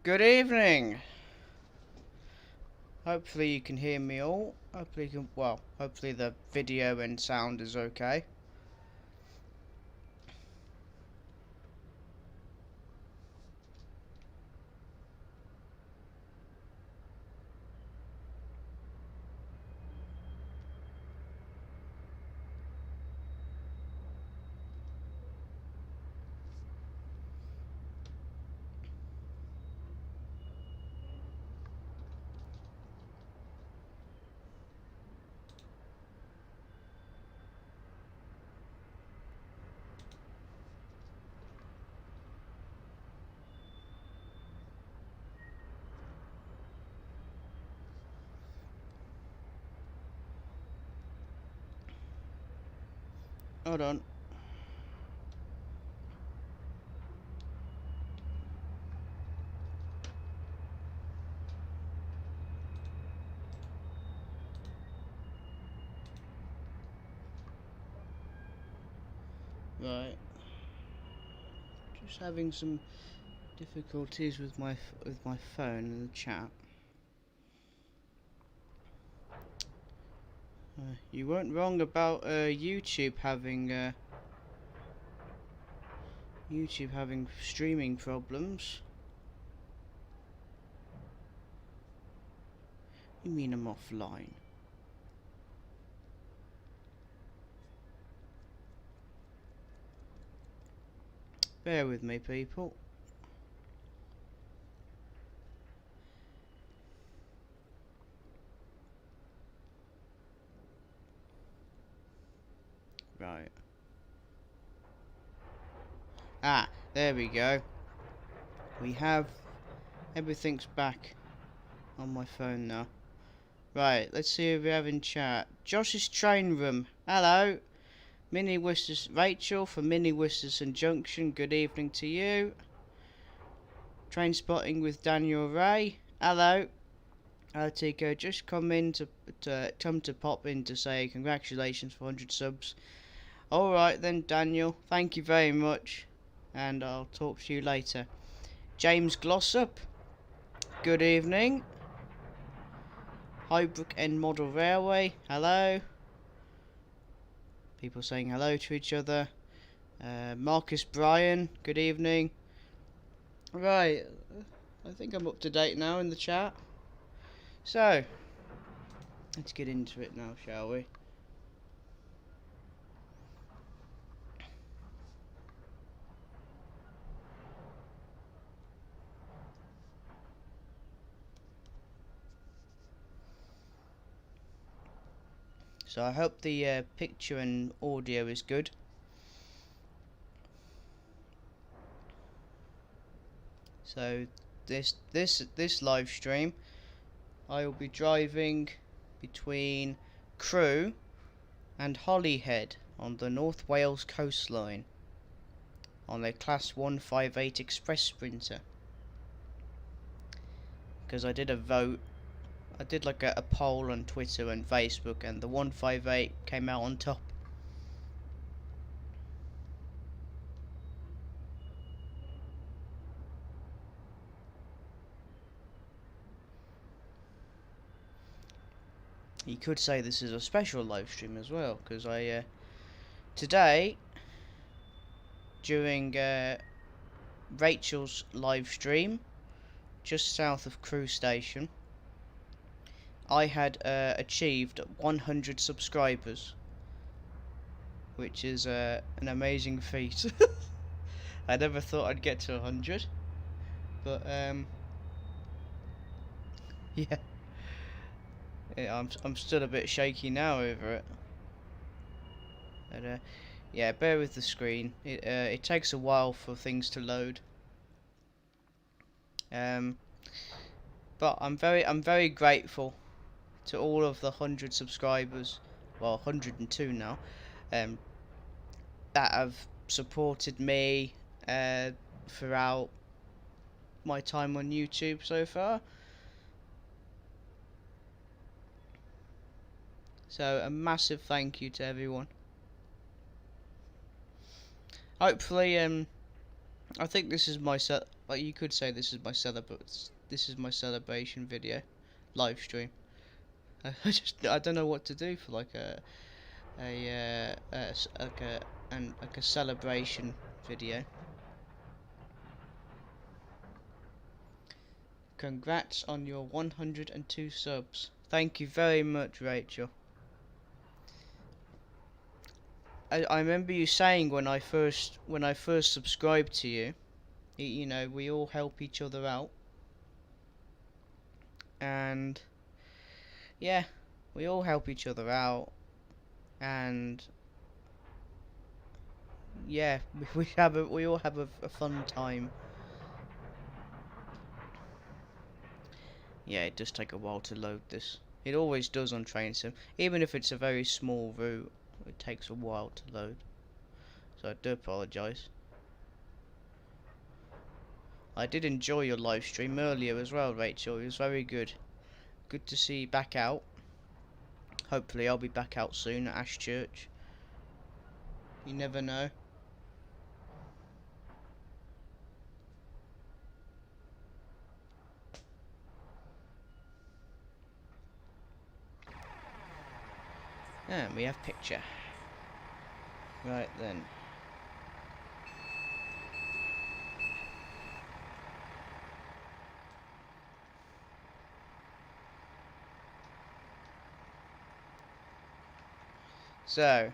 Good evening. Hopefully you can hear me all. Hopefully the video and sound is okay. Hold on. Right. Just having some difficulties with my phone in the chat. You weren't wrong about YouTube having streaming problems. You mean I'm offline? Bear with me, people. Right. Ah, there we go. We have everything's back on my phone now. Right, let's see who we have in chat. Josh's Train Room. Hello. Mini Worcester Rachel from Mini Worcester Junction. Good evening to you. Train Spotting with Daniel Ray. Hello. Tico, just come to pop in to say congratulations for 100 subs. Alright then, Daniel. Thank you very much. And I'll talk to you later. James Glossop. Good evening. Highbrook End Model Railway. Hello. People saying hello to each other. Marcus Bryan. Good evening. Right. I think I'm up to date now in the chat. So, let's get into it now, shall we? So I hope the picture and audio is good. So this live stream, I will be driving between Crewe and Holyhead on the North Wales coastline on a Class 158 Express Sprinter. Because I did a vote. I did like a poll on Twitter and Facebook, and the 158 came out on top. You could say this is a special live stream as well, because I today during Rachel's live stream just south of Crewe Station, I had achieved 100 subscribers, which is an amazing feat. I never thought I'd get to 100, but yeah. I'm still a bit shaky now over it. But yeah, bear with the screen. It takes a while for things to load. But I'm very grateful to all of the 100 subscribers, well 102 now, that have supported me throughout my time on YouTube so far. So a massive thank you to everyone. Hopefully I think this is my like you could say this is my celebration video, live stream. I don't know what to do for like like a celebration video. Congrats on your 102 subs. Thank you very much, Rachel. I remember you saying when I first subscribed to you, you know, we all help each other out, and yeah, we all help each other out, and yeah, we all have a fun time. Yeah, it does take a while to load this. It always does on train sim, even if it's a very small route. It takes a while to load, so I do apologise. I did enjoy your live stream earlier as well, Rachel. It was very good. Good to see you back out. Hopefully I'll be back out soon at Ashchurch. You never know. And we have picture. Right then. So,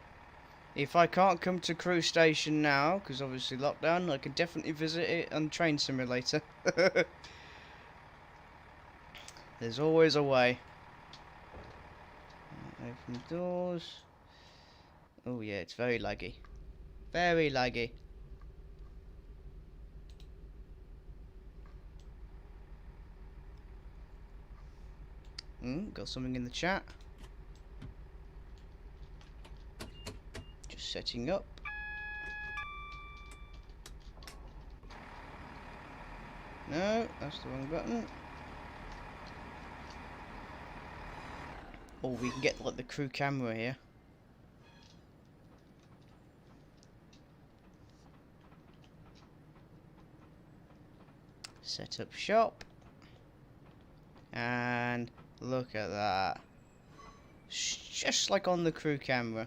if I can't come to Crewe Station now, because obviously lockdown, I can definitely visit it on Train Simulator. There's always a way. Open doors. Oh yeah, it's very laggy. Very laggy. Got something in the chat. Just setting up. No, that's the wrong button. Oh, we can get like the crew camera here. Set up shop. And look at that. It's just like on the crew camera.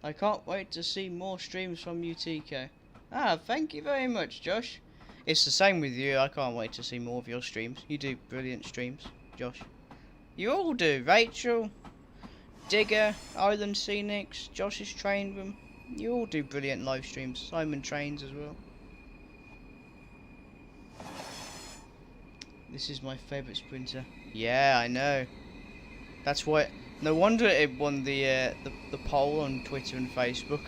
I can't wait to see more streams from you, TK. Ah, thank you very much, Josh. It's the same with you. I can't wait to see more of your streams. You do brilliant streams, Josh. You all do. Rachel, Digger, Island Scenics, Josh's Train Room. You all do brilliant live streams. Simon Trains as well. This is my favourite sprinter. Yeah, I know. That's why. No wonder it won the poll on Twitter and Facebook.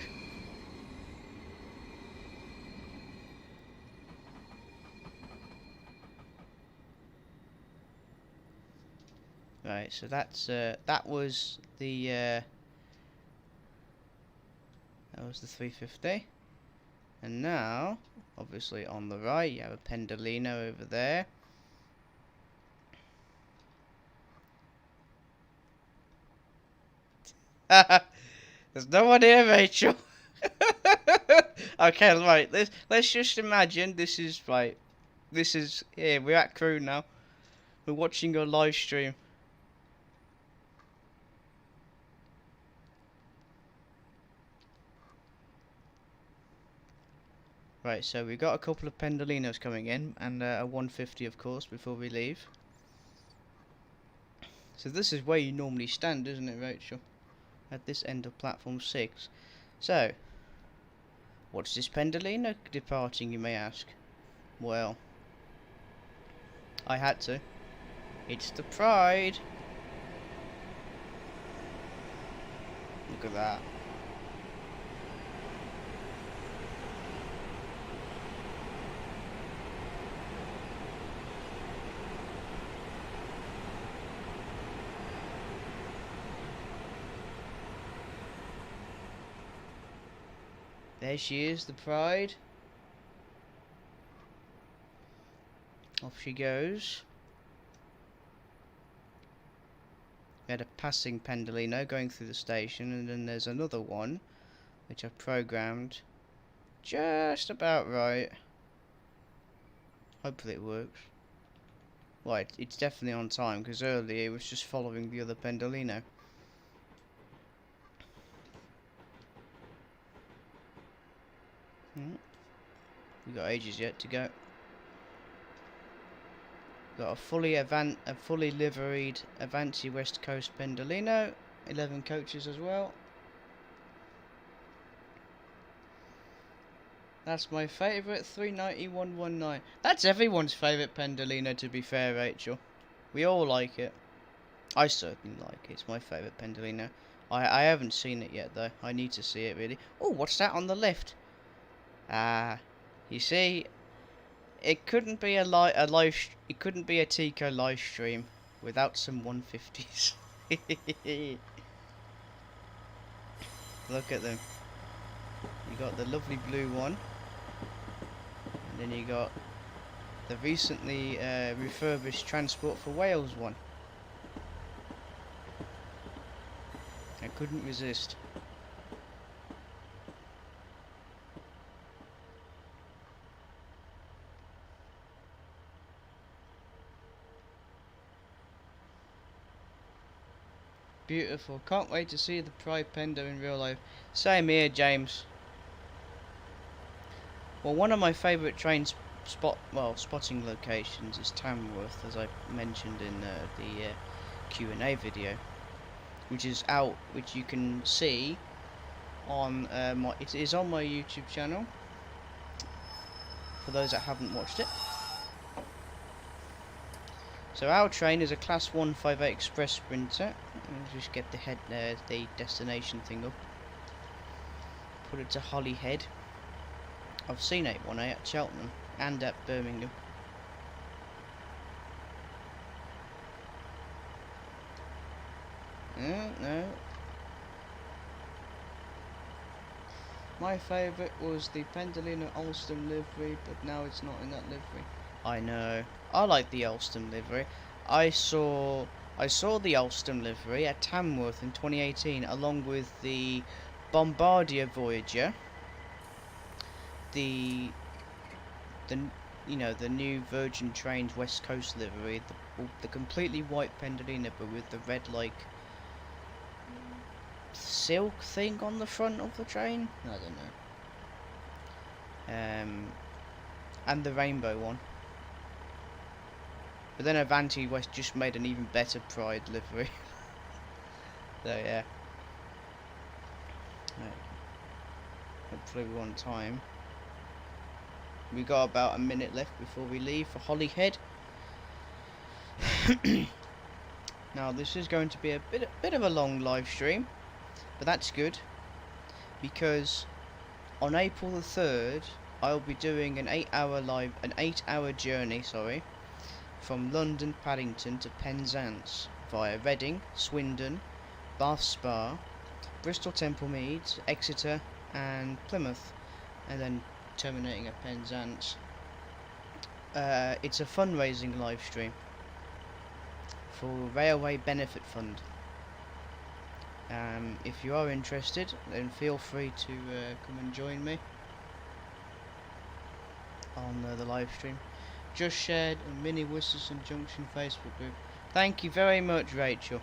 Right, so that's that was the 350, and now obviously on the right you have a Pendolino over there. There's no one here, Rachel. Okay, right. Let's just imagine this is right. This is here. We're at Crewe now. We're watching your live stream. Right, so we've got a couple of Pendolinos coming in, and a 150 of course before we leave. So this is where you normally stand, isn't it, Rachel? At this end of platform 6. So, what's this Pendolino departing, you may ask? Well, I had to. It's the Pride. Look at that. There she is, the Pride. Off she goes. We had a passing Pendolino going through the station, and then there's another one which I've programmed just about right. Hopefully it works. Well, it's definitely on time, because earlier it was just following the other Pendolino. We got ages yet to go. Got a fully liveried Avanti West Coast Pendolino, 11 coaches as well. That's my favourite 390-119. That's everyone's favourite Pendolino, to be fair, Rachel. We all like it. I certainly like it. It's my favourite Pendolino. I haven't seen it yet though. I need to see it really. Oh, what's that on the left? You see, it couldn't be it couldn't be a Tico live stream without some 150s. Look at them. You got the lovely blue one, and then you got the recently refurbished Transport for Wales one. I couldn't resist. Beautiful. Can't wait to see the Pride Pendo in real life. Same here, James. Well, one of my favourite spotting locations is Tamworth, as I mentioned in the Q&A video, which you can see on it is on my YouTube channel. For those that haven't watched it. So our train is a Class 158 Express Sprinter. I'll just get the destination thing up. Put it to Holyhead. I've seen 818 at Cheltenham and at Birmingham. No. My favourite was the Pendolino Alstom livery, but now it's not in that livery. I know. I like the Alstom livery. I saw the Alstom livery at Tamworth in 2018, along with the Bombardier Voyager, the new Virgin Trains West Coast livery, the completely white Pendolino, but with the red silk thing on the front of the train. I don't know. And the rainbow one. But then Avanti West just made an even better Pride livery. So yeah. Right. Hopefully we're on time. We got about a minute left before we leave for Holyhead. Now this is going to be a bit of a long live stream, but that's good, because on April the 3rd I'll be doing an 8-hour journey, from London Paddington to Penzance via Reading, Swindon, Bath Spa, Bristol Temple Meads, Exeter and Plymouth, and then terminating at Penzance. It's a fundraising live stream for Railway Benefit Fund. If you are interested, then feel free to come and join me on the live stream. Just shared a Mini Worcester Junction Facebook group. Thank you very much, Rachel.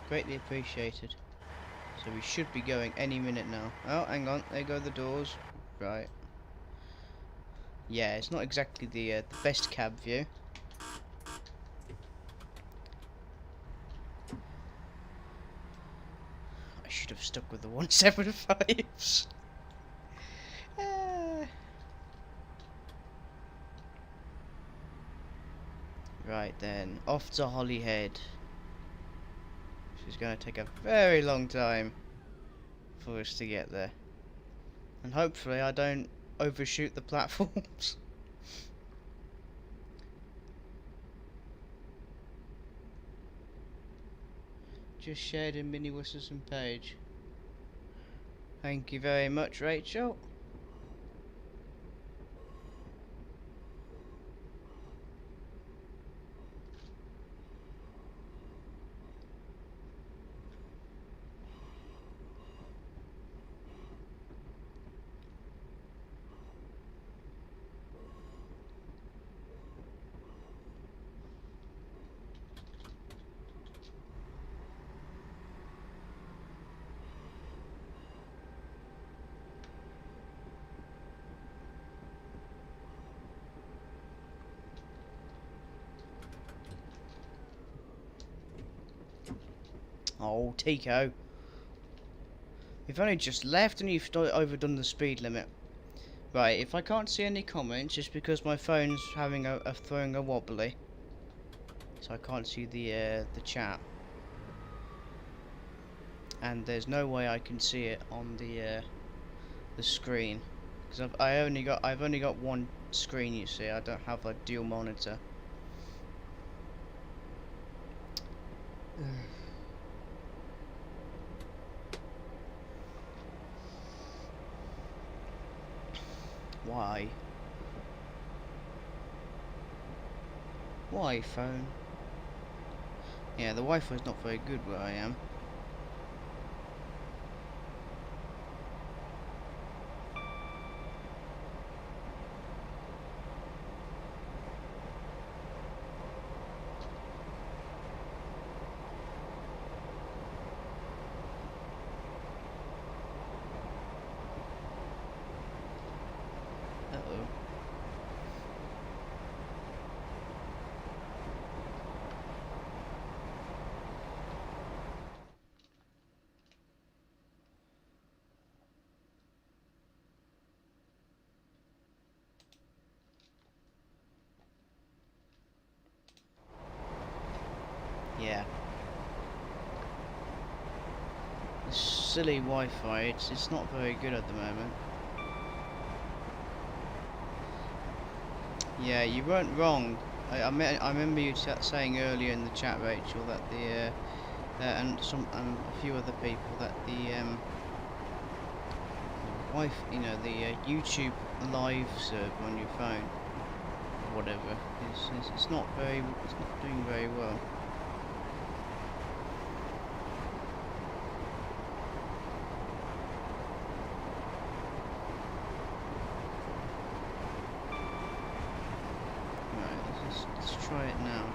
Greatly appreciated. So we should be going any minute now. Oh, hang on, there go the doors. Right. Yeah, it's not exactly the best cab view. I should have stuck with the 175s. Right then, off to Holyhead. This is going to take a very long time for us to get there. And hopefully I don't overshoot the platforms. Just shared in Mini Worcester page. Thank you very much, Rachel. Oh, Tico. We've only just left and you've overdone the speed limit. Right, if I can't see any comments, it's because my phone's having throwing a wobbly. So I can't see the chat. And there's no way I can see it on the screen. Because I've only got one screen, you see. I don't have a dual monitor. Why? Why, phone? Yeah, the Wi-Fi's not very good where I am. Uh-oh. Yeah. This silly Wi-Fi, it's not very good at the moment. Yeah, you weren't wrong. I remember you saying earlier in the chat, Rachel, that and a few other people, that the the YouTube live server on your phone, or whatever, it's not doing very well. Right, let's try it now.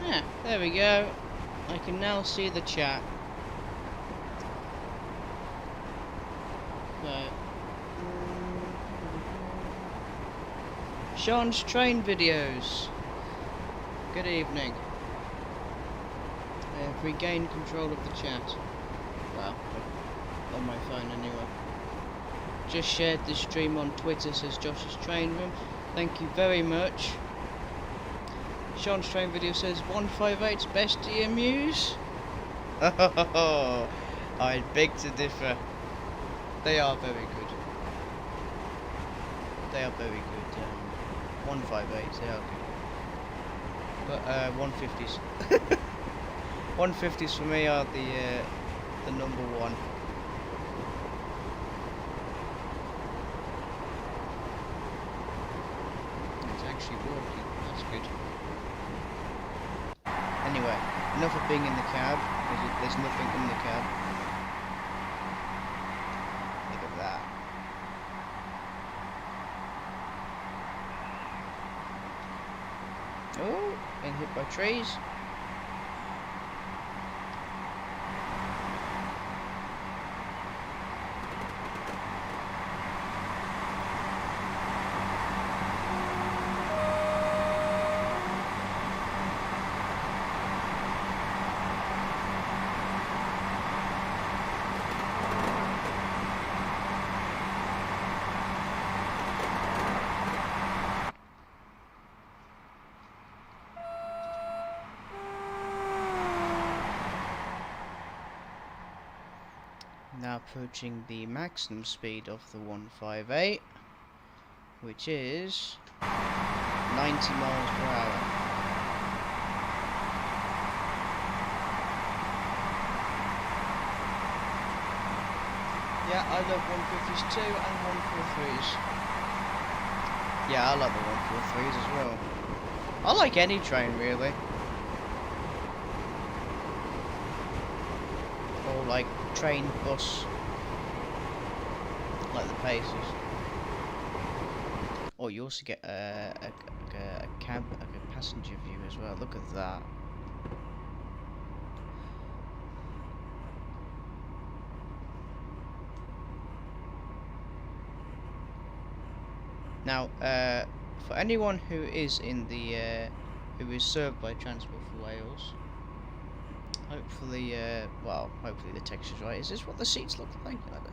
Yeah, there we go. I can now see the chat. Right. Sean's train videos. Good evening. I have regained control of the chat. Well, on my phone anyway. Just shared this stream on Twitter, says Josh's Train Room. Thank you very much. Sean's train video says 158's best EMUs. Oh, I beg to differ. They are very good. They are very good. 158s, they are good. But 150s. 150s for me are the number one. It's actually working. That's good. Anyway, enough of being in the cab, because there's nothing in the cab. Look at that. Oh, being hit by trees. Now approaching the maximum speed of the 158, which is 90 miles per hour. Yeah, I love 150s too, and 143s. Yeah, I love the 143s as well. I like any train really. Or like train, bus, like the Pacers. Or you also get a cab, like a passenger view as well. Look at that. Now, for anyone who is in the who is served by Transport for Wales, hopefully, well, hopefully the texture's right. Is this what the seats look like? I don't know.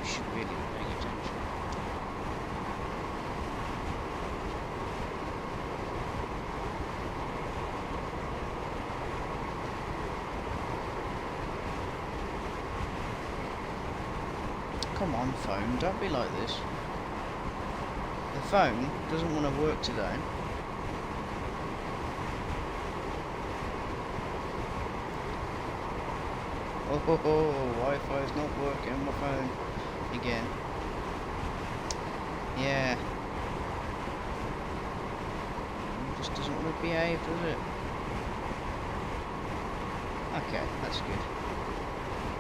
You should really be paying attention. Come on, phone, don't be like this. The phone doesn't want to work today. Oh, Wi-Fi is not working on my phone again. Yeah. It just doesn't want to behave, does it? Okay, that's good.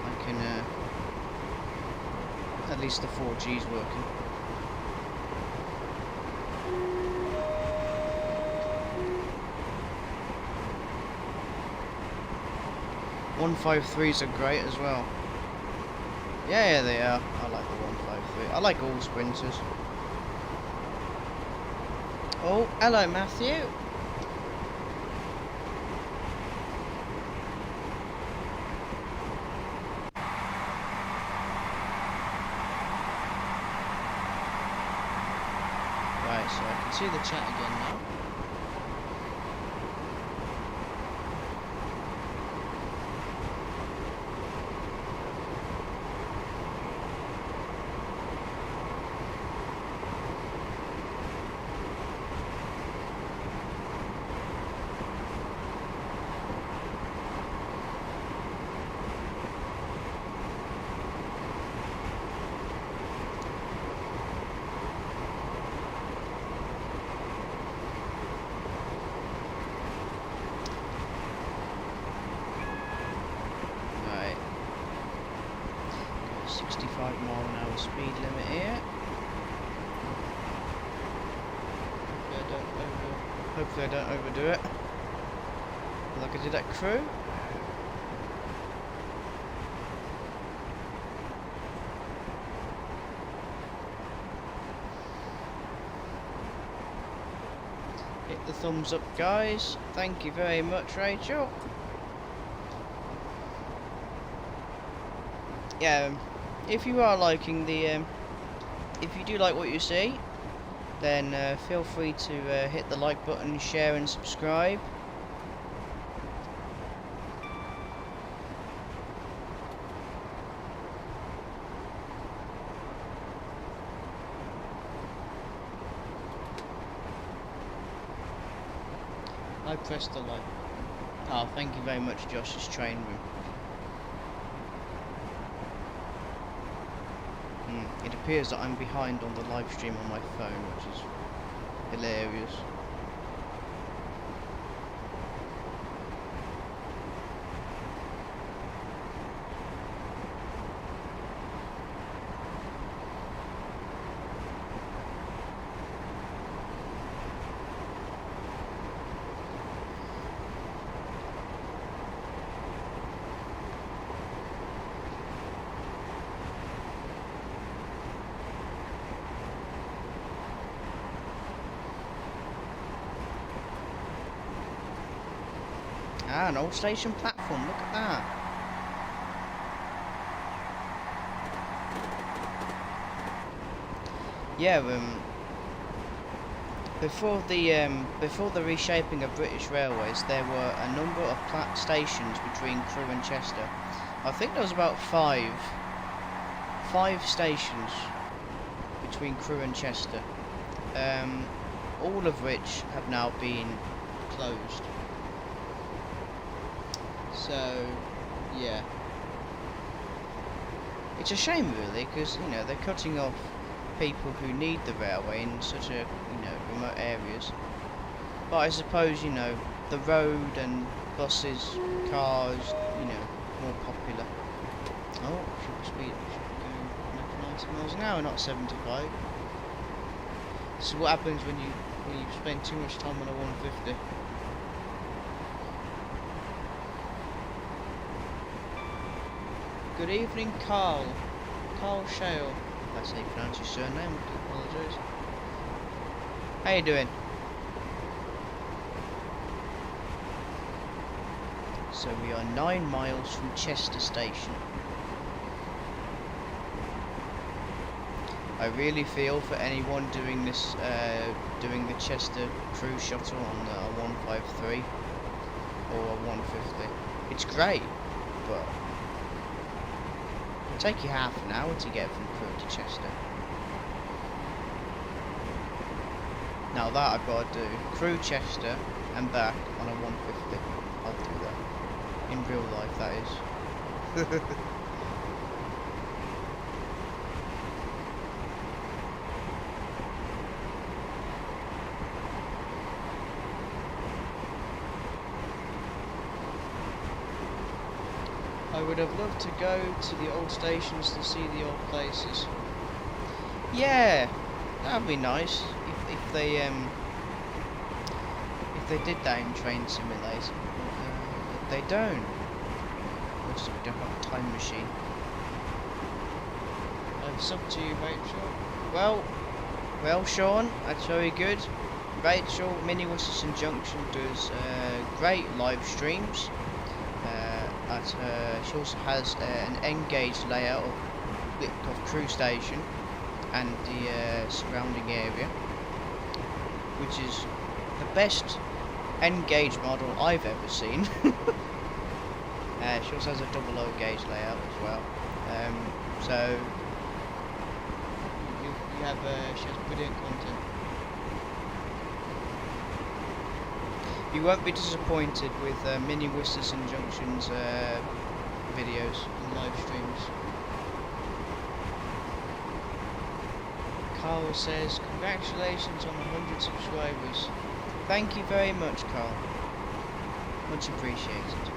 I can, at least the 4G's working. .153s are great as well. Yeah, they are. I like the 153. I like all sprinters. Oh, hello, Matthew. Right, so I can see the chat again now. Right. 65 mph speed limit here. Hopefully I don't overdo it. Like I did at Crewe. Hit the thumbs up, guys. Thank you very much, Rachel. Yeah, if you are liking the, if you do like what you see, then feel free to hit the like button, share and subscribe. I pressed the like. Oh, thank you very much, Josh's train room. It appears that I'm behind on the live stream on my phone, which is hilarious. Ah, an old station platform, look at that. Yeah, before the reshaping of British Railways, there were a number of stations between Crewe and Chester. I think there was about five stations between Crewe and Chester, all of which have now been closed. So, yeah, it's a shame really, because you know they're cutting off people who need the railway in such a remote areas. But I suppose the road and buses, cars, more popular. Oh, should be going 90 miles an hour, not 75. This is what happens when you spend too much time on a 150. Good evening, Carl Shale. That's how you pronounce your surname. I do apologise. How you doing? So we are 9 miles from Chester Station. I really feel for anyone doing this, doing the Chester Crewe shuttle on a 153 or a 150. It's great, but it'll take you half an hour to get from Crewe to Chester. Now that I've got to do Crewe, Chester and back on a 150. I'll do that. In real life, that is. I would have loved to go to the old stations to see the old places. Yeah, that'd be nice if they did that in Train Simulator. They don't. Looks like we don't have a time machine. It's up to you, Rachel. Well, Sean, that's very good. Rachel, Mini Worcester Junction does great live streams. She also has an N-gauge layout of Crewe Station and the surrounding area, which is the best N-gauge model I've ever seen. She also has a double O gauge layout as well. So you have she has brilliant content. You won't be disappointed with Mini Worcester Junction's videos and live streams. Carl says, congratulations on 100 subscribers. Thank you very much, Carl. Much appreciated.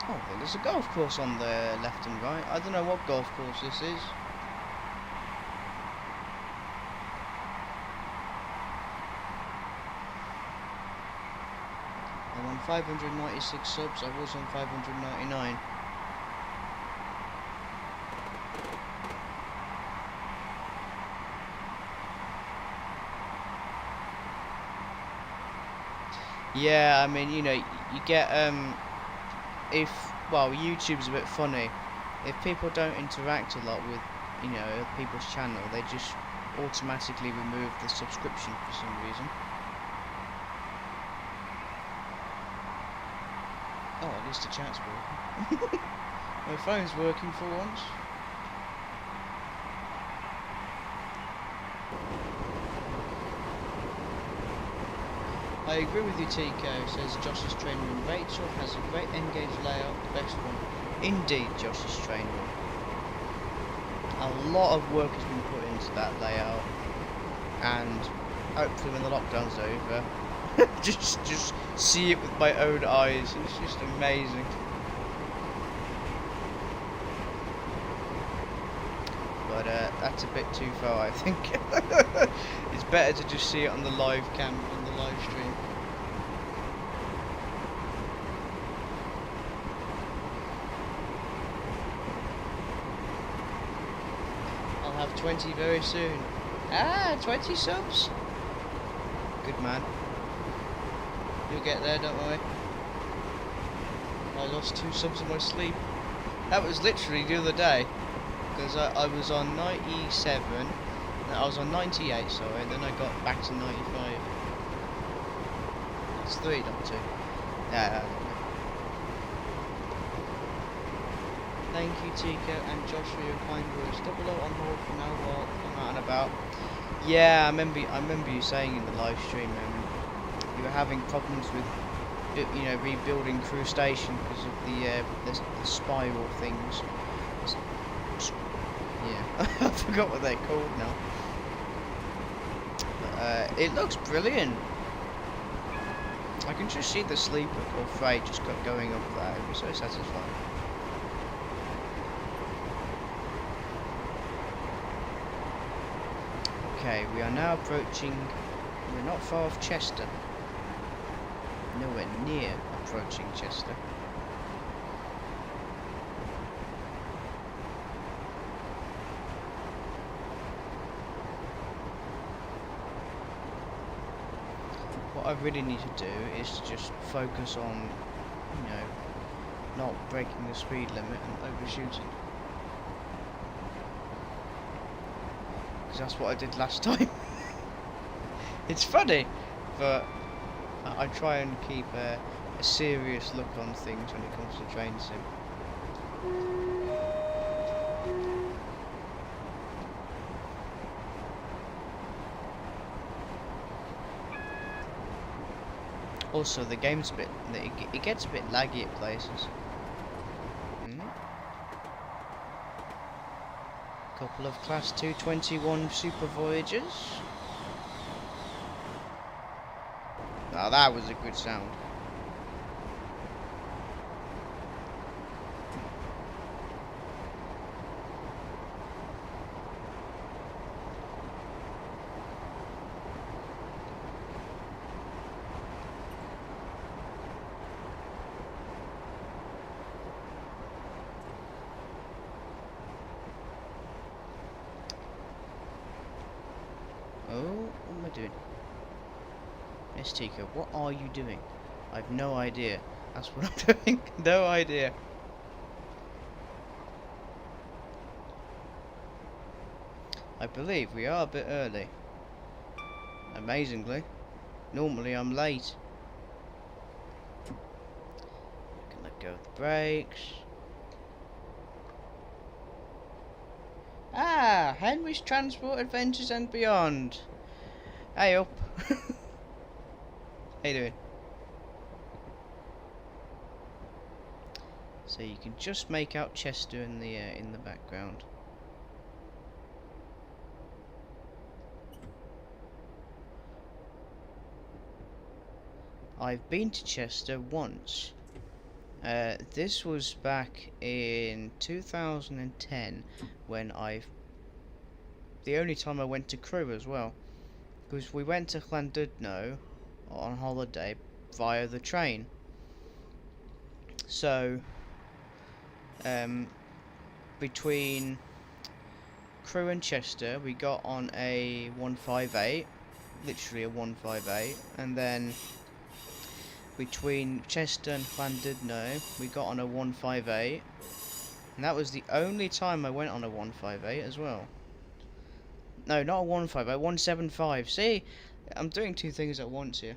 Oh, well, there's a golf course on the left and right. I don't know what golf course this is. I'm on 596 subs. I was on 599. Yeah, I mean, you know, you get YouTube's a bit funny. If people don't interact a lot with, you know, people's channel, they just automatically remove the subscription for some reason. Oh, at least the chat's working. My phone's working for once. I agree with you, TK, says Josh's training room. Rachel has a great N-gauge layout, the best one. Indeed, Josh's training room. A lot of work has been put into that layout, and hopefully when the lockdown's over, just see it with my own eyes. It's just amazing. But that's a bit too far, I think. It's better to just see it on the live cam, on the live stream. I'll have 20 very soon. 20 subs? Good man. You'll get there, don't worry. I lost 2 subs in my sleep. That was literally the other day. Because I was on 97, I was on 98, sorry, and then I got back to 95. That's 3, not 2. Yeah. Thank you, Tico and Josh, for your kind words. Double O on hold for now while I'm out and about. Yeah, I remember you saying in the live stream you were having problems with, you know, rebuilding Crewe Station because of the spiral things. Yeah, I forgot what they're called now. But, it looks brilliant. I can just see the sleeper or freight just going up there. It was so satisfying. Okay, we are now approaching. We're not far off Chester. Nowhere near approaching Chester. What I really need to do is to just focus on, you know, not breaking the speed limit and overshooting. Because that's what I did last time. It's funny, but I try and keep a serious look on things when it comes to train sim. Also, the game's a bit, it gets a bit laggy at places. Couple of Class 221 Super Voyagers. Now that was a good sound. Oh, what am I doing? Yes, Tico, what are you doing? I've no idea. That's what I'm doing. No idea. I believe we are a bit early. Amazingly. Normally I'm late. Can let go of the brakes. Ah, Henry's Transport Adventures and Beyond. Hey up. How you doing? So you can just make out Chester in the background. I've been to Chester once. This was back in 2010 when the only time I went to Crewe as well, because we went to Llandudno on holiday via the train. So between Crewe and Chester we got on a 158, literally a 158, and then between Chester and Llandudno we got on a 158, and that was the only time I went on a 158 as well. No, not a 158, 175. See, I'm doing two things at once here.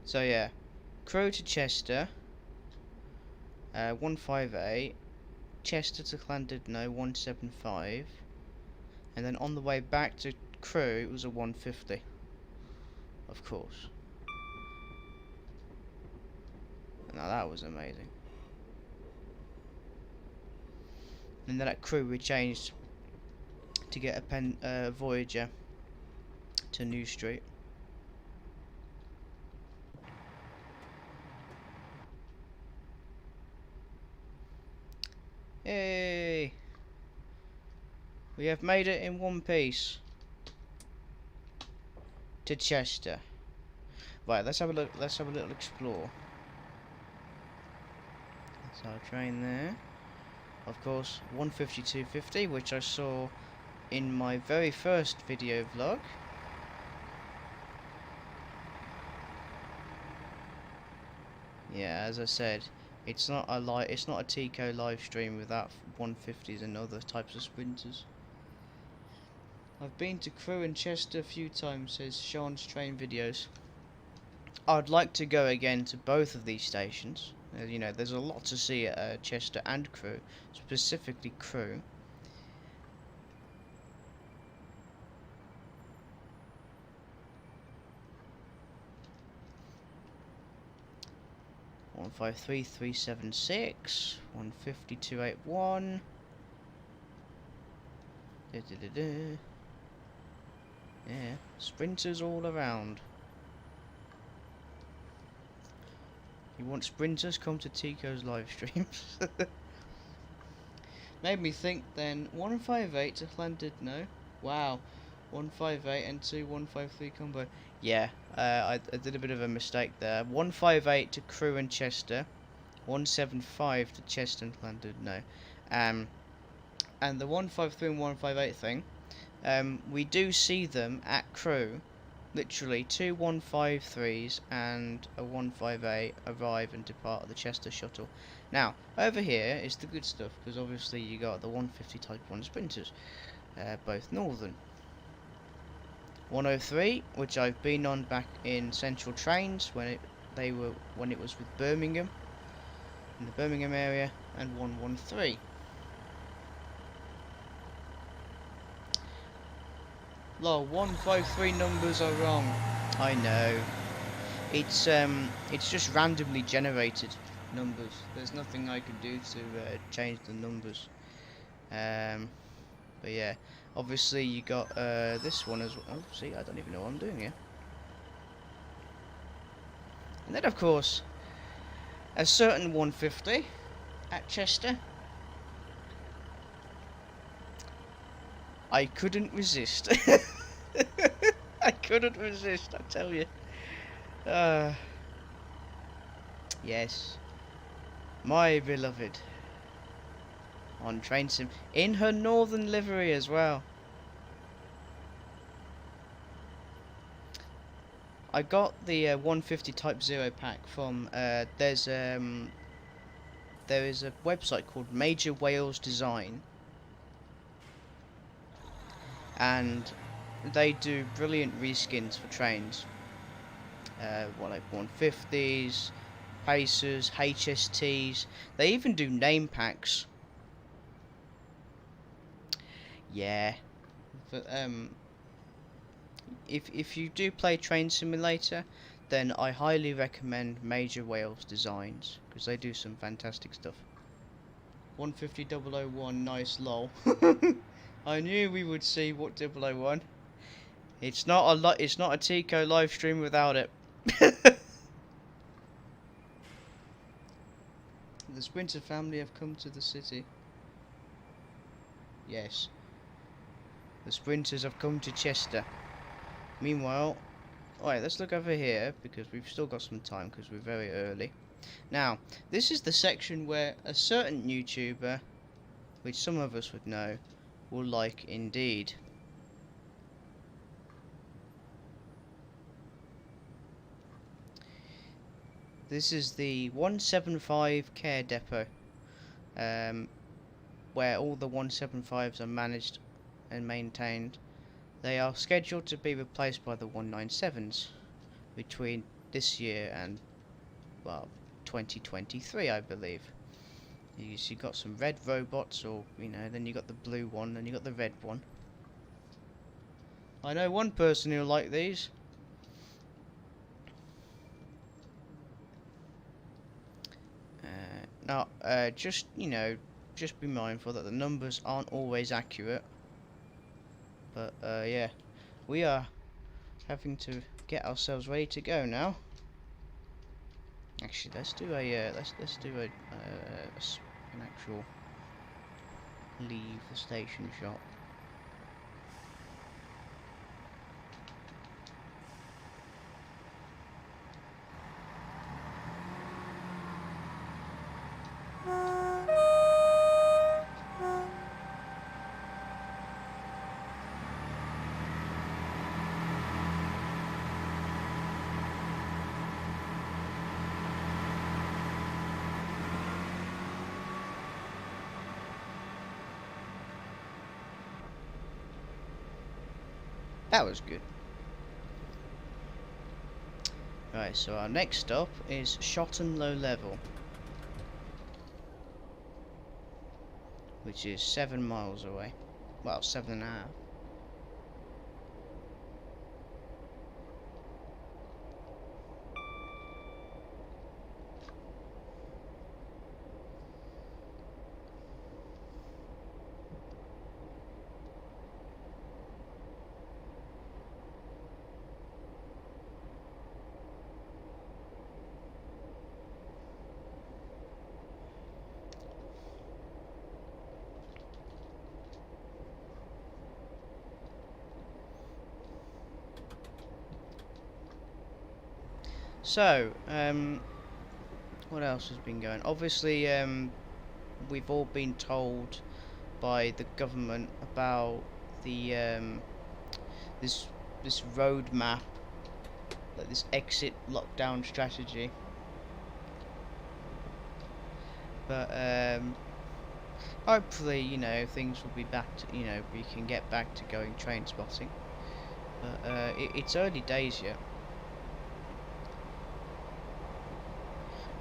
So yeah, Crewe to Chester, 158, Chester to Llandudno, 175, and then on the way back to Crewe it was a 150. Of course. Now that was amazing. And then at Crewe we changed to get a Voyager to New Street. Yay! We have made it in one piece to Chester. Right, let's have a look. Let's have a little explore. That's our train there. Of course, 152.50, which I saw in my very first video vlog. Yeah, as I said, it's not a Tico live stream without 150s and other types of sprinters. I've been to Crewe and Chester a few times, says Sean's train videos. I'd like to go again to both of these stations. You know, there's a lot to see at Chester and Crewe, specifically Crewe. One 153.376, 152.81. Yeah, sprinters all around. You want sprinters? Come to Tico's live streams. Made me think then, 158 to Llandudno. Wow. 158 and 153 combo. Yeah, I did a bit of a mistake there. 158 to Crewe and Chester. 175 to Chester and Llandudno. And the 153 and 158 thing, we do see them at Crewe. Literally, two 153s and a 158 arrive and depart of the Chester shuttle. Now, over here is the good stuff, because obviously you got the 150 Type 1 sprinters, both northern. 103, which I've been on back in Central Trains when it was with Birmingham, in the Birmingham area, and 113. Lol, 153 numbers are wrong. I know. It's just randomly generated numbers. There's nothing I can do to change the numbers. But yeah, obviously you got this one as well. Oh, see, I don't even know what I'm doing here. And then of course, a certain 150 at Chester. I couldn't resist. I couldn't resist, I tell you. Yes. My beloved. On Train Sim. In her northern livery as well. I got the 150 Type 0 pack from, there is a website called Major Wales Design. And they do brilliant reskins for trains. Like 150s, Pacers, HSTs. They even do name packs. Yeah. But if you do play Train Simulator, then I highly recommend Major Wales Designs, because they do some fantastic stuff. 150001, nice lol. I knew we would see what 001. It's not a Tico live stream without it. The Sprinter family have come to the city. Yes. The Sprinters have come to Chester. Meanwhile, alright, let's look over here, because we've still got some time, because we're very early. Now, this is the section where a certain YouTuber, which some of us would know, will like indeed. This is the 175 care depot, where all the 175s are managed and maintained. They are scheduled to be replaced by the 197s between this year and, well, 2023, I believe. You got some red robots, or then you got the blue one, and you got the red one. I know one person who'll like these. Now, just be mindful that the numbers aren't always accurate. But yeah, we are having to get ourselves ready to go now. Actually, let's do an actual leave the station shot. That was good. Right, so our next stop is Shotton Low Level, which is 7 miles away. Well, 7.5. So, what else has been going? Obviously, we've all been told by the government about the this roadmap, like this exit lockdown strategy. But hopefully, you know, things will be back to, you know, we can get back to going train spotting. But it's early days yet.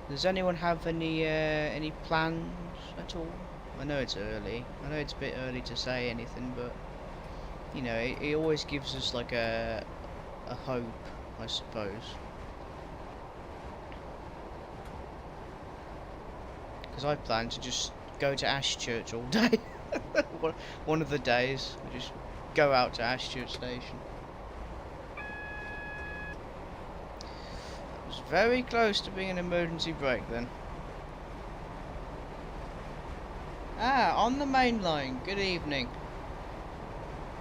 Does anyone have any plans at all? I know it's early. I know it's a bit early to say anything, but you know, it always gives us like a hope, I suppose. Because I plan to just go to Ashchurch all day. One of the days, we just go out to Ashchurch Station. It was very close to being an emergency brake then. Ah, on the main line. Good evening.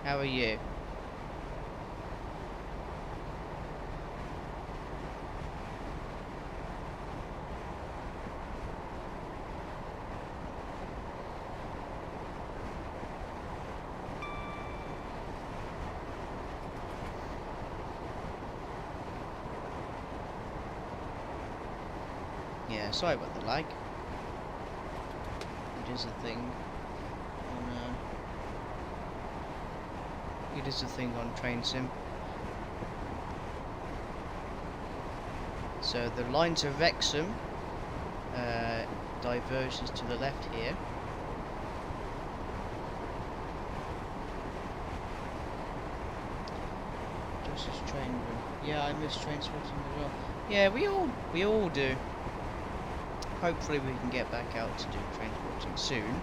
How are you? Yeah, sorry about the lag. It is a thing on it is a thing on Train Sim. So the line to Wrexham diverges to the left here. Just as train room. Yeah, I miss train spotting as well. Yeah, we all do. Hopefully we can get back out to do train spotting soon.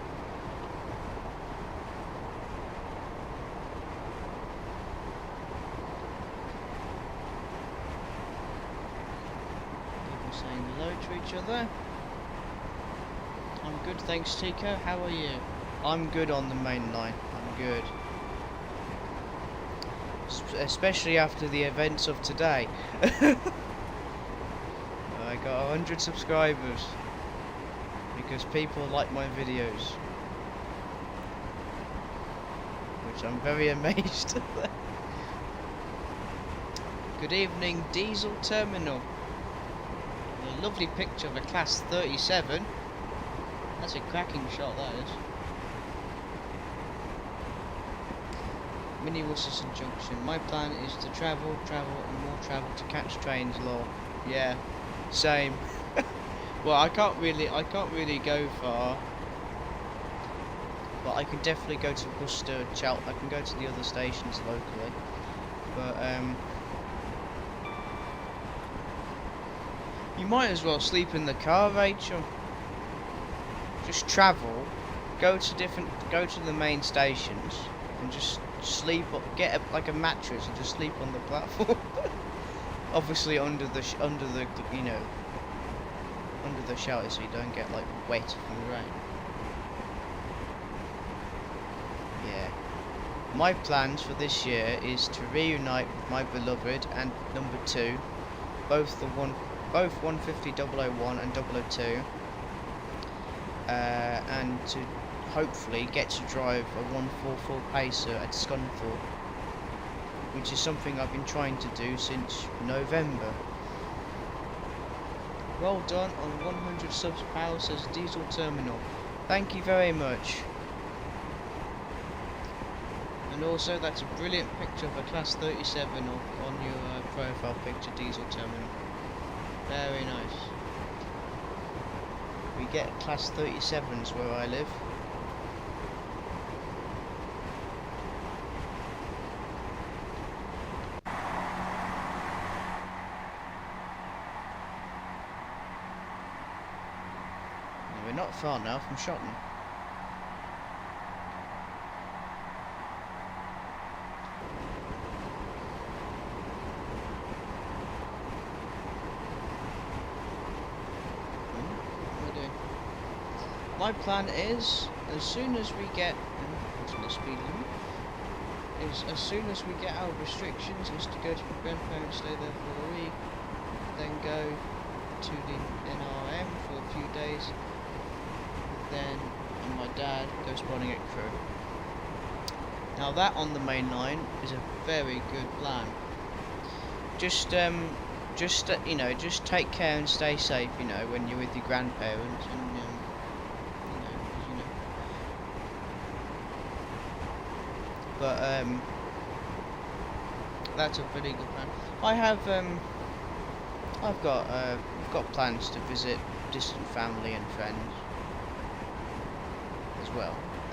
People saying hello to each other. I'm good, thanks, Tico. How are you? I'm good on the main line. I'm good. Especially after the events of today. I got 100 subscribers because people like my videos, which I'm very amazed at. Good evening, Diesel Terminal. A lovely picture of a Class 37. That's a cracking shot, that is. Mini Worcester Junction. My plan is to travel, and more travel to catch trains, lol. Yeah, same. Well, I can't really go far, but I can definitely go to Worcester, I can go to the other stations locally, but you might as well sleep in the car, Rachel. Just travel, go to the main stations, and just sleep. Get like a mattress and just sleep on the platform. Obviously under the you know, under the shelter, so you don't get like wet from the rain. Yeah. My plans for this year is to reunite with my beloved and number 2, both 150-001 and 002, and to hopefully get to drive a 144 Pacer at Scunthorpe, which is something I've been trying to do since November. Well done on 100 subs, pal, says Diesel Terminal. Thank you very much. And also, that's a brilliant picture of a Class 37 on your profile picture, Diesel Terminal. Very nice. We get Class 37s where I live. We're not far now from Shotton. My plan is, as soon as we get the speed limit, is as soon as we get out of restrictions, is to go to my grandparents, stay there for a week, then go to the NRM for a few days. Then my dad goes spotting at Crewe. Now that on the main line is a very good plan. Just you know, just take care and stay safe. You know, when you're with your grandparents, and you know. But that's a pretty good plan. I've got plans to visit distant family and friends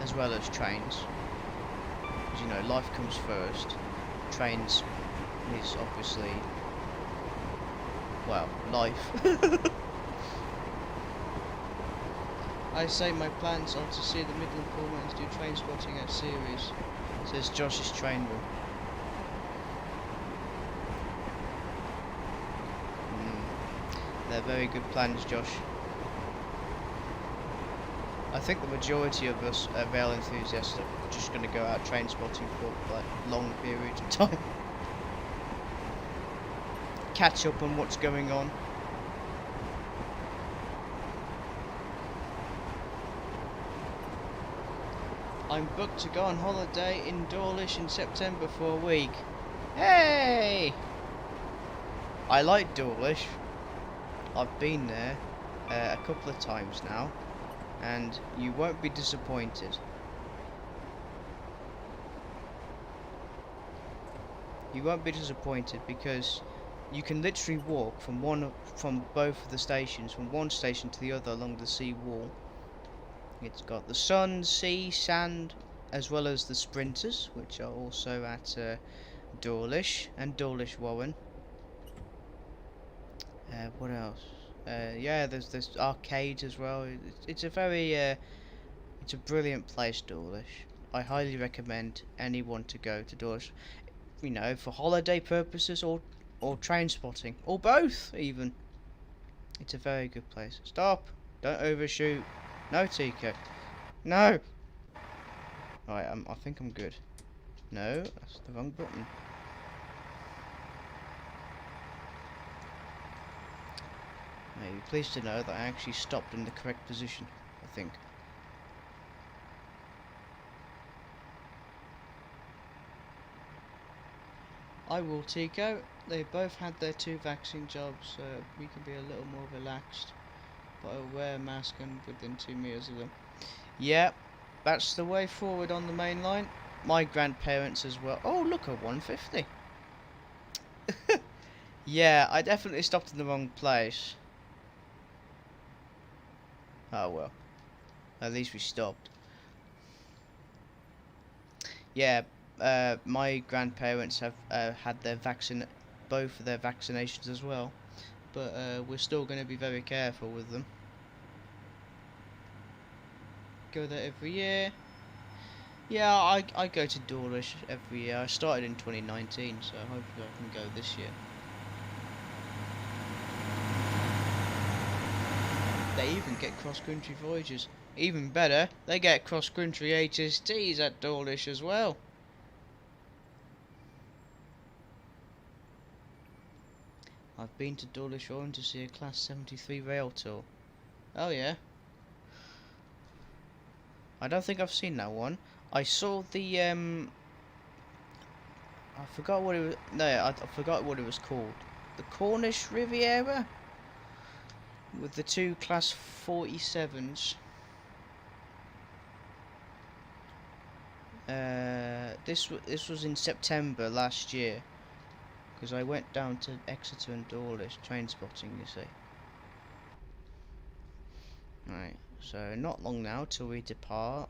as well as trains. As you know, life comes first. Trains is obviously, well, life. I say my plans are to see the Midland Pullman and do train spotting at series, says Josh's train room. They're very good plans, Josh. I think the majority of us rail enthusiasts are just going to go out train spotting for like long periods of time. Catch up on what's going on. I'm booked to go on holiday in Dawlish in September for a week. Hey! I like Dawlish. I've been there a couple of times now, and you won't be disappointed. You won't be disappointed because you can literally walk from both of the stations, from one station to the other along the sea wall. It's got the sun, sea, sand, as well as the sprinters, which are also at Dawlish and Dawlish Warren. What else? Yeah, there's arcades as well. It's a very it's a brilliant place, Dawlish. I highly recommend anyone to go to Dawlish, you know, for holiday purposes or train spotting, or both even. It's a very good place. Stop! Don't overshoot. No, Tika. No! Right, I think I'm good. No, that's the wrong button. Now, you're pleased to know that I actually stopped in the correct position, I think. I will, Tico. They both had their 2 vaccine jobs, so we can be a little more relaxed. But I'll wear a mask and within 2 meters of them. Yep, that's the way forward on the main line. My grandparents as well. Oh, look, a 150. Yeah, I definitely stopped in the wrong place. Oh well, at least we stopped. Yeah, my grandparents have had both of their vaccinations as well, but we're still going to be very careful with them. Go there every year. Yeah, I go to Dawlish every year. I started in 2019, so hopefully I can go this year. They even get cross-country voyages. Even better, they get cross-country HSTs at Dawlish as well. I've been to Dawlish Orange to see a Class 73 rail tour. Oh yeah. I don't think I've seen that one. I saw the I forgot what it was. No, I forgot what it was called. The Cornish Riviera with the 2 Class 47s. This was in September last year, because I went down to Exeter and Dawlish train spotting, you see. Right, so not long now till we depart.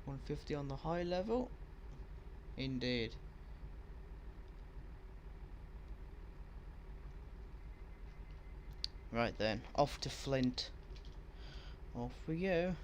150 on the high level. Indeed. Right then, off to Flint. Off we go.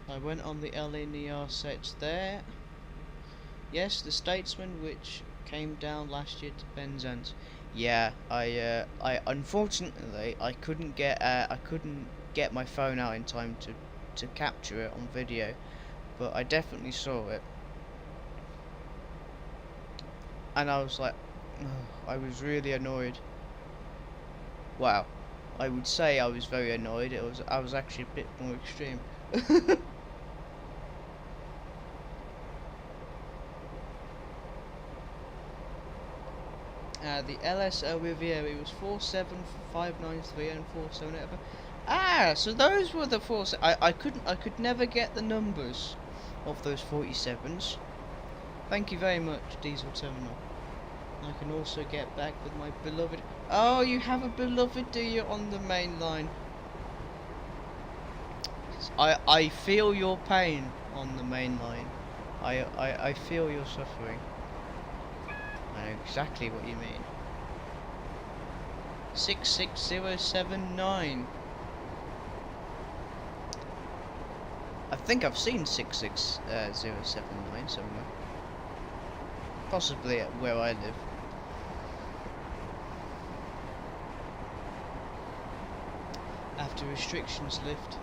I went on the LNER sets there. Yes, the Statesman, which came down last year to Penzance. Yeah, I unfortunately I couldn't get my phone out in time to capture it on video, but I definitely saw it, and I was like, I was really annoyed. Wow, I would say I was very annoyed. I was actually a bit more extreme. The LSL Riviera was 47593 and 478. Ah, so those were the four. I could never get the numbers of those 47s. Thank you very much, Diesel Terminal. I can also get back with my beloved. Oh, you have a beloved, do you, on the main line? I feel your pain on the main line. I feel your suffering. I know exactly what you mean. 66079. I think I've seen 66079 somewhere. Possibly at where I live. After restrictions lift.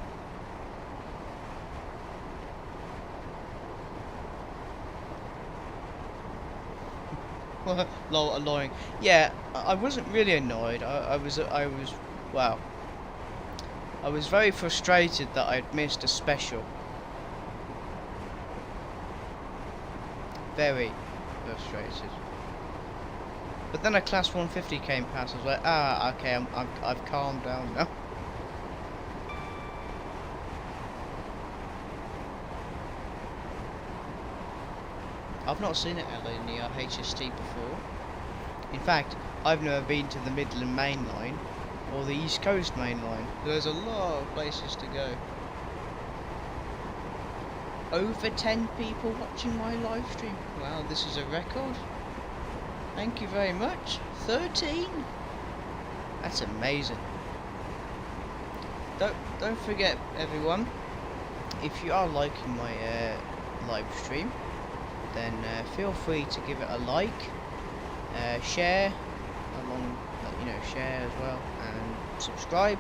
Lol, annoying. Yeah, I wasn't really annoyed. I was, wow. I was very frustrated that I'd missed a special. Very frustrated. But then a class 150 came past. I was like, ah, okay, I've calmed down now. I've not seen it at the HST before. In fact, I've never been to the Midland Main Line or the East Coast Main Line. There's a lot of places to go. Over 10 people watching my live stream. Wow, this is a record. Thank you very much. 13. That's amazing. Don't forget, everyone. If you are liking my live stream, then feel free to give it a like, share, share as well, and subscribe.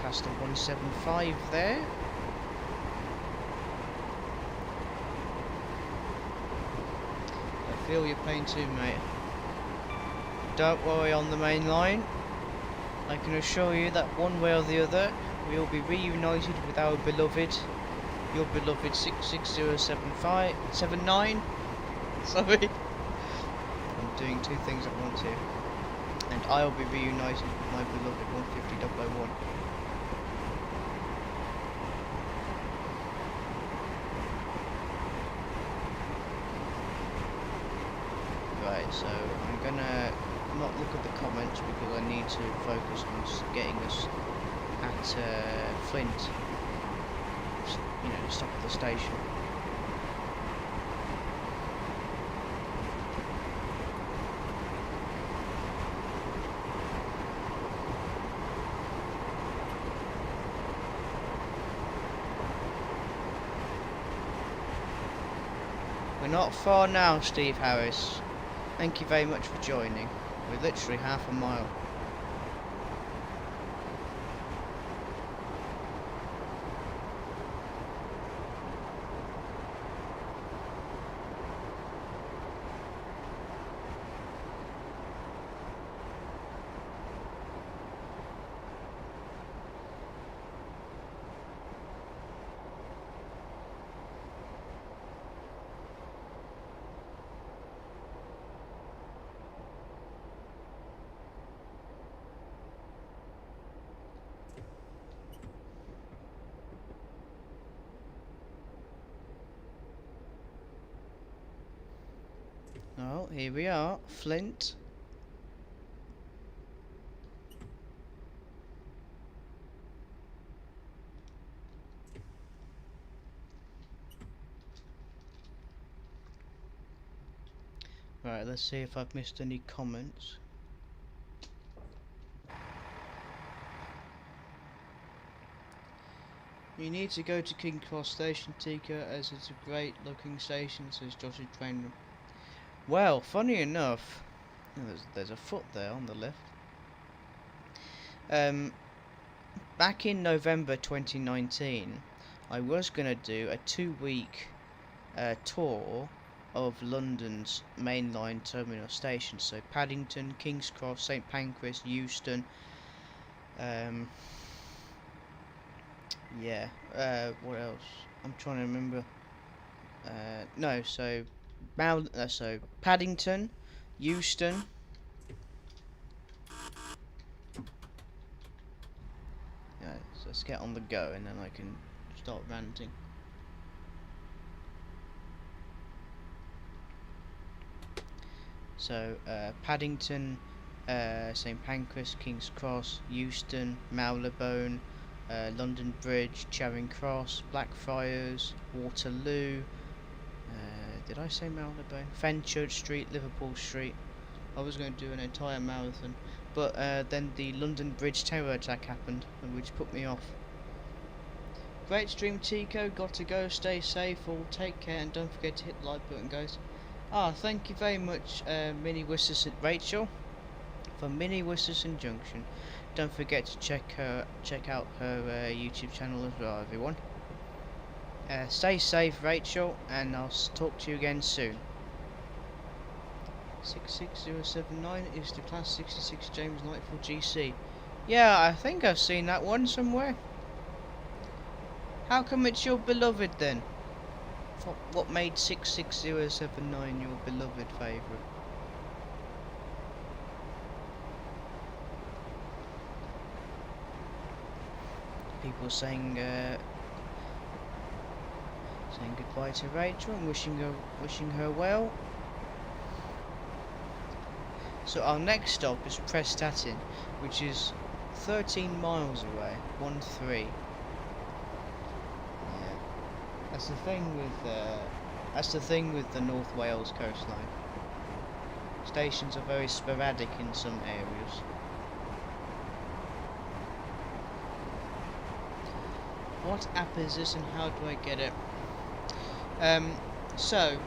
Past the 175 there. I feel your pain too, mate. Don't worry on the main line. I can assure you that one way or the other, we will be reunited with our beloved, your beloved 66079. Sorry, I'm doing two things at once here. And I'll be reunited with my beloved 150001. Right, so I'm gonna not look at the comments because I need to focus on getting us at Flint, to stop at the station. We're not far now, Steve Harris. Thank you very much for joining. We're literally half a mile. Oh, here we are, Flint. Right, let's see if I've missed any comments. You need to go to King Cross Station, Tika, as it's a great looking station, says Josh's train room. Well, funny enough, there's a foot there on the left. Back in November 2019, I was going to do a 2-week tour of London's mainline terminal stations, so Paddington, King's Cross, St Pancras, Euston. Yeah. What else? I'm trying to remember. No. So Paddington, Euston. Yeah, so let's get on the go, and then I can start ranting. So Paddington, St Pancras, King's Cross, Euston, Marylebone, London Bridge, Charing Cross, Blackfriars, Waterloo. Did I say Marylebone? Fenchurch Street, Liverpool Street. I was going to do an entire marathon, but then the London Bridge terror attack happened, which put me off. Great stream, Tico. Got to go. Stay safe. All take care, and don't forget to hit the like button, guys. Thank you very much, Minnie Worcester Rachel, from Minnie Worcester Junction. Don't forget to check out her YouTube channel as well, everyone. Stay safe, Rachel, and I'll talk to you again soon. 66079 is the Class 66 James Nightfall GC. Yeah, I think I've seen that one somewhere. How come it's your beloved then? What made 66079 your beloved favourite? People saying goodbye to Rachel and wishing her well. So our next stop is Prestatyn, which is 13 miles away. 13. Yeah. That's the thing with the North Wales coastline. Stations are very sporadic in some areas. What app is this and how do I get it? So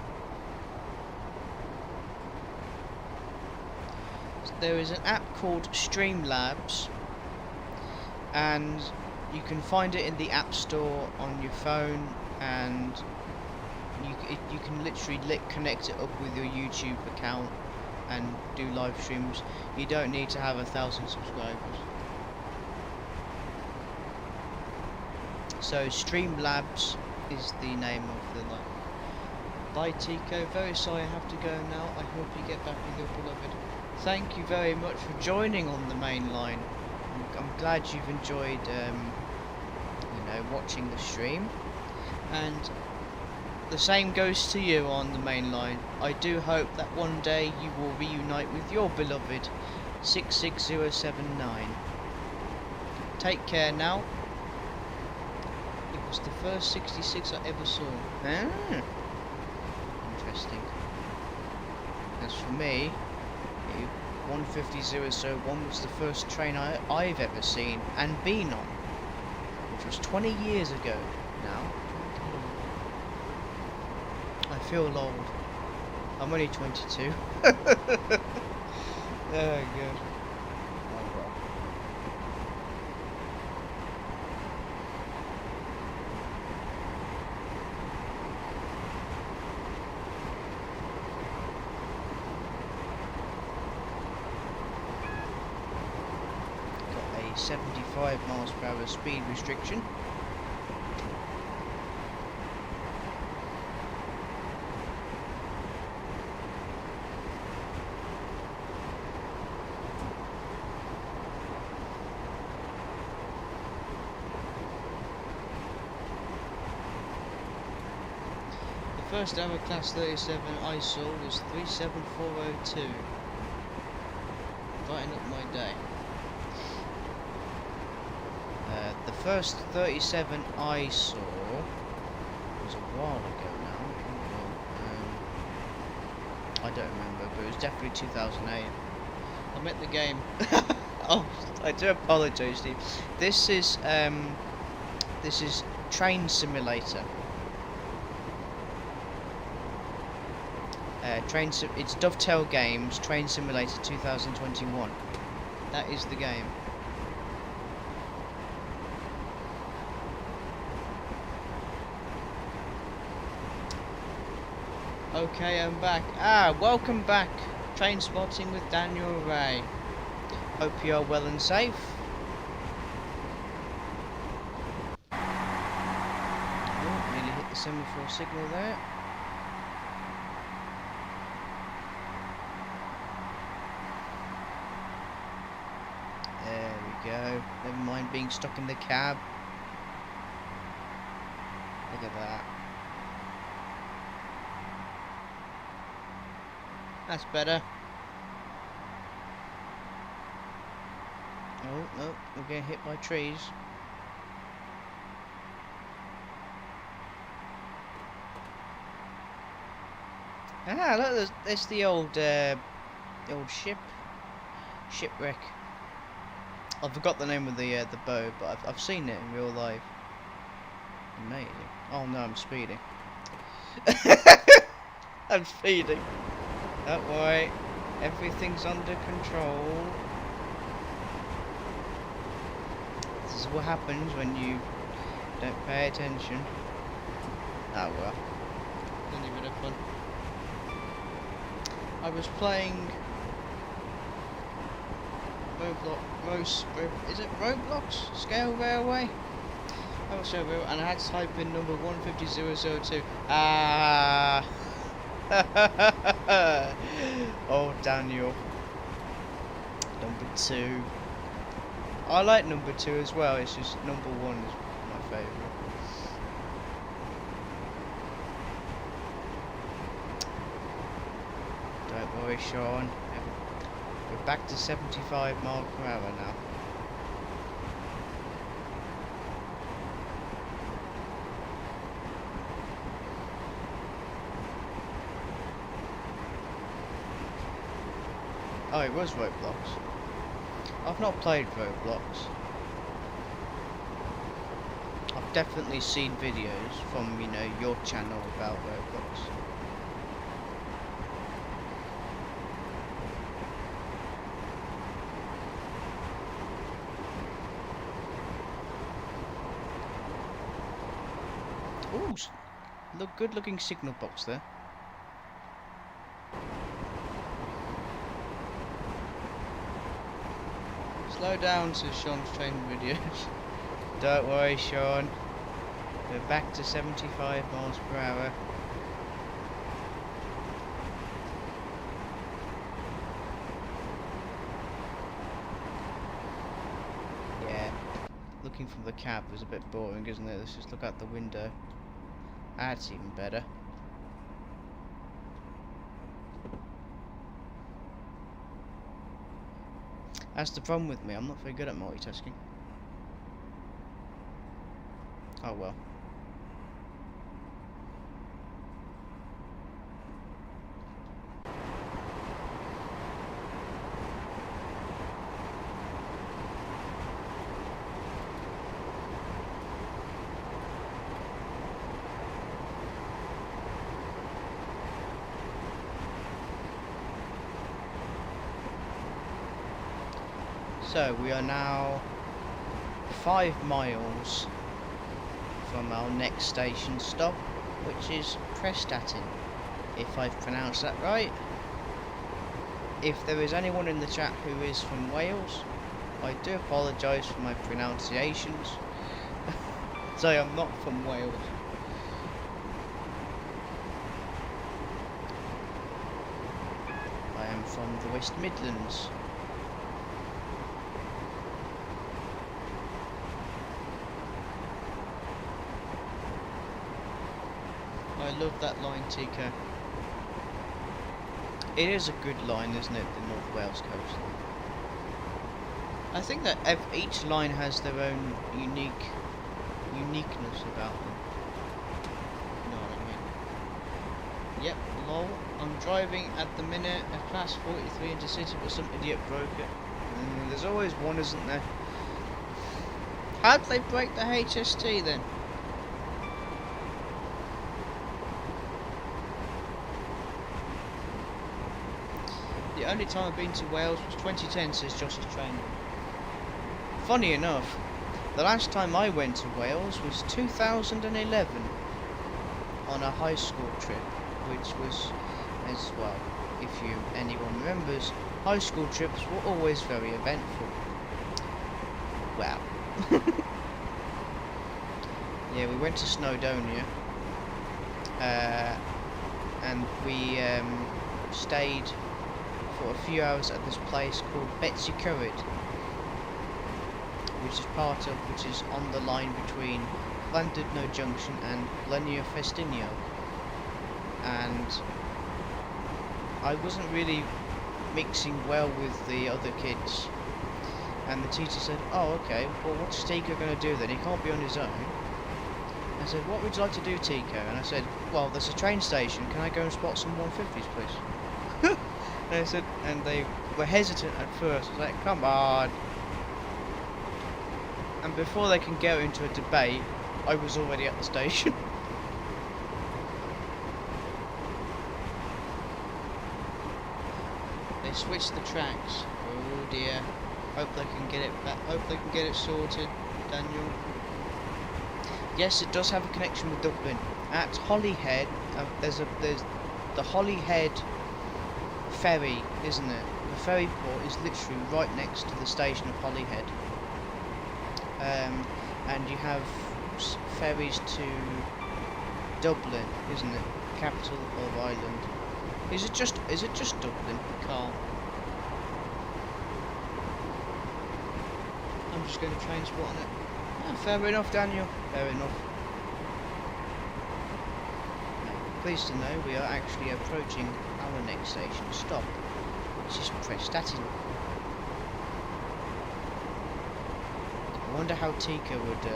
there is an app called Streamlabs, and you can find it in the App Store on your phone, and you can literally connect it up with your YouTube account and do live streams. You don't need to have 1,000 subscribers. So Streamlabs is the name of the live. Bye Tico, very sorry I have to go now. I hope you get back with your beloved. Thank you very much for joining on the main line. I'm glad you've enjoyed watching the stream, and the same goes to you on the main line. I do hope that one day you will reunite with your beloved 66079. Take care now. It was the first 66 I ever saw. Interesting. As for me, 150.001 was the first train I've ever seen and been on, which was 20 years ago now. I feel old. I'm only 22. Oh god. Got a 75 miles per hour speed restriction. First ever Class 37 I saw was 37402. Brighten up my day. The first 37 I saw was a while ago now. I don't remember, but it was definitely 2008. I'm at the game. Oh, I do apologise, Steve. This is Train Simulator. It's Dovetail Games Train Simulator 2021. That is the game. Okay, I'm back. Welcome back. Train spotting with Daniel Ray. Hope you are well and safe. Oh, nearly hit the semaphore signal there. There we go. Never mind being stuck in the cab. Look at that. That's better. Oh, no, we're getting hit by trees. Look, there's the old shipwreck. I forgot the name of the boat, but I've seen it in real life. Amazing. Oh no, I'm speeding. I'm speeding. Don't worry, everything's under control. This is what happens when you don't pay attention. Oh well. Only a bit of fun. I was playing is it Roblox? Scale Railway? Oh, so and I had to type in number 150002. Oh, Daniel. Number 2. I like number 2 as well, it's just number 1 is my favourite. Don't worry, Sean. We're back to 75 miles per hour now. Oh, it was Roblox. I've not played Roblox. I've definitely seen videos from, you know, your channel about Roblox. Ooh, look, good looking signal box there. Slow down, says Sean's training videos. Don't worry, Sean. We're back to 75 miles per hour. Yeah, looking from the cab was a bit boring, isn't it? Let's just look out the window. That's even better. That's the problem with me, I'm not very good at multitasking. Oh well. So we are now 5 miles from our next station stop, which is Prestatyn, if I've pronounced that right. If there is anyone in the chat who is from Wales, I do apologise for my pronunciations. So I'm not from Wales. I am from the West Midlands. I love that line, TK. It is a good line, isn't it, the North Wales coast? I think that each line has their own uniqueness about them. You know what I mean? Yep, lol. I'm driving at the minute a class 43 intercity, but some idiot broke it. There's always one, isn't there? How'd they break the HST then? only time I've been to Wales was 2010, says Josh's train. Funny enough, the last time I went to Wales was 2011 on a high school trip, which was, as well, if anyone remembers, high school trips were always very eventful. Wow. Yeah, we went to Snowdonia, and we stayed for a few hours at this place called Betsy Currid, which is on the line between Llandudno Junction and Blaenau Ffestiniog. And I wasn't really mixing well with the other kids, and the teacher said, "Oh, okay, well, what's Tico going to do then? He can't be on his own." I said, "What would you like to do, Tico?" And I said, "Well, there's a train station. Can I go and spot some 150s, please?" And I said, and they were hesitant at first. I was like, "Come on!" And before they can go into a debate, I was already at the station. They switched the tracks. Oh dear. Hope they can get it back. Hope they can get it sorted, Daniel. Yes, it does have a connection with Dublin. At Holyhead, there's the Holyhead ferry, isn't it? The ferry port is literally right next to the station of Holyhead. And you have ferries to Dublin, isn't it? Capital of Ireland. Is it just Dublin? Carl. I'm just going to train spot on it. Oh, fair enough, Daniel. Fair enough. Pleased to know we are actually approaching our next station stop, which is Prestatyn. I wonder how Tika would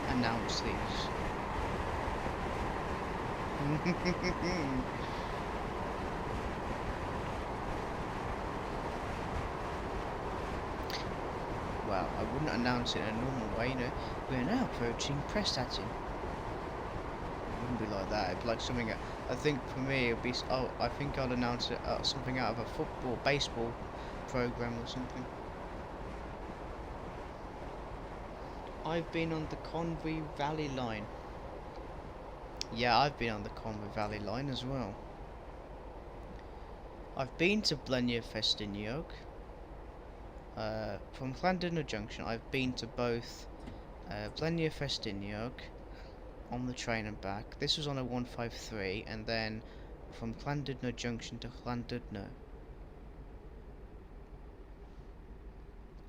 announce these. Well, I wouldn't announce it in a normal way, you know. We're now approaching Prestatyn. It wouldn't be like that. It'd be like something. I think for me, it'd be. Oh, I think I'll announce it something out of a baseball program or something. I've been on the Conwy Valley line. Yeah, I've been on the Conwy Valley line as well. I've been to Blaenau Ffestiniog. From Llandudno Junction, I've been to both Blaenau Ffestiniog on the train and back. This was on a 153, and then from Llandudno Junction to Llandudno.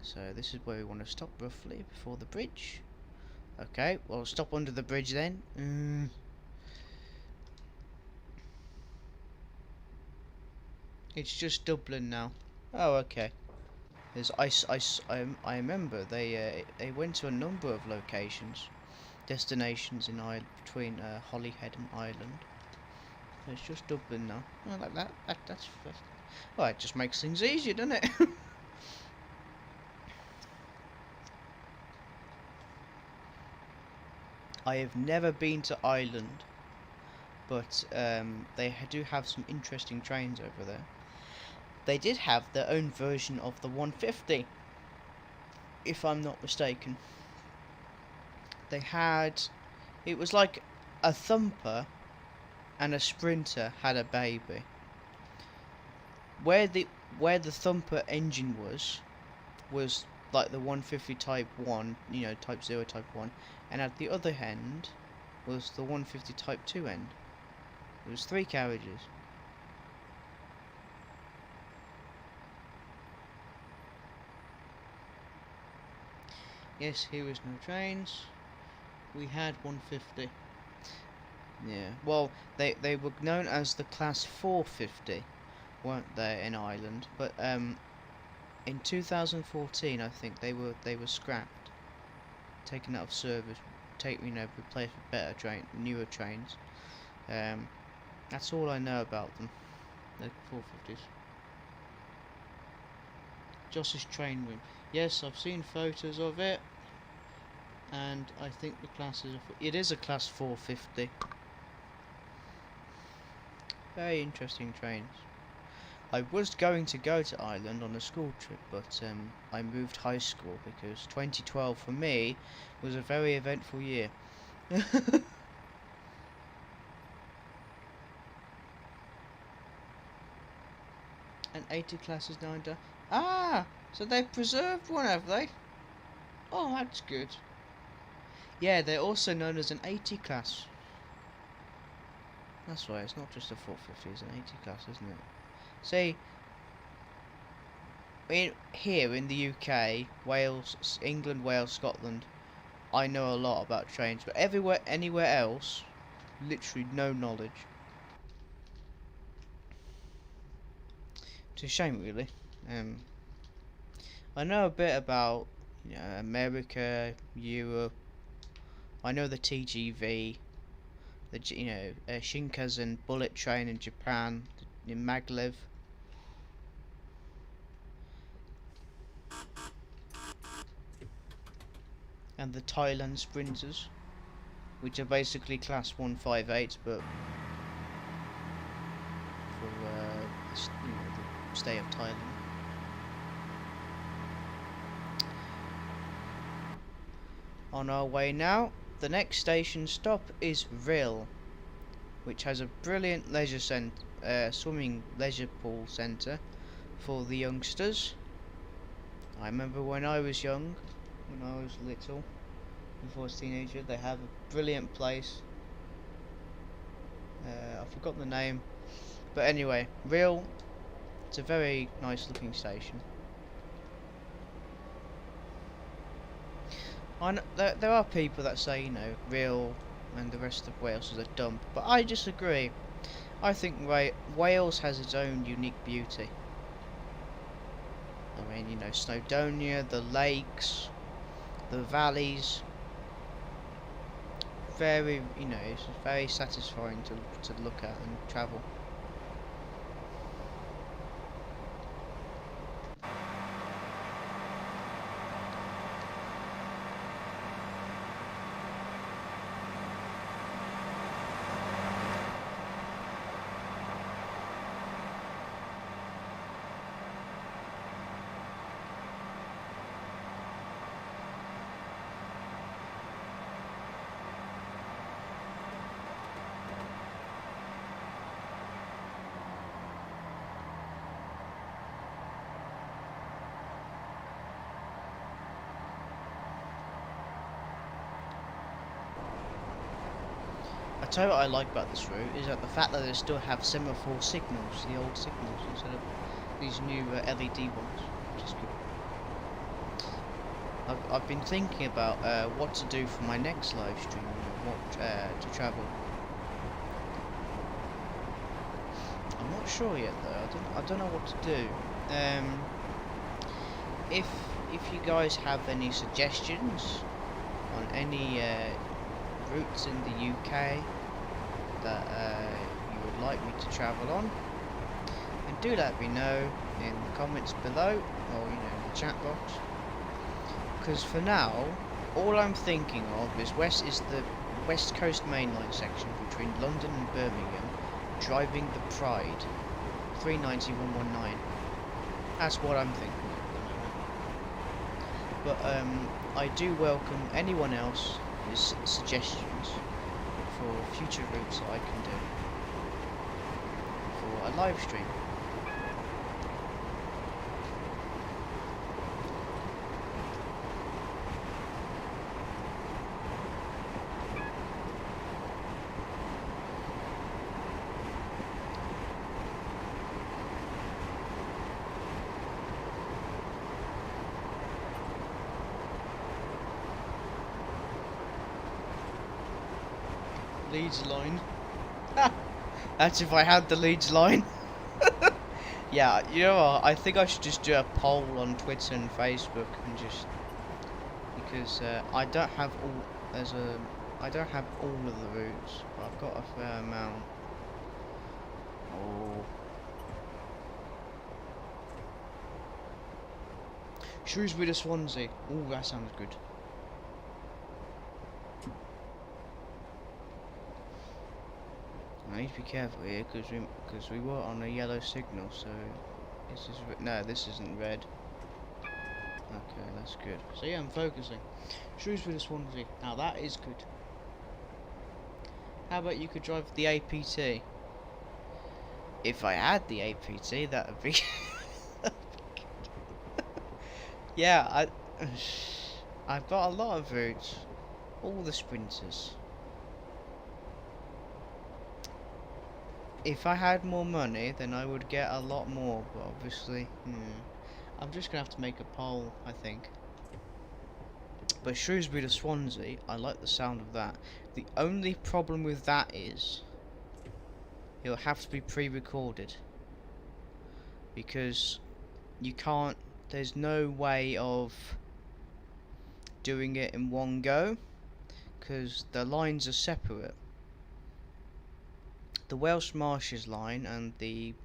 So this is where we want to stop roughly before the bridge. Okay, well, stop under the bridge then. It's just Dublin now. Oh, okay. There's I remember they went to a number of destinations in Ireland, between Holyhead and Ireland. So it's just Dublin now. Oh, like that's well, it just makes things easier, doesn't it? I have never been to Ireland, but they do have some interesting trains over there. They did have their own version of the 150, if I'm not mistaken. They had, it was like a thumper and a sprinter had a baby. Where the thumper engine was like the 150 type 1, you know, type 0, type 1, and at the other end was the 150 type 2 end. It was 3 carriages. Yes, here was no trains. We had 150. Yeah, well, they were known as the Class 450, weren't they, in Ireland? But in 2014, I think they were scrapped, taken out of service, replaced with newer trains. That's all I know about them, the 450s. Josh's train room. Yes, I've seen photos of it, and I think the class is a Class 450. Very interesting trains. I was going to go to Ireland on a school trip, but I moved high school because 2012 for me was a very eventful year. And 80 classes now done. Ah, so they've preserved one, have they? Oh, that's good. Yeah, they're also known as an 80 class. That's why it's not just a 450, it's an 80 class, isn't it? See, here in the UK, Wales, England, Wales, Scotland, I know a lot about trains, but anywhere else, literally no knowledge. It's a shame, really. I know a bit about, America, Europe. I know the TGV, Shinkansen bullet train in Japan, in Maglev. And the Thailand sprinters, which are basically class 158, but for the state of Thailand. On our way now, the next station stop is Rhyl, which has a brilliant swimming leisure pool centre for the youngsters. I remember when I was young, when I was little, before I was a teenager, they have a brilliant place. I forgot the name, but anyway, Rhyl. It's a very nice looking station. There are people that say, Rhyl and the rest of Wales is a dump, but I disagree. I think Wales has its own unique beauty. I mean, Snowdonia, the lakes, the valleys. It's very satisfying to look at and travel. I tell you what I like about this route is that the fact that they still have semaphore signals, the old signals, instead of these new LED ones, which is good. I've been thinking about what to do for my next live stream, what to travel. I'm not sure yet though. I don't know what to do. If you guys have any suggestions on any routes in the UK that you would like me to travel on, and do let me know in the comments below, or in the chat box. Because for now, all I'm thinking of is the West Coast mainline section between London and Birmingham, driving the Pride 390-119. That's what I'm thinking at the moment. But I do welcome anyone else's suggestions for future routes I can do for a live stream. Leeds line. That's if I had the Leeds line. Yeah, you know what? I think I should just do a poll on Twitter and Facebook and just because I don't have all of the routes, but I've got a fair amount. Oh. Shrewsbury to Swansea. Oh, that sounds good. I need to be careful here because we were on a yellow signal. So this is no, this isn't red. Okay, that's good. So yeah, I'm focusing. Shrewsbury to Swansea. Now that is good. How about you could drive the APT? If I had the APT, that would be. Yeah, I've got a lot of routes. All the sprinters. If I had more money, then I would get a lot more. But obviously, I'm just gonna have to make a poll, I think. But Shrewsbury to Swansea, I like the sound of that. The only problem with that is it'll have to be pre-recorded because you can't. There's no way of doing it in one go because the lines are separate. The Welsh Marshes line and the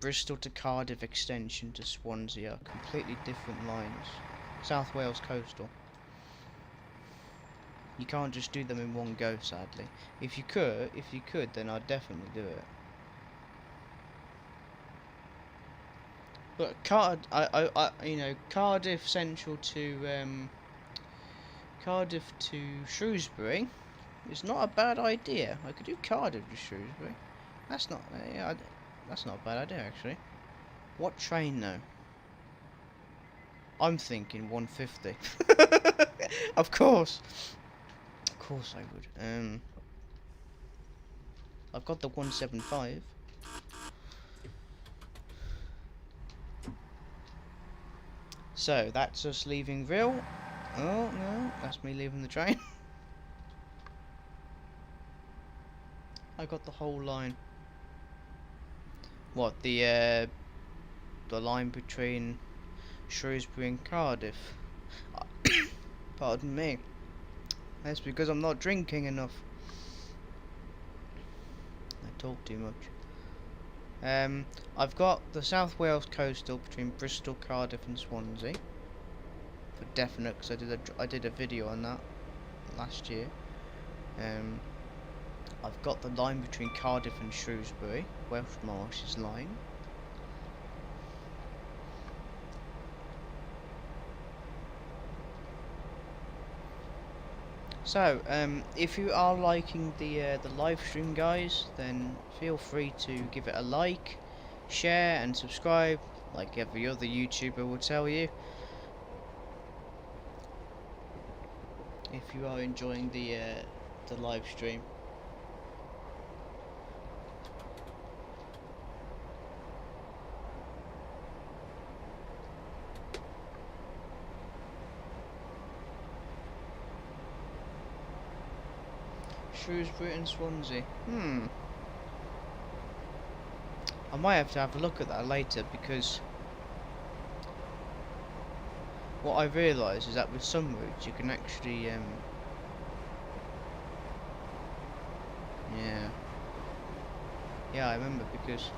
Bristol to Cardiff extension to Swansea are completely different lines. South Wales coastal. You can't just do them in one go, sadly. If you could, then I'd definitely do it. But Cardiff Central to Cardiff to Shrewsbury is not a bad idea. I could do Cardiff to Shrewsbury. That's not that's not a bad idea actually. What train though? I'm thinking 150. Of course I would. I've got the 175. So that's us leaving Real. Oh no, that's me leaving the train. I got the whole line. What, the line between Shrewsbury and Cardiff? Pardon me. That's because I'm not drinking enough. I talk too much. I've got the South Wales coastal between Bristol, Cardiff and Swansea. For definite, because I did a video on that last year. I've got the line between Cardiff and Shrewsbury, Welsh Marshes line. So, if you are liking the live stream, guys, then feel free to give it a like, share, and subscribe, like every other YouTuber will tell you. If you are enjoying the live stream. Shrewsbury and Swansea. I might have to have a look at that later because what I realise is that with some routes you can actually yeah, I remember because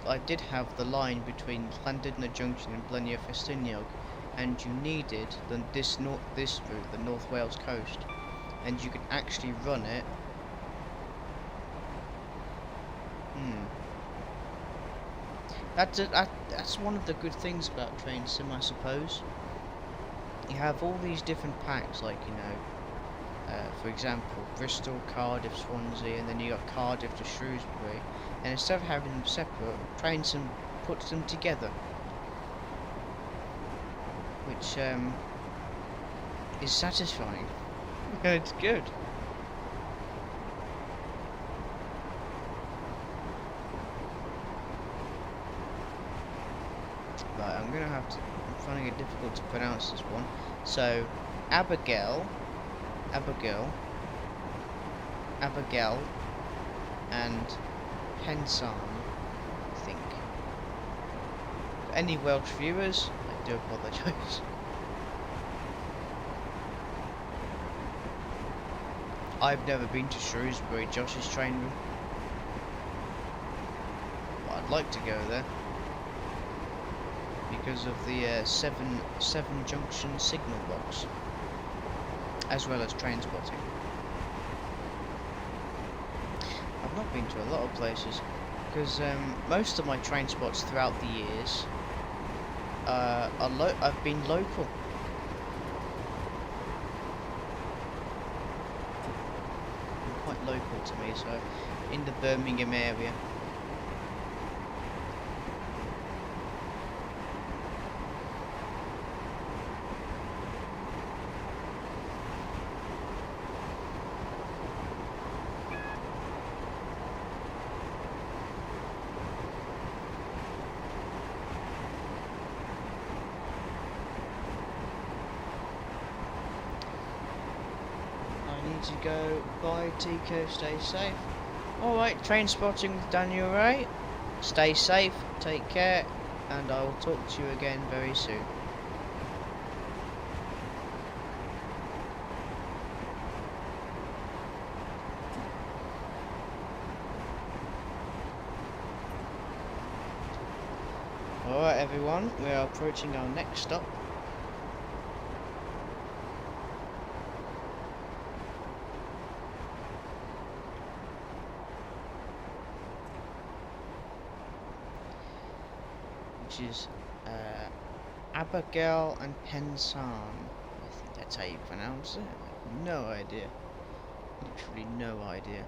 I did have the line between Llandudno Junction and Blynia Festiniog, and you needed this route, the North Wales coast, and you can actually run it. That's one of the good things about train sim, I suppose. You have all these different packs, like for example, Bristol, Cardiff, Swansea, and then you got Cardiff to Shrewsbury, and instead of having them separate, train sim puts them together, which is satisfying. It's good. Right, I'm finding it difficult to pronounce this one. So, Abigail, and Pensan, I think. For any Welsh viewers, I do apologise. I've never been to Shrewsbury, Josh's train room. But I'd like to go there because of the seven junction signal box, as well as train spotting. not been to a lot of places because most of my train spots throughout the years I've been local. Quite local to me, so in the Birmingham area. To go. Bye, Tico. Stay safe. Alright, train spotting with Daniel Ray. Stay safe, take care, and I will talk to you again very soon. Alright everyone, we are approaching our next stop. Which is Abergele and Pensarn. I think that's how you pronounce it. I have no idea. Literally no idea.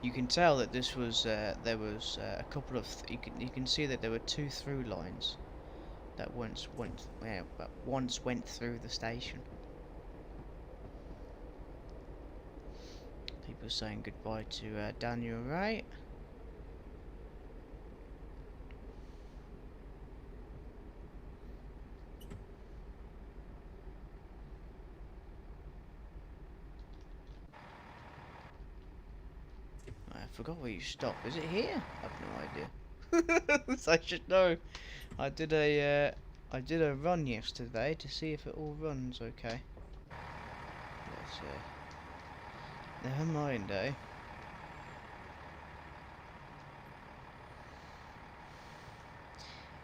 You can tell that this was there was a couple of you can see that there were two through lines that once went through the station. People saying goodbye to Daniel Ray. I forgot where you stopped. Is it here? I have no idea. I should know. I did a run yesterday to see if it all runs okay. But, never mind, eh?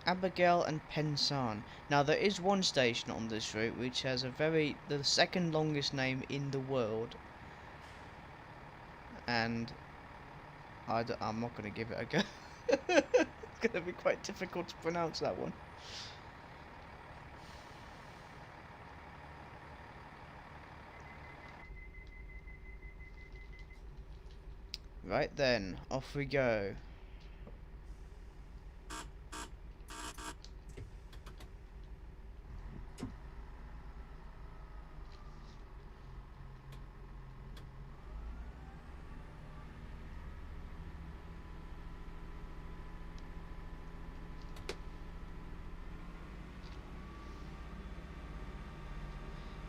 Abergele and Pensarn. Now there is one station on this route which has the second longest name in the world, and I'm not going to give it a go. It's going to be quite difficult to pronounce that one. Right then, off we go.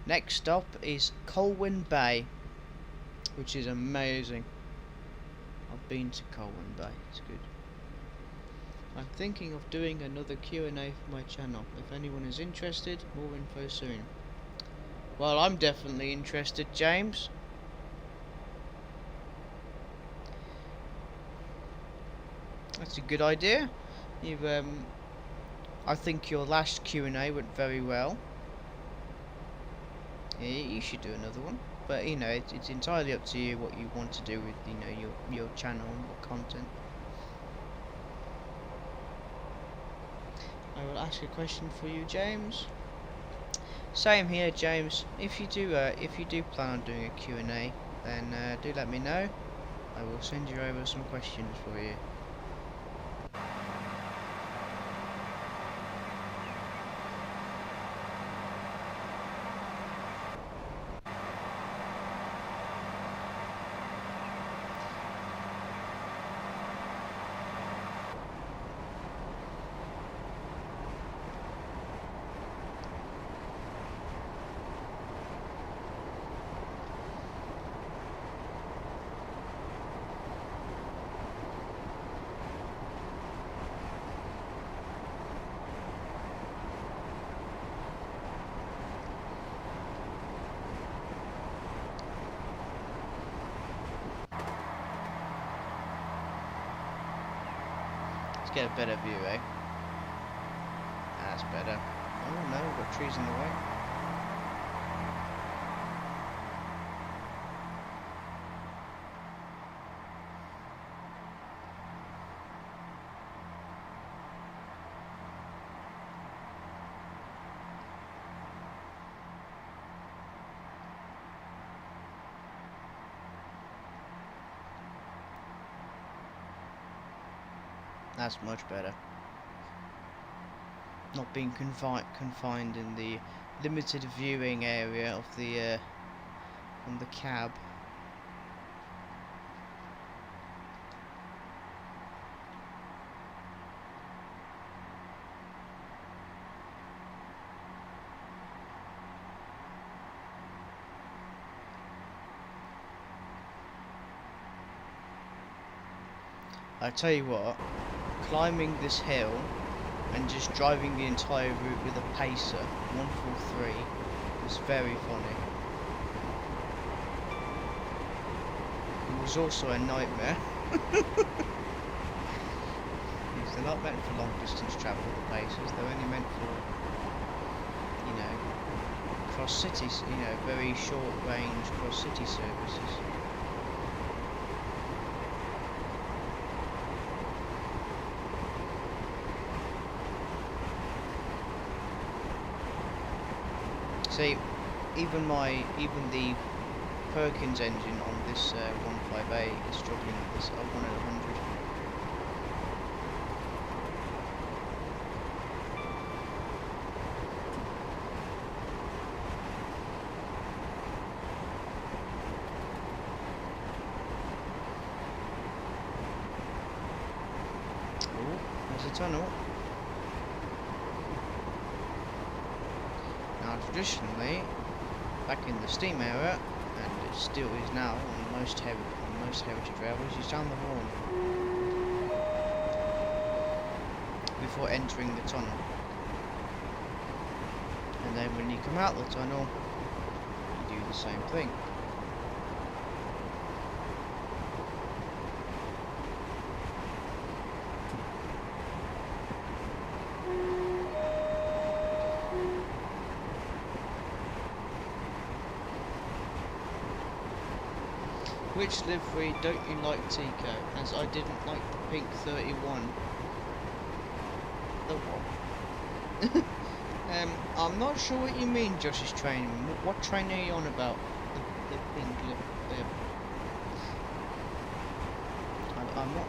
Next stop is Colwyn Bay, which is amazing. I've been to Colwyn Bay, it's good. I'm thinking of doing another Q&A for my channel. If anyone is interested, more info soon. Well, I'm definitely interested, James. That's a good idea. You've I think your last Q&A went very well. Yeah, you should do another one, but you know it's entirely up to you what you want to do with your channel and what content. I will ask a question for you, James. Same here, James. If you do plan on doing a Q&A, then do let me know. I will send you over some questions for you. Let's get a better view, eh? That's better. Oh no, we've got trees in the way. That's much better. Not being confined in the limited viewing area of the on the cab. I tell you what, climbing this hill and just driving the entire route with a pacer, 143, was very funny. It was also a nightmare. They're not meant for long distance travel, the pacers, they're only meant for, you know, cross cities, you know, very short range cross city services. See, even the Perkins engine on this 158 is struggling with this 1 at 100. Oh, there's a tunnel. Now, traditionally, back in the steam era, and it still is now on most heritage railways, you sound the horn before entering the tunnel, and then when you come out the tunnel, you do the same thing. Which livery don't you like, Tico? As I didn't like the pink 31. The what? I'm not sure what you mean, Josh's train. What train are you on about? The pink lip.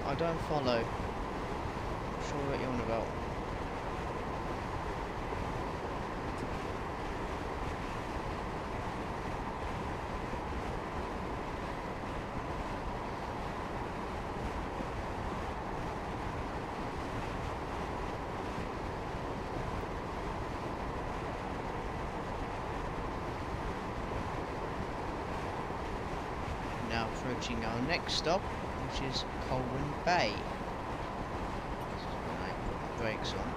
I don't follow. Not sure what you're on about. Now approaching our next stop, which is Colwyn Bay. This is when I put the brakes on.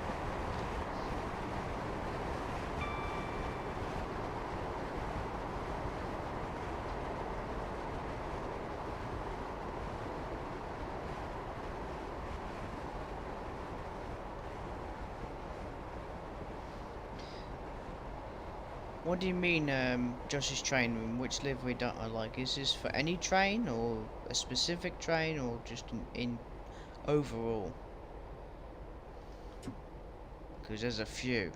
What do you mean, Josh's train room? Which livery don't I like? Is this for any train, or a specific train, or just in overall? Because there's a few.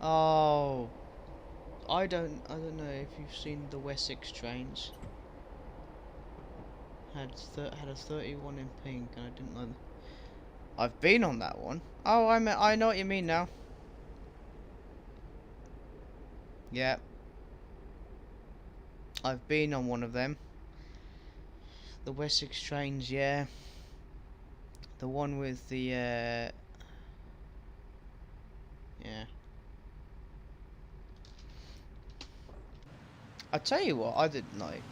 Oh, I don't know if you've seen the Wessex trains. Had a 31 in pink, and I didn't like. I've been on that one. Oh, I know what you mean now. Yeah, I've been on one of them. The Wessex trains, yeah. The one with the yeah. I tell you what, I didn't like.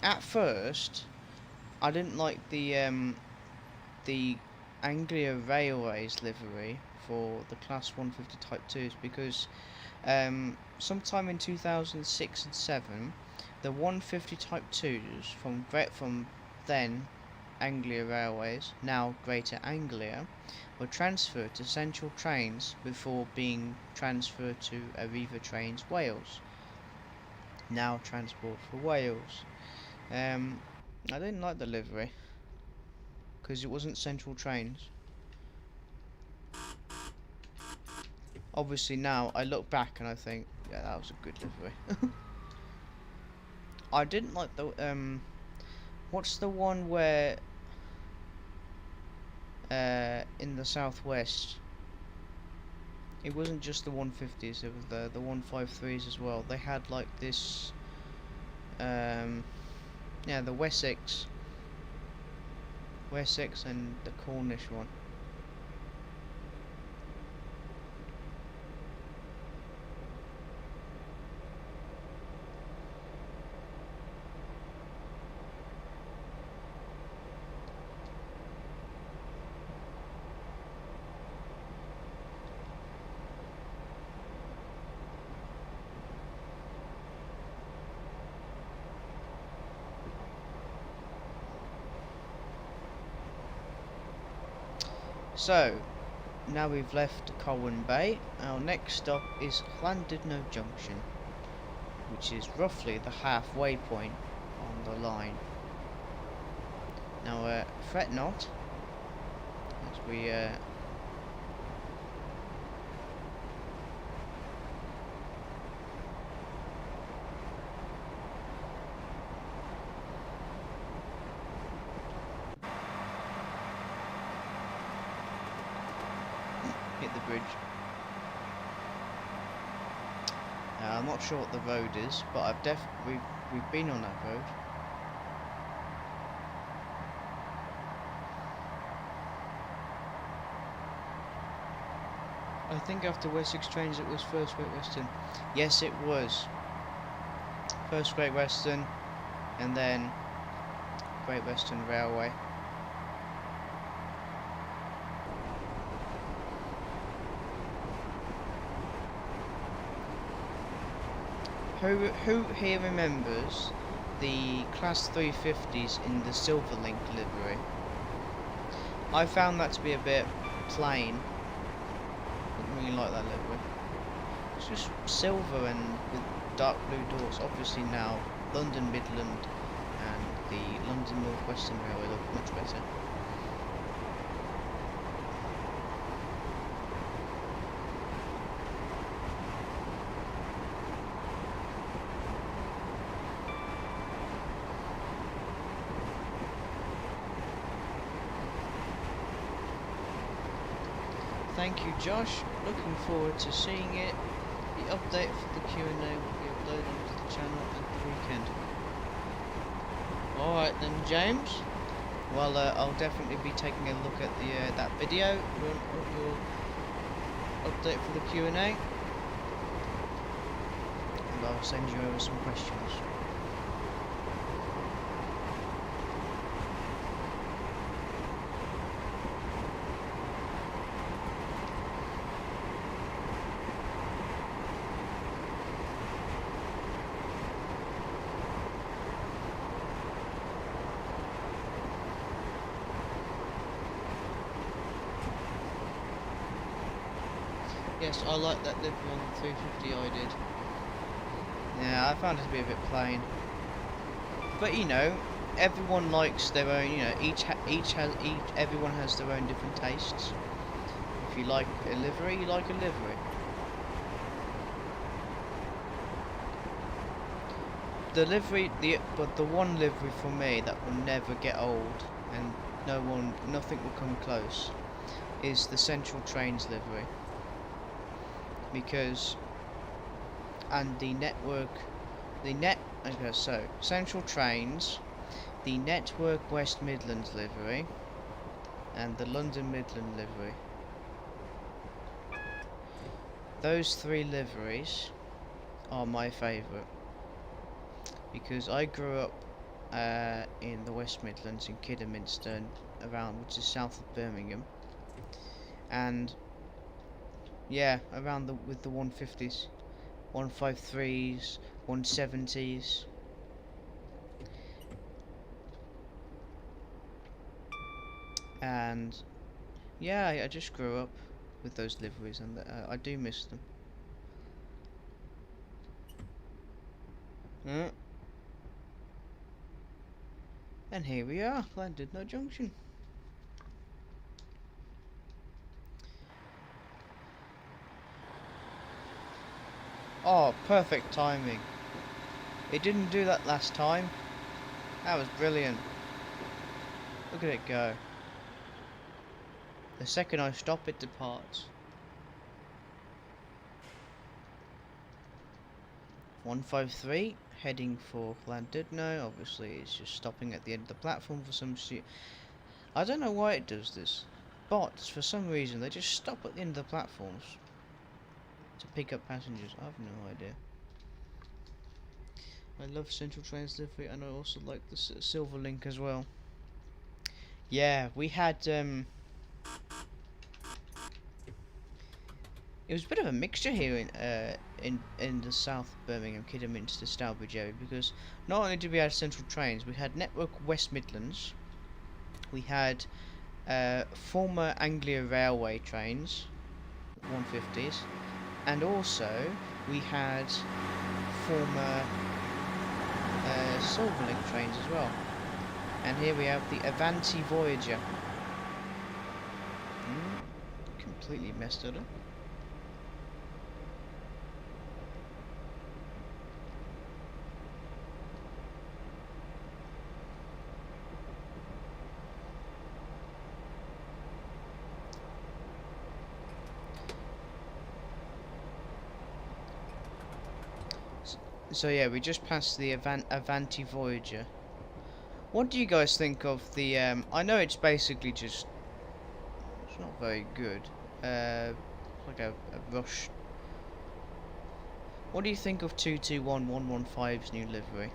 At first, I didn't like the Anglia Railways livery for the Class 150 Type 2s because sometime in 2006 and 7, the 150 Type 2s from then Anglia Railways, now Greater Anglia, were transferred to Central Trains before being transferred to Arriva Trains Wales, now Transport for Wales. I didn't like the livery because it wasn't Central Trains. Obviously now I look back and I think, Yeah, that was a good livery. I didn't like the what's the one where in the southwest? It wasn't just the 150s, it was the 153s as well. They had like this yeah, the Wessex and the Cornish one. So, now we've left Colwyn Bay, our next stop is Llandudno Junction, which is roughly the halfway point on the line. Now, fret not, as we hit the bridge. I'm not sure what the road is, but we've been on that road. I think after Wessex Trains it was First Great Western. Yes, it was. First Great Western, and then Great Western Railway. Who here remembers the Class 350s in the Silverlink livery? I found that to be a bit plain. Didn't really like that livery. It's just silver and with dark blue doors. Obviously now London Midland and the London North Western Railway look much better. Thank you, Josh. Looking forward to seeing it. The update for the Q&A will be uploaded to the channel at the weekend. Alright then, James. Well, I'll definitely be taking a look at the that video, your update for the Q&A. And I'll send you over some questions. Yes, I like that livery on the 350 I did. Yeah, I found it to be a bit plain. But you know, everyone likes their own. You know, everyone has their own different tastes. If you like a livery, you like a livery. But the one livery for me that will never get old, and nothing will come close, is the Central Trains livery. Because so Central Trains, the Network West Midlands livery, and the London Midland livery. Those three liveries are my favourite, because I grew up in the West Midlands in Kidderminster, which is south of Birmingham, and yeah, with the 150s, 153s, 170s. And yeah, I just grew up with those liveries, and I do miss them. And here we are, Llandudno Junction. Oh, perfect timing. It didn't do that last time. That was brilliant. Look at it go. The second I stop, it departs. 153, heading for Llandudno. Obviously, it's just stopping at the end of the platform for some shit. I don't know why it does this. Bots, for some reason, they just stop at the end of the platforms to pick up passengers. I have no idea. I love Central Trains delivery, and I also like the Silver Link as well. Yeah, we had it was a bit of a mixture here in the South Birmingham, Kidderminster, Stourbridge area, because not only did we have Central Trains, we had Network West Midlands, we had former Anglia Railway trains, 150s, and also we had former Silverlink trains as well. And here we have the Avanti Voyager. Completely messed it up. So yeah, we just passed the Avanti Voyager. What do you guys think of the, I know it's basically just, it's not very good, like a rush. What do you think of 221115's new livery?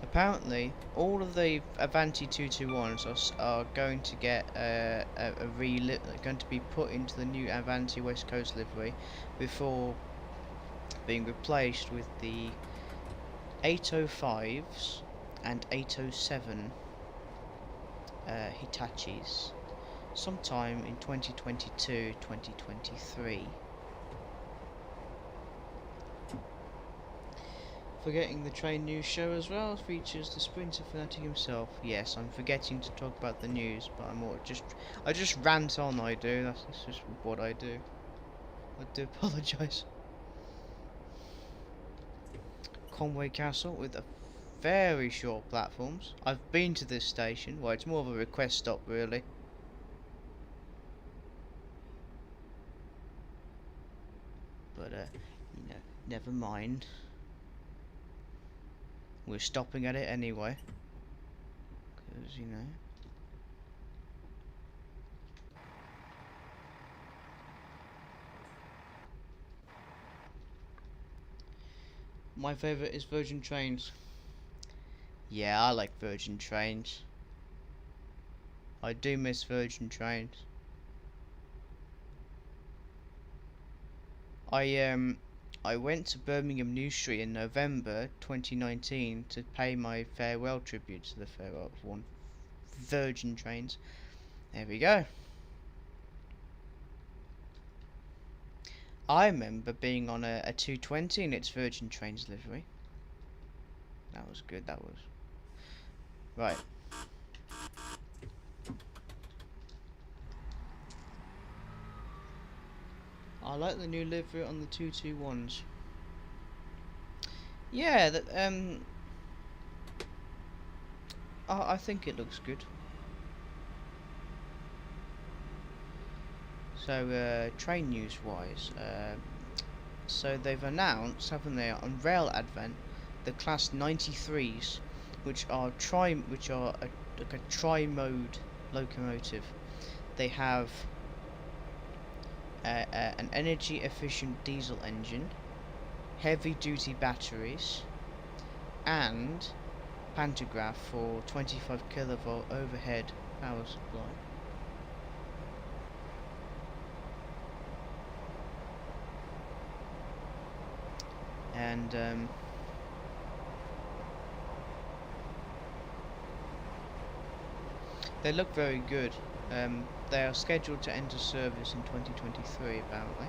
Apparently, all of the Avanti 221s are going to get going to be put into the new Avanti West Coast livery before being replaced with the 805s and 807 Hitachis sometime in 2022-2023. Forgetting the train news show as well features the sprinter fanatic himself. Yes, I'm forgetting to talk about the news, but I just rant on. That's just what I do. I do apologise. Conway Castle with a very short platforms. I've been to this station. Well, it's more of a request stop really. But you know, never mind. We're stopping at it anyway. Because, you know. My favourite is Virgin Trains. Yeah, I like Virgin Trains. I do miss Virgin Trains. I went to Birmingham New Street in November 2019 to pay my farewell tribute to the farewell of one Virgin Trains. There we go. I remember being on a 220 in its Virgin Trains livery. That was good, that was. Right. I like the new livery on the 221s. Yeah, that I think it looks good. So train news wise, so they've announced, haven't they, on Rail Advent, the Class 93s, which are like a tri-mode locomotive. They have an energy efficient diesel engine, heavy duty batteries, and pantograph for 25 kilovolt overhead power supply. And they look very good. They are scheduled to enter service in 2023 apparently.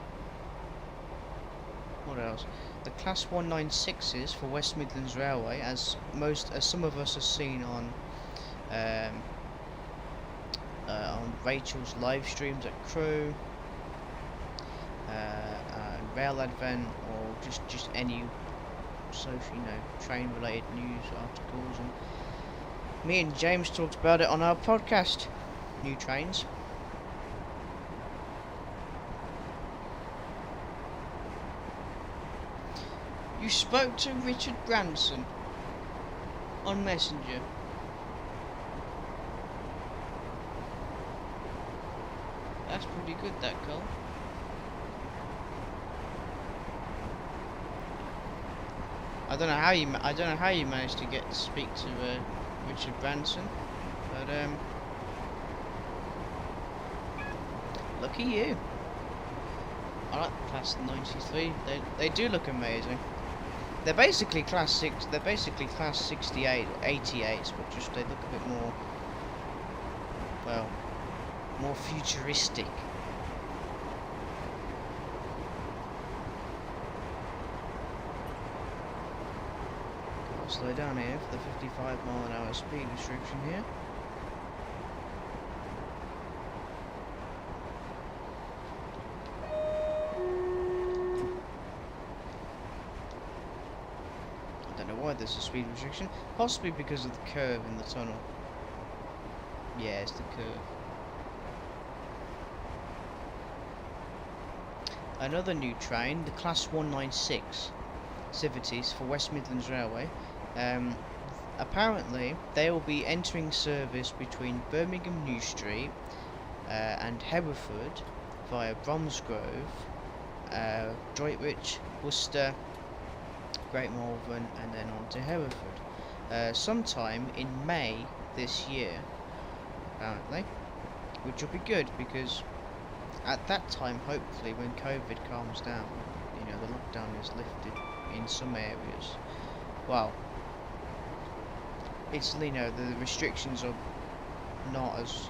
What else? The Class 196s for West Midlands Railway, as some of us have seen on Rachel's live streams at Crewe, rail advent or just any train related news articles, and me and James talked about it on our podcast, New Trains. You spoke to Richard Branson on Messenger. That's pretty good, that call. I don't know how you managed to get to speak to Richard Branson, but lucky you. I like the class 93. They do look amazing. They're basically class 68 or 88s, but just they look a bit more, well, more futuristic. Gotta slow down here for the 55-mile-an-hour speed restriction here. There's a speed restriction, possibly because of the curve in the tunnel. Yeah, it's the curve. Another new train, the Class 196 Civities for West Midlands Railway. Apparently, they will be entering service between Birmingham New Street and Hereford via Bromsgrove, Droitwich, Worcester, Great Malvern, and then on to Hereford sometime in May this year, apparently, which will be good because at that time, hopefully, when COVID calms down, the lockdown is lifted in some areas. Well, it's the restrictions are not as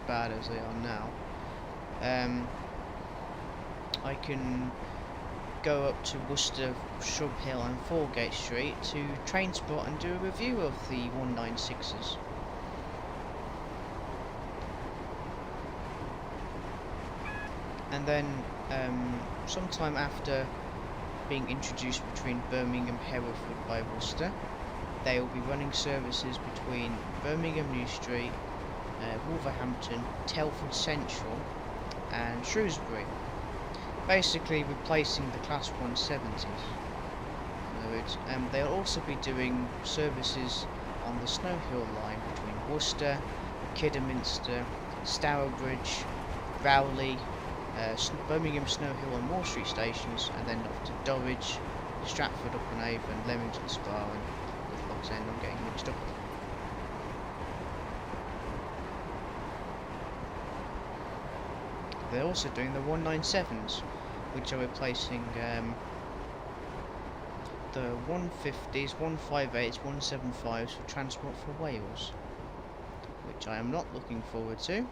bad as they are now. I can go up to Worcester, Shrub Hill and Foregate Street to train spot and do a review of the 196s. And then sometime after being introduced between Birmingham, Hereford by Worcester, they will be running services between Birmingham New Street, Wolverhampton, Telford Central and Shrewsbury, basically replacing the Class 170s. In other words, they'll also be doing services on the Snow Hill line between Worcester, Kidderminster, Stourbridge, Rowley, Birmingham, Snow Hill and Moor Street stations, and then off to Dorridge, Stratford upon Avon, Leamington Spa and Lifflock's End. I'm getting mixed up. They're also doing the 197s, which are replacing the 150s, 158s, 175s for Transport for Wales, which I am not looking forward to.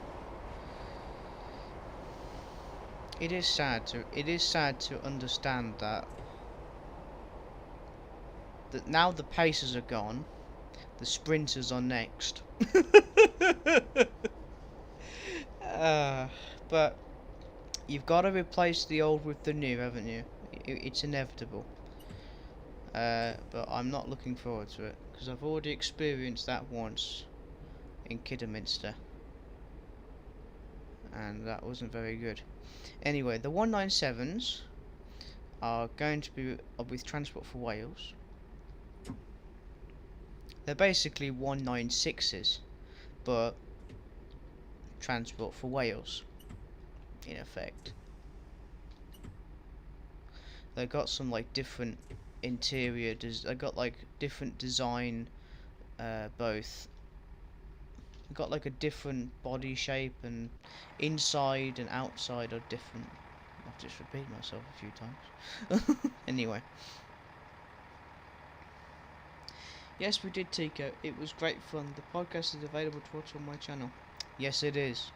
It is sad to understand that now the Pacers are gone, the Sprinters are next. But you've got to replace the old with the new, haven't you? It's inevitable. But I'm not looking forward to it because I've already experienced that once in Kidderminster, and that wasn't very good. Anyway, the 197s are going to be with Transport for Wales. They're basically 196s, but Transport for Wales, in effect. They've got some different interior. They got different design, both. They've got a different body shape, and inside and outside are different. I've just repeated myself a few times. Anyway. Yes, we did, Tico. It was great fun. The podcast is available to watch on my channel. Yes, it is.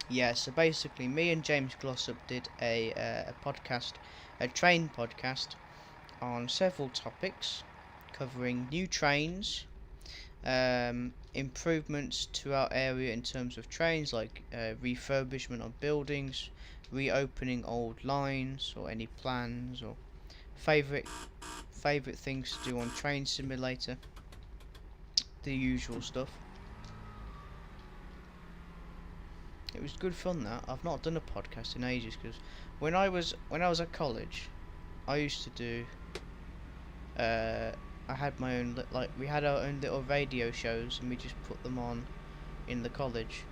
Yeah, so basically, me and James Glossop did a podcast, a train podcast, on several topics, covering new trains, improvements to our area in terms of trains, like refurbishment of buildings, reopening old lines, or any plans, or favourite things to do on Train Simulator, the usual stuff. It was good fun. That I've not done a podcast in ages, because when I was at college, I used to do. I had my own we had our own little radio shows, and we just put them on in the college,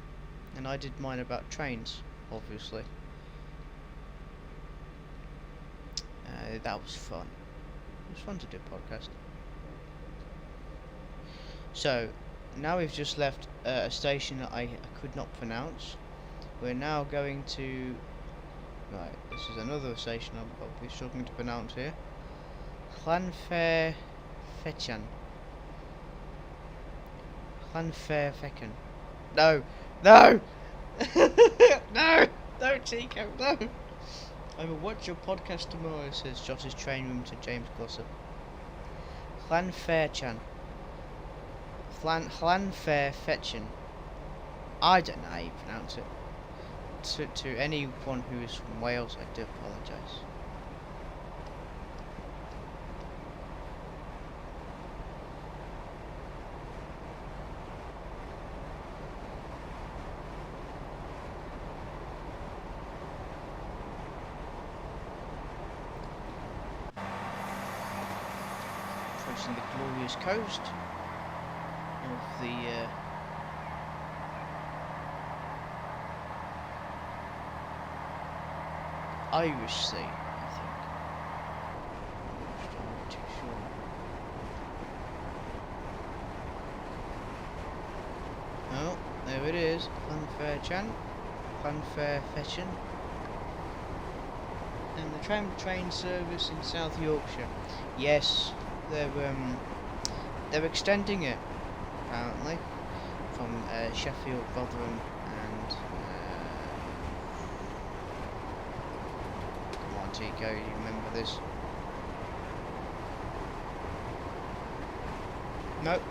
and I did mine about trains, obviously. That was fun. It was fun to do a podcast. So now we've just left a station that I could not pronounce. We're now going to... Right, this is another station I'll be struggling to pronounce here. Llanfairfechan. Llanfairfechan. No! No! No! No, Chico, no! I will watch your podcast tomorrow, says Josh's train room to James Glossop. Llanfairchan. Llanfairfechan. I don't know how you pronounce it. To anyone who is from Wales, I do apologise. Approaching the glorious coast of the Irish Sea, I think. I'm not too sure. Oh, there it is. Llanfairchan. Llanfairfechan. And the tram train service in South Yorkshire. Yes, they're extending it, apparently, from Sheffield, Rotherham, and come on, Tico, you remember this? Nope.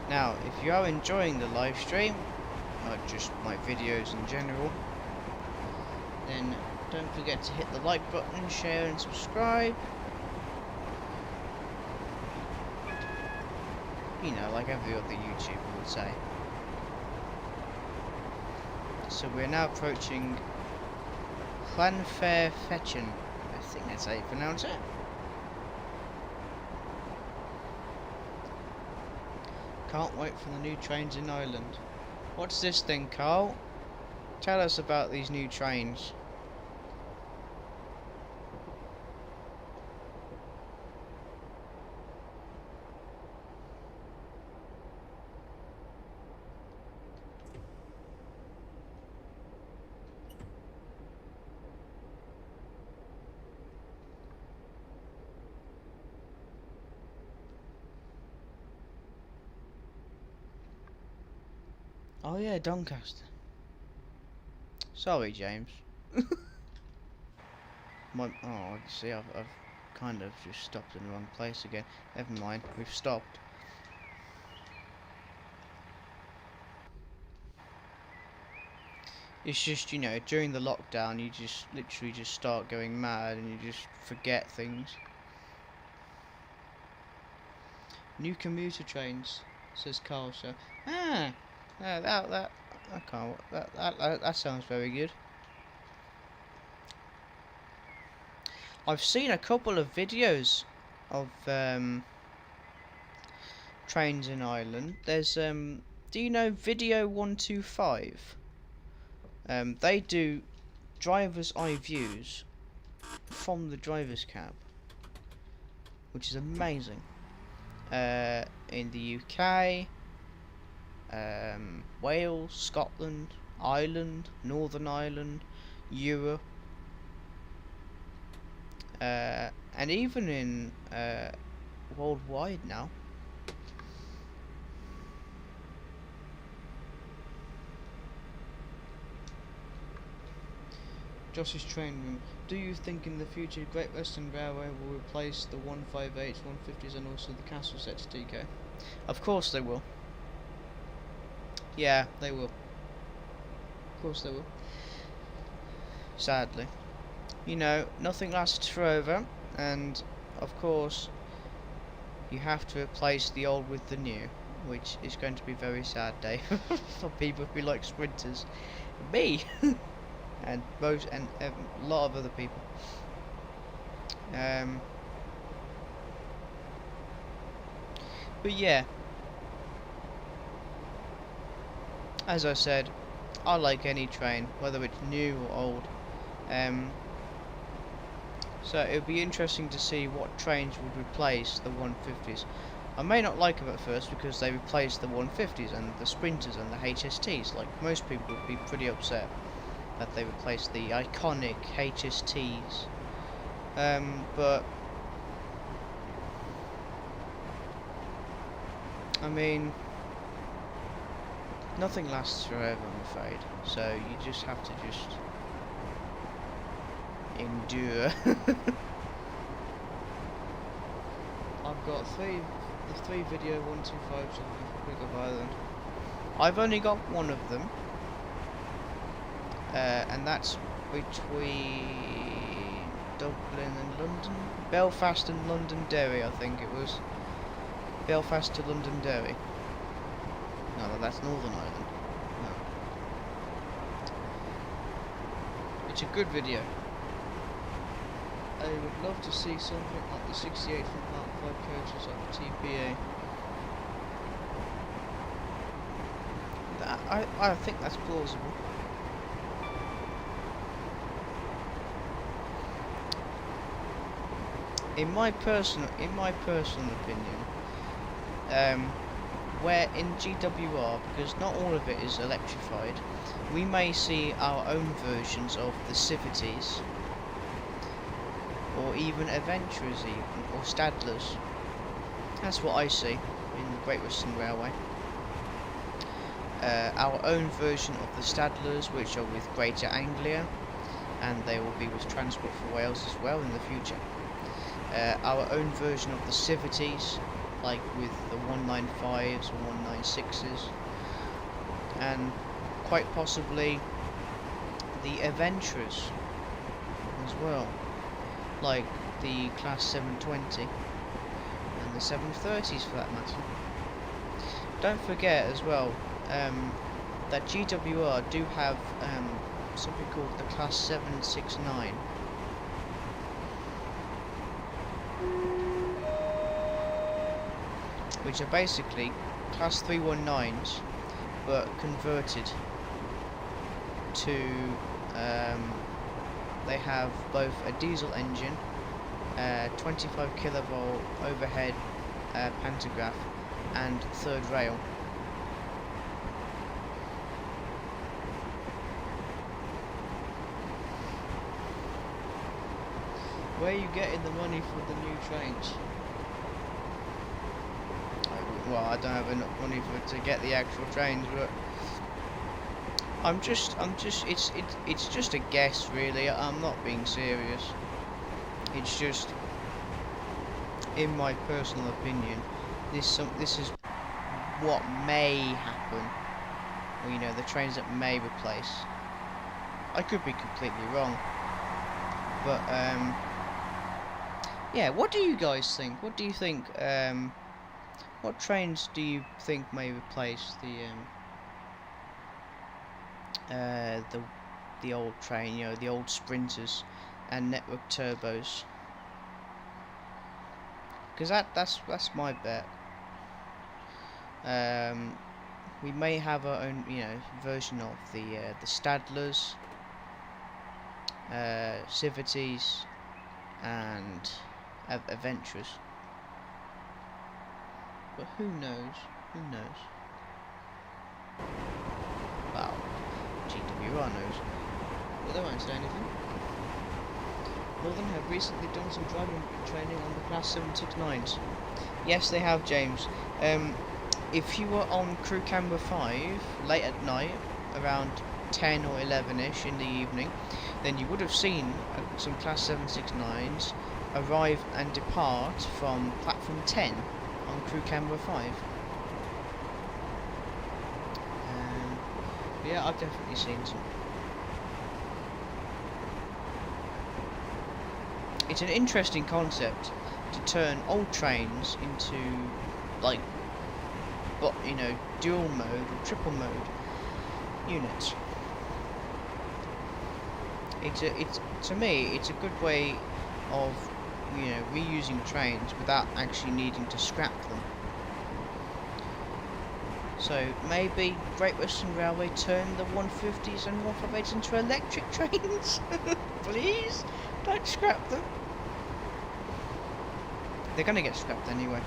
Now, if you are enjoying the live stream, or just my videos in general, then don't forget to hit the like button, share and subscribe. You know, like every other YouTuber would say. So we're now approaching Llanfairfechan. I think that's how you pronounce it. Can't wait for the new trains in Ireland. What's this thing, Carl? Tell us about these new trains. Oh yeah, Doncaster. Sorry, James. See, I've kind of just stopped in the wrong place again. Never mind, we've stopped. It's just, you know, during the lockdown, you just literally just start going mad and you just forget things. New commuter trains, says Carl. So, that sounds very good. I've seen a couple of videos of trains in Ireland. There's do you know Video 125? They do driver's eye views from the driver's cab, which is amazing. In the UK, Wales, Scotland, Ireland, Northern Ireland, Europe, and even in worldwide now. Josh's train room. Do you think in the future Great Western Railway will replace the 158s, 150s and also the castle sets, TK? Of course they will. Yeah, they will. Of course they will. Sadly. You know, nothing lasts forever, and of course you have to replace the old with the new, which is going to be a very sad day for people who like sprinters. Me! and a lot of other people. But yeah, as I said, I like any train, whether it's new or old. So it would be interesting to see what trains would replace the 150s. I may not like them at first because they replaced the 150s and the sprinters and the HSTs. Like most people would be pretty upset that they replaced the iconic HSTs. But I mean, nothing lasts forever, I'm afraid. So you just have to endure. I've got the three video 125s of the Republic of Ireland. I've only got one of them, and that's between Dublin and London, Belfast and Londonderry, I think it was. Belfast to Londonderry. No, that's Northern Ireland. No. It's a good video. I would love to see something like the 68 from Part 5 coaches at the TPA. I think that's plausible. In my personal opinion, where in GWR, because not all of it is electrified, we may see our own versions of the Civities, or even Adventurers, or Stadlers. That's what I see in the Great Western Railway. Our own version of the Stadlers, which are with Greater Anglia, and they will be with Transport for Wales as well in the future. Our own version of the Civities, like with the 195s or 196s, and quite possibly the Adventurers as well, like the Class 720 and the 730s for that matter. Don't forget as well that GWR do have something called the Class 769. Which are basically Class 319s, but converted to, they have both a diesel engine, 25 kilovolt overhead pantograph, and third rail. Where are you getting the money for the new trains? Well, I don't have enough money to get the actual trains, but it's just a guess, really. I'm not being serious. It's just, in my personal opinion, this is what may happen. Well, you know, the trains that may replace. I could be completely wrong, but yeah. What do you guys think? What do you think? What trains do you think may replace the old train, you know, the old sprinters and network turbos? Because that's my bet. We may have our own, you know, version of the Stadlers, Civities, and Adventurers. But who knows? Who knows? Well, GWR knows. But they won't say anything. Northern have recently done some driving training on the Class 769s. Yes, they have, James. If you were on Crewe-Holyhead 5 late at night, around 10 or 11ish in the evening, then you would have seen some Class 769s arrive and depart from platform 10 on crew camera 5. Yeah, I've definitely seen some. It's an interesting concept to turn old trains into, like, but you know, dual mode or triple mode units. It's to me, it's a good way of, you know, reusing trains without actually needing to scrap them. So maybe Great Western Railway turn the 150s and 158s into electric trains. Please don't scrap them. They're gonna get scrapped anyway.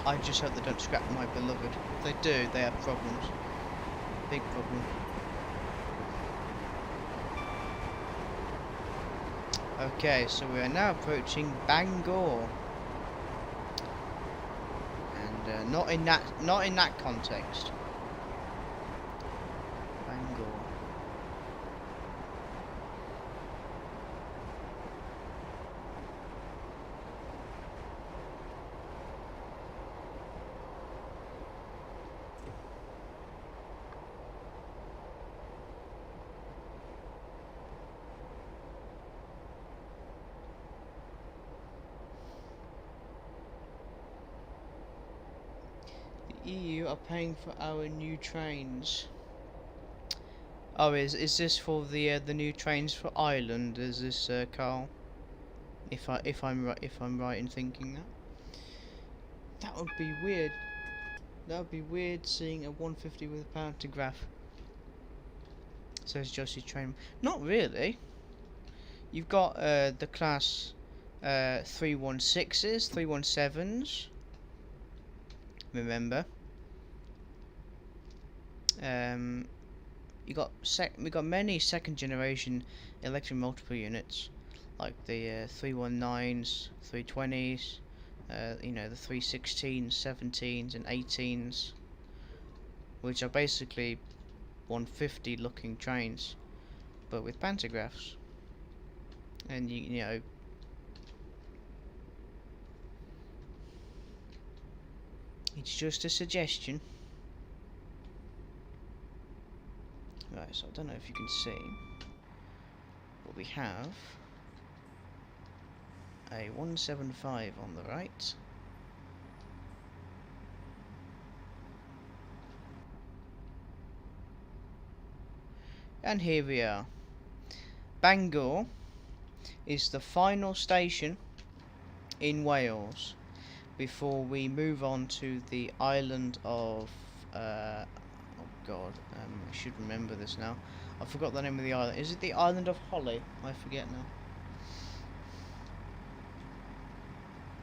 I just hope they don't scrap my beloved. If they do, they have problems. Big problem. Okay, so we are now approaching Bangor. And not in that context. Bangor. EU are paying for our new trains. Oh, is this for the new trains for Ireland? Is this Carl? If I'm right in thinking that. That would be weird. That would be weird seeing a 150 with a pantograph. Says Josie's train. Not really. You've got the class 316s, 317s. Remember. We got many second generation electric multiple units, like the 319s, 320s, you know, the 316s, 17s, and 18s, which are basically 150 looking trains, but with pantographs. And you know. It's just a suggestion. Right, so I don't know if you can see, but we have a 175 on the right. And here we are. Bangor is the final station in Wales before we move on to the island of oh god, I should remember this now. I forgot the name of the island. Is it the island of Holly? I forget now.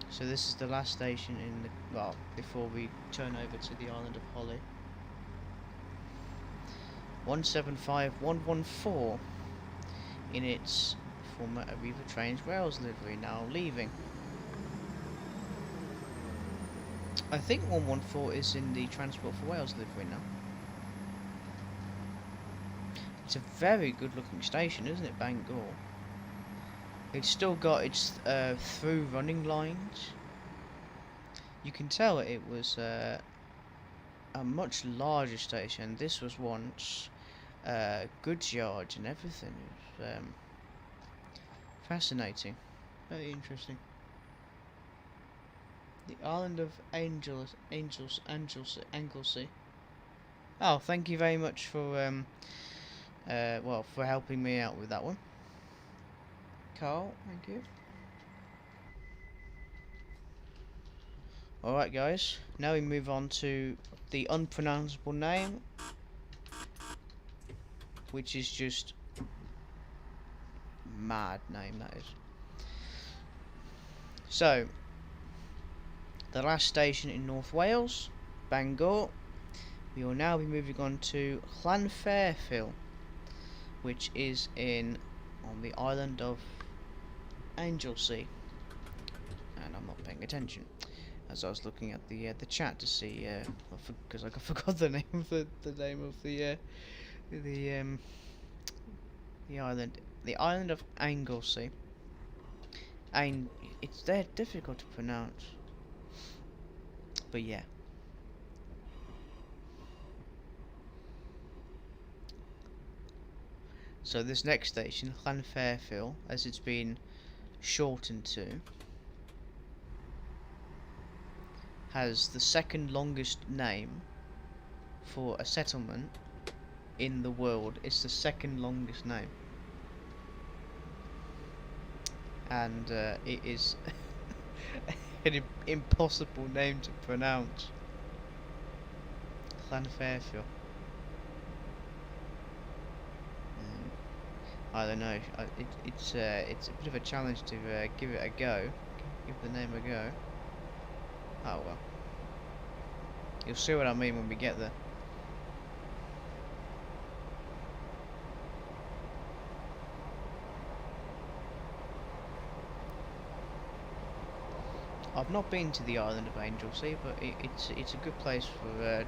So this is the last station in the, well, before we turn over to the island of Holly. 175114 in its former Arriva Trains Rails livery, now leaving. I think 114 is in the Transport for Wales livery now. It's a very good looking station, isn't it, Bangor? It's still got its through running lines. You can tell it was a much larger station. This was once goods yards and everything. It was fascinating, very interesting. The island of Anglesey. Oh, thank you very much for well, for helping me out with that one, Carl. Thank you. Alright guys, now we move on to the unpronounceable name, which is just mad name, that is. So, the last station in North Wales, Bangor. We will now be moving on to Llanfairpwll, which is on the island of Anglesey, and I'm not paying attention as I was looking at the chat to see because I forgot the name of the name of the um, the island of Anglesey, and it's they're difficult to pronounce, but yeah. So this next station, Llanfairpwll, as it's been shortened to, has the second longest name for a settlement in the world. It's the second longest name, and it is an impossible name to pronounce. Llanfairpwll. I don't know. It's a bit of a challenge to give it a go. Give the name a go. Oh well. You'll see what I mean when we get there. I've not been to the island of Anglesey, but it's a good place for.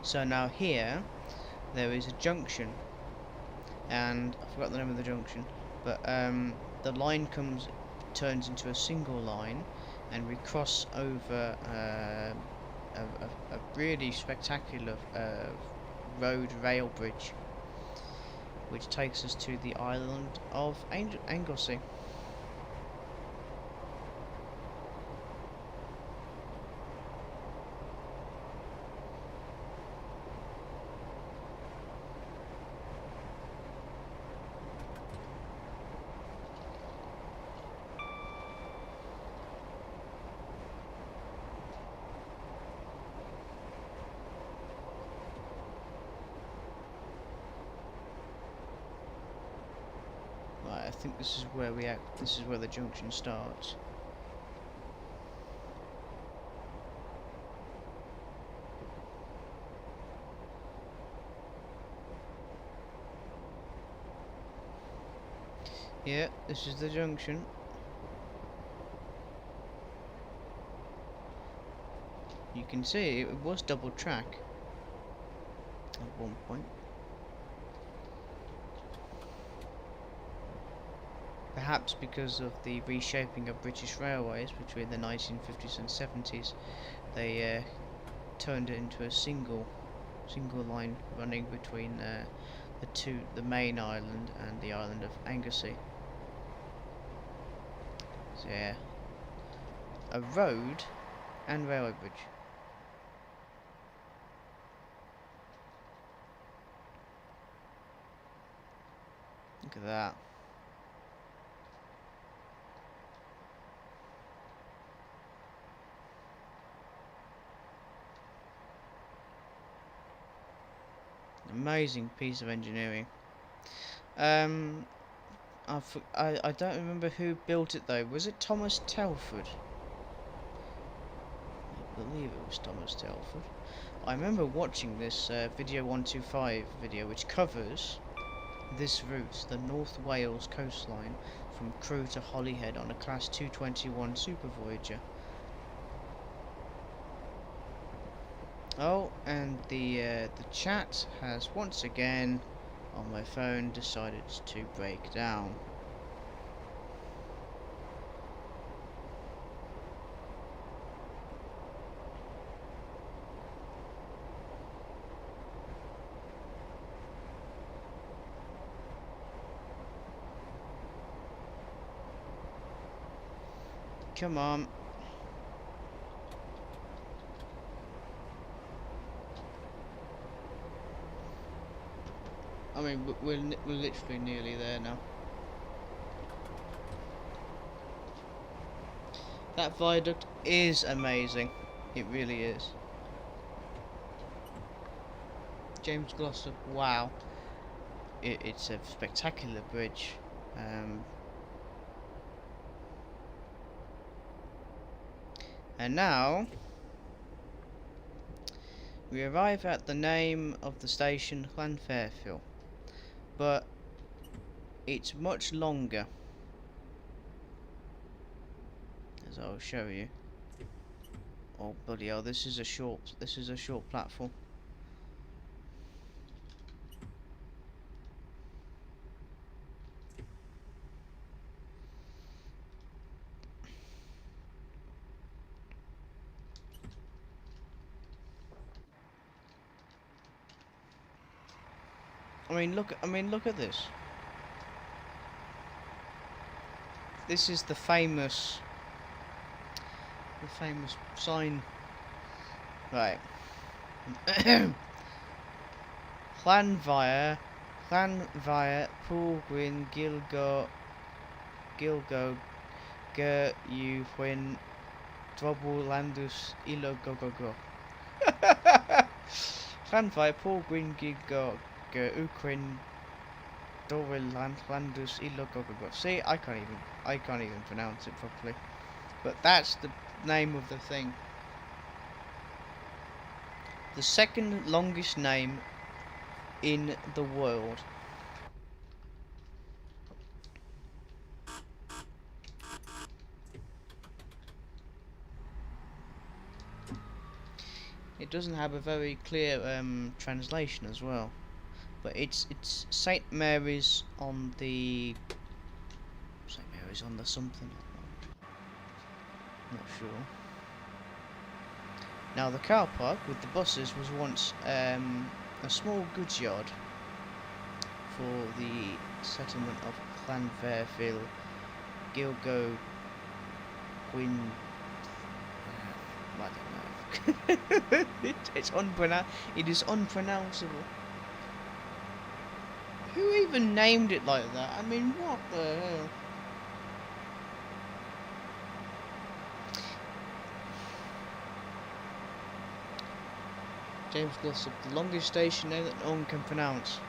So now here, there is a junction, and I forgot the name of the junction, but the line turns into a single line, and we cross over a really spectacular road rail bridge, which takes us to the island of Anglesey. Right, I think this is where this is where the junction starts. Yeah, this is the junction. You can see it was double track at one point. Perhaps because of the reshaping of British railways between the 1950s and 70s, they turned it into a single line running between the main island and the island of Anglesey. So yeah, a road and railway bridge. Look at that. Amazing piece of engineering. I don't remember who built it though. Was it Thomas Telford? I believe it was Thomas Telford. I remember watching this video 125 video, which covers this route, the North Wales coastline from Crewe to Holyhead on a Class 221 Super Voyager. Oh, and the chat has once again on my phone decided to break down. Come on. I mean, we're literally nearly there now. That viaduct is amazing. It really is. James Glossop, wow. It's a spectacular bridge. And now we arrive at the name of the station, Llanfairfield, but it's much longer, as I'll show you. Oh bloody hell! This is a short platform. I mean, look at this. This is the famous sign. Right. Llanfair, Paul Gwyn, Gilgo, Ger, You, Wyn, Drobble, Landus, Ilo, Go. Llanfair, Paul Gwyn, Gilgo, Ger, Uquin, Dorwell, Landus, Ilo, Go. See, I can't even pronounce it properly. But that's the name of the thing. The second longest name in the world. It doesn't have a very clear translation as well, but it's St Mary's on the something. Not sure. Now the car park with the buses was once a small goods yard for the settlement of Llanfairfield, Gilgo, Gwyn. I don't know. It is unpronounceable. Who even named it like that? I mean, what the hell? James Glossop, the longest station name that no one can pronounce.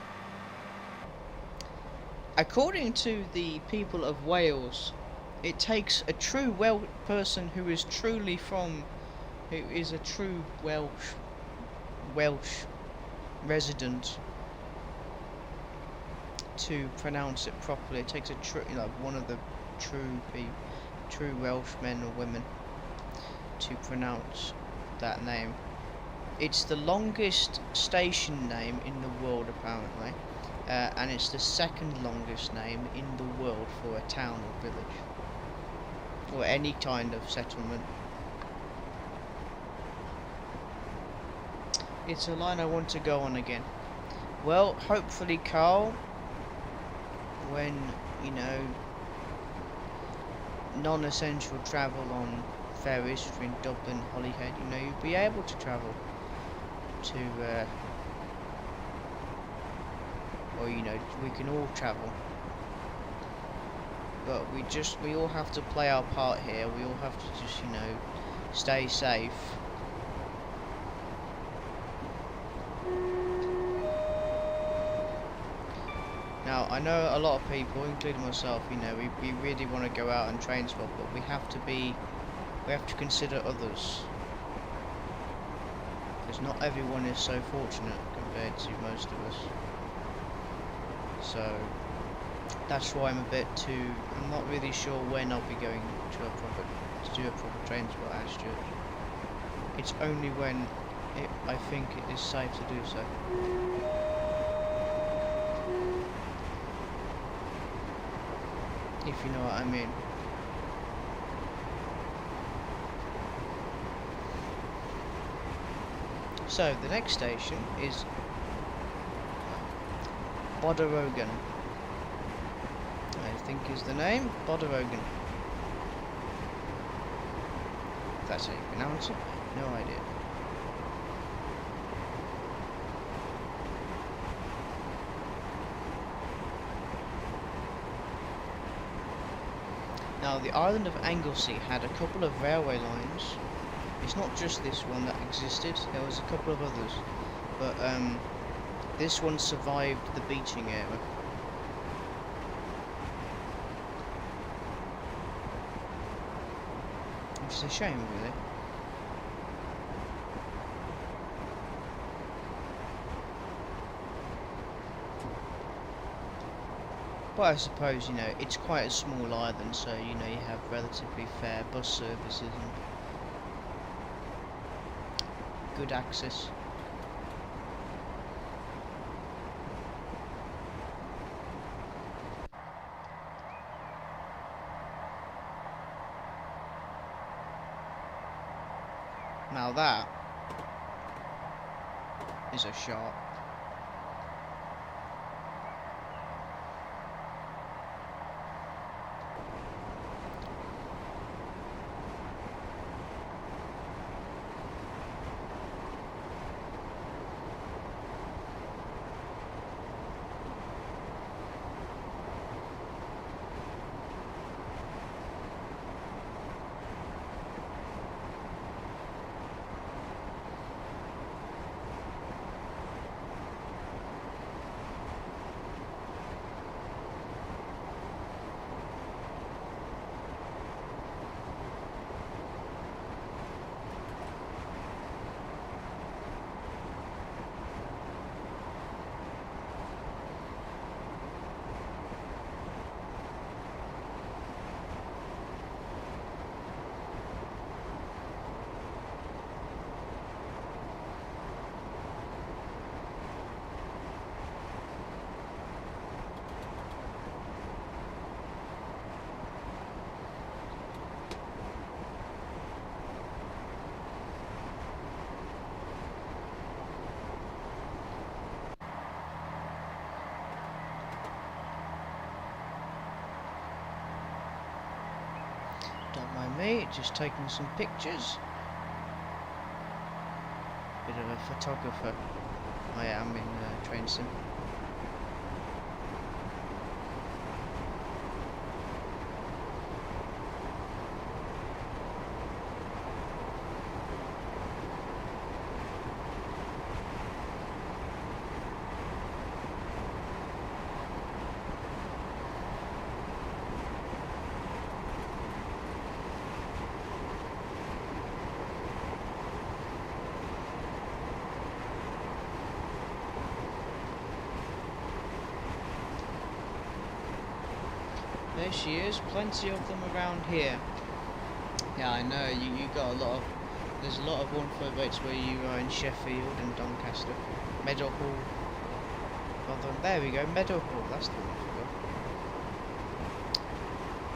According to the people of Wales, it takes a true Welsh person who is a true Welsh resident to pronounce it properly. It takes a one of the true Welsh men or women to pronounce that name. It's the longest station name in the world, apparently, and it's the second longest name in the world for a town or village, or any kind of settlement. It's a line I want to go on again. Well, hopefully, Carl, when, you know, non-essential travel on ferries between Dublin and Holyhead, you know, you'll be able to travel to, or, you know, we can all travel. But we all have to play our part here. We all have to just, you know, stay safe. Now, I know a lot of people, including myself, you know, we really want to go out and train spot, but we have to consider others. Because not everyone is so fortunate compared to most of us. So, that's why I'm not really sure when I'll be going to do a proper train spot at Stuart. It's only when I think it is safe to do so. If you know what I mean. So the next station is Boderogan, I think is the name. Boderogan. If that's how you pronounce it, no idea. Now Now, the island of Anglesey had a couple of railway lines. It's not just this one that existed, there was a couple of others. But this one survived the beaching era. Which is a shame, really. But I suppose, you know, it's quite a small island, so, you know, you have relatively fair bus services and good access. Now that is a shot. Don't mind me, just taking some pictures. Bit of a photographer I am in train sim. There she is, plenty of them around here. Yeah, I know, you got a lot of, there's a lot of 158s where you are in Sheffield and Doncaster. Meadowhall. There we go, Meadowhall, that's the one I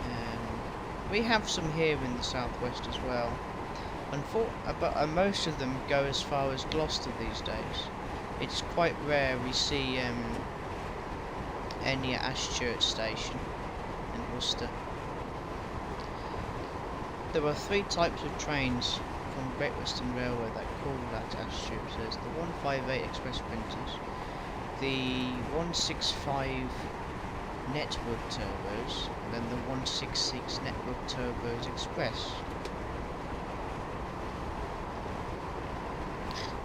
forgot. We have some here in the southwest as well. But most of them go as far as Gloucester these days. It's quite rare we see any at Ashchurch station. Worcester. There are 3 types of trains from Great Western Railway that call at Ashchurch. There's the 158 express printers, the 165 network turbos, and then the 166 network turbos express.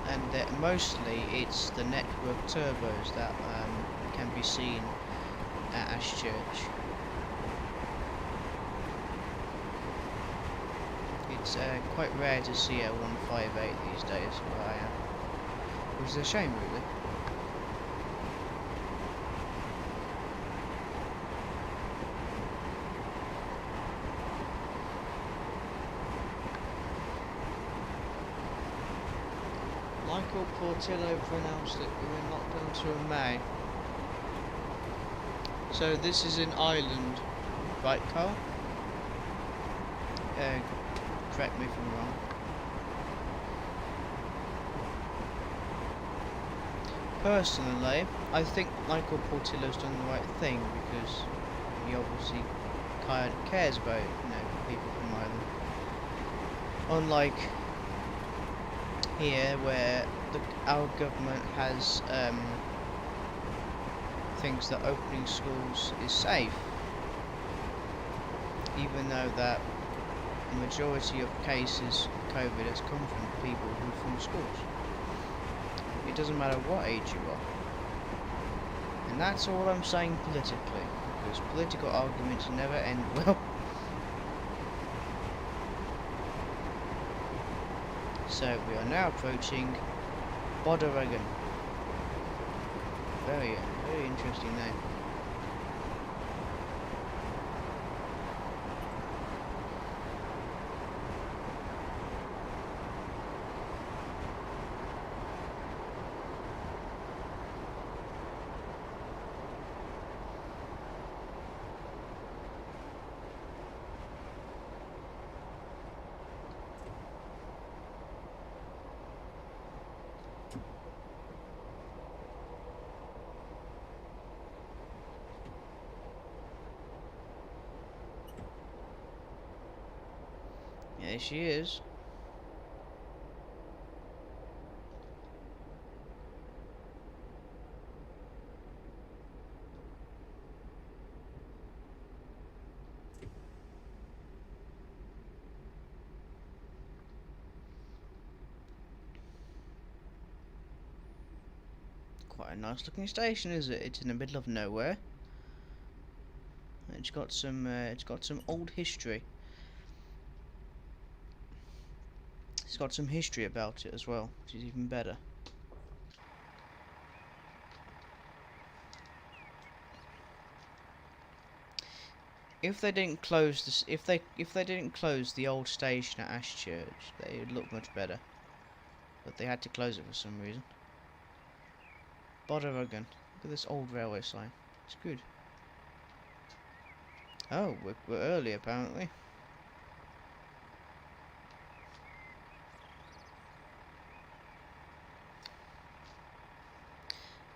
And mostly it's the network turbos that can be seen at Ashchurch. It's quite rare to see a 158 these days where I am, which is a shame, really. Michael Portillo pronounced it we were not done till May. So this is in Ireland, right, Carl? Correct me if I'm wrong. Personally, I think Michael Portillo's done the right thing because he obviously kind of cares about, you know, people from Ireland. Unlike here, where our government has thinks that opening schools is safe. even though that the majority of cases of COVID has come from people who are from schools. It doesn't matter what age you are. And that's all I'm saying politically, because political arguments never end well. So we are now approaching Boderegan. Very interesting name. Yeah, she is. Quite a nice looking station, is it? It's in the middle of nowhere. It's got some old history. It's got some history about it as well, which is even better. If they didn't close this, if they didn't close the old station at Ashchurch, they would look much better. But they had to close it for some reason. Boderegan. Look at this old railway sign. It's good. Oh, we're early apparently.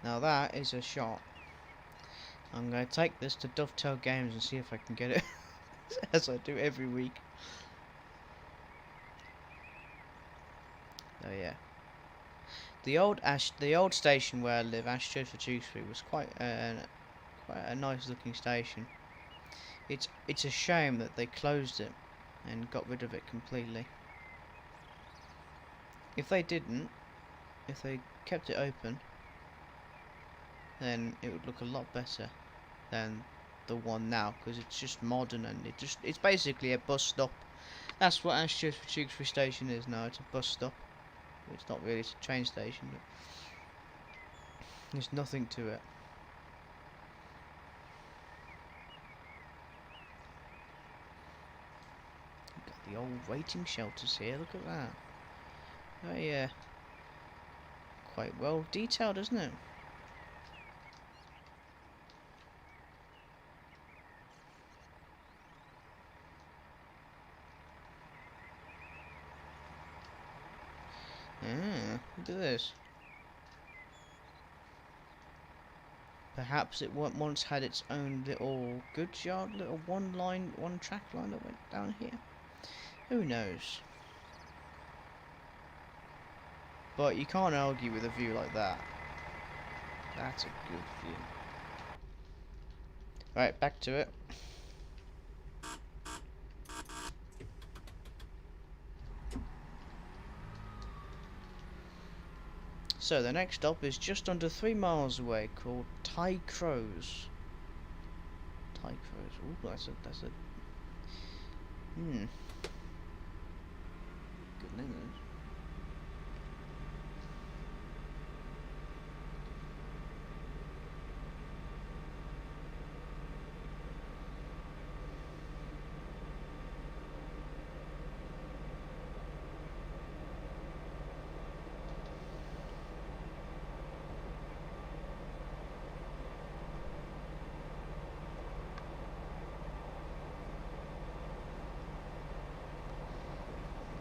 Now that is a shot. I'm going to take this to Dovetail Games and see if I can get it, as I do every week. Oh yeah. The old station where I live, Ashchurch for Tewkesbury, was quite a nice looking station. It's a shame that they closed it and got rid of it completely. If they didn't, if they kept it open, then it would look a lot better than the one now, because it's just modern and it's basically a bus stop. That's what Ashchurch for Tewkesbury station is now. It's a bus stop. It's not really, it's a train station, but there's nothing to it. Got the old waiting shelters here, look at that. Oh yeah. Quite well detailed, isn't it? Ah, look at this. Perhaps it once had its own little goods yard, little one track line that went down here. Who knows? But you can't argue with a view like that. That's a good view. Right, back to it. So the next stop is just under 3 miles away, called Crows. Crows. Ooh, that's a good name.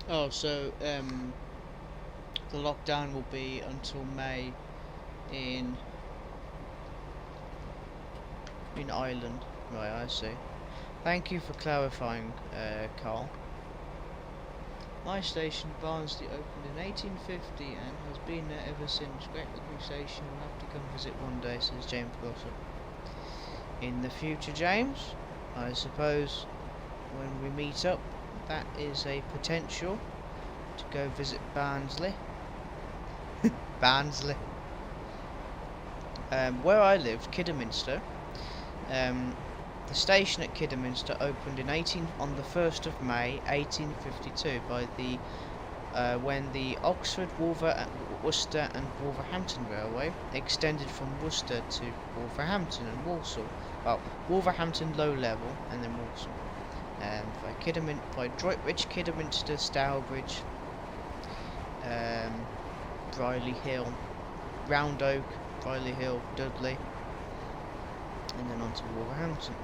Oh, so the lockdown will be until May in Ireland. Right, I see. Thank you for clarifying, Carl. My station, Barnsley, opened in 1850 and has been there ever since. Great looking station. We'll have to come visit one day, says James Glossop. In the future, James, I suppose when we meet up, that is a potential to go visit Barnsley. Barnsley. Where I lived, Kidderminster. The station at Kidderminster opened on the 1st of May 1852 by the when the Oxford, Worcester and Wolverhampton Railway extended from Worcester to Wolverhampton and Walsall. Well, Wolverhampton low level and then Walsall. By Droitwich, Kidderminster, Stourbridge, Brierley Hill, Round Oak, Brierley Hill, Dudley, and then on to Wolverhampton.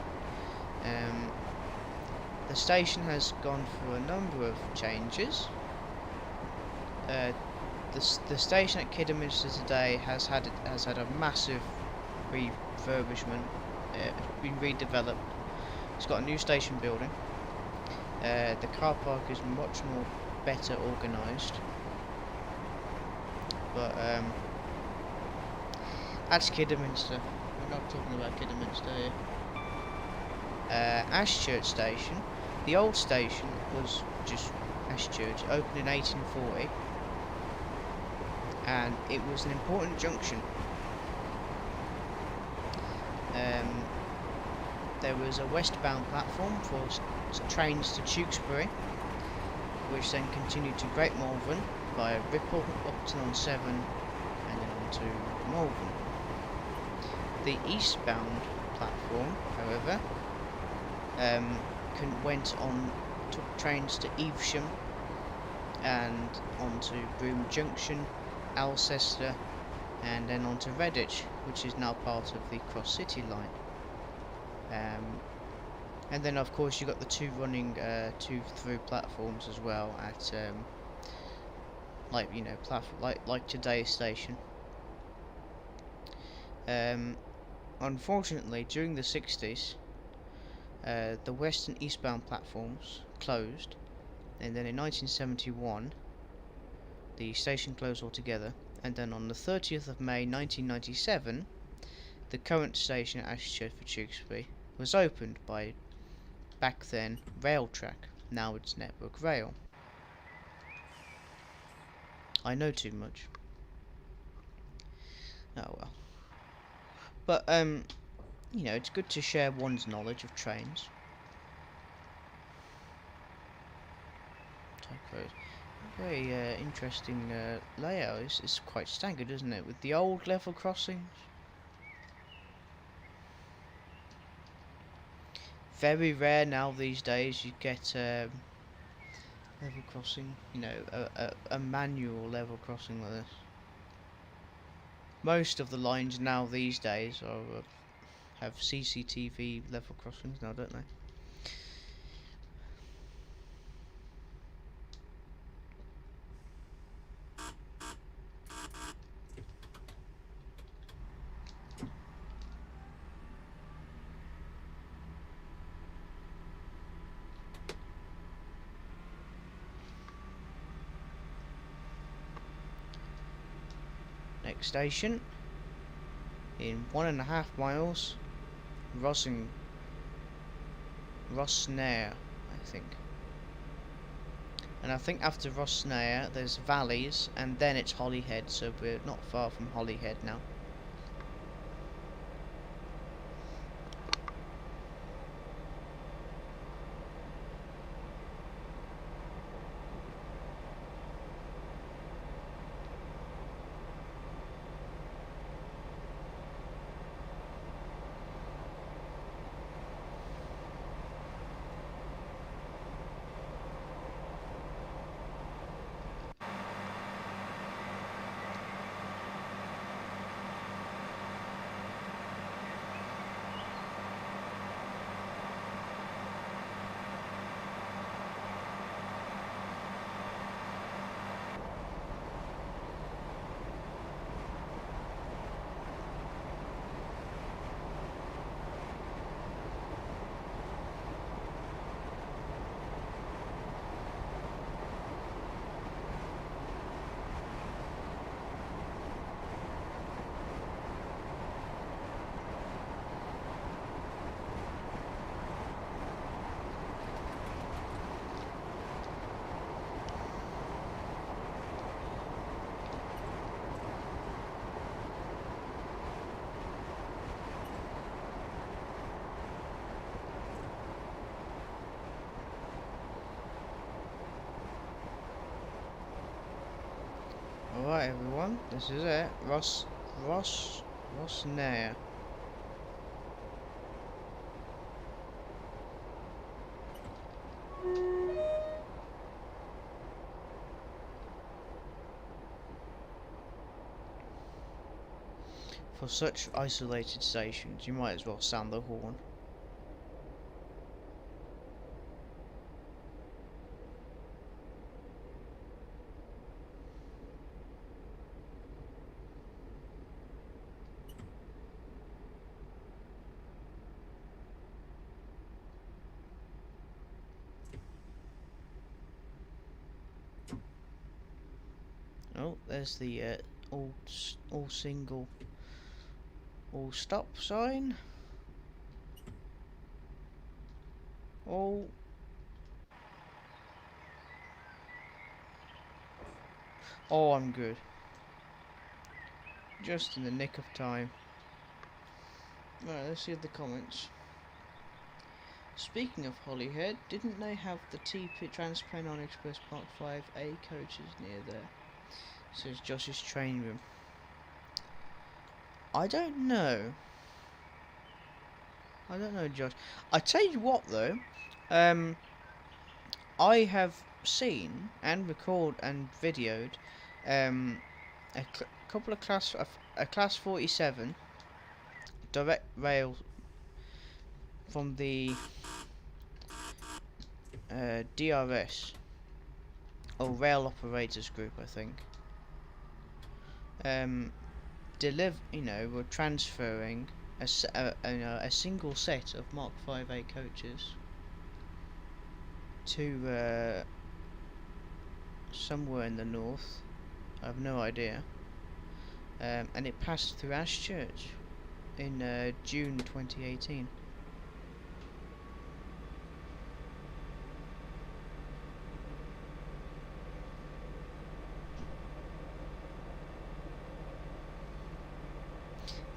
The station has gone through a number of changes. The station at Kidderminster today has had a massive refurbishment. It's been redeveloped. It's got a new station building. The car park is much more better organised. But that's Kidderminster. We're not talking about Kidderminster here. Ashchurch Station. The old station was just Ashchurch. It opened in 1840, and it was an important junction. There was a westbound platform for trains to Tewkesbury, which then continued to Great Malvern via Ripple, Upton on 7, and then on to Malvern. The eastbound platform, however, took trains to Evesham and on to Broome Junction, Alcester, and then on to Redditch, which is now part of the Cross City line. And then of course you got the two running through platforms as well at like today's station. Unfortunately, during the 60s, the west and eastbound platforms closed, and then in 1971 the station closed altogether, and then on the 30th of May 1997 the current station at Ashchurch for Tewkesbury was opened by, back then, Railtrack. Now it's Network Rail. I know too much. Oh well. But it's good to share one's knowledge of trains. Very interesting layout. It's quite staggered, isn't it? With the old level crossings. Very rare now these days you get level crossing, a manual level crossing like this. Most of the lines now these days are have CCTV level crossings now, don't they? Next station, in 1.5 miles, Rosnare, I think. And I think after Rosnare there's valleys, and then it's Holyhead, so we're not far from Holyhead now. Right, everyone, this is it. Rosnair. For such isolated stations, you might as well sound the horn. Oh, there's the all single, all stop sign. Oh, I'm good. Just in the nick of time. Right, let's see the comments. Speaking of Holyhead, didn't they have the TP Transpennine Express Mark 5A coaches near there? Says Josh's train room. I don't know. Josh. I tell you what, though, I have seen and recorded and videoed a couple of a class 47 direct rail from the DRS or Rail Operators Group, I think. We're transferring a single set of Mark 5A coaches to somewhere in the north. I have no idea. And it passed through Ashchurch in June 2018.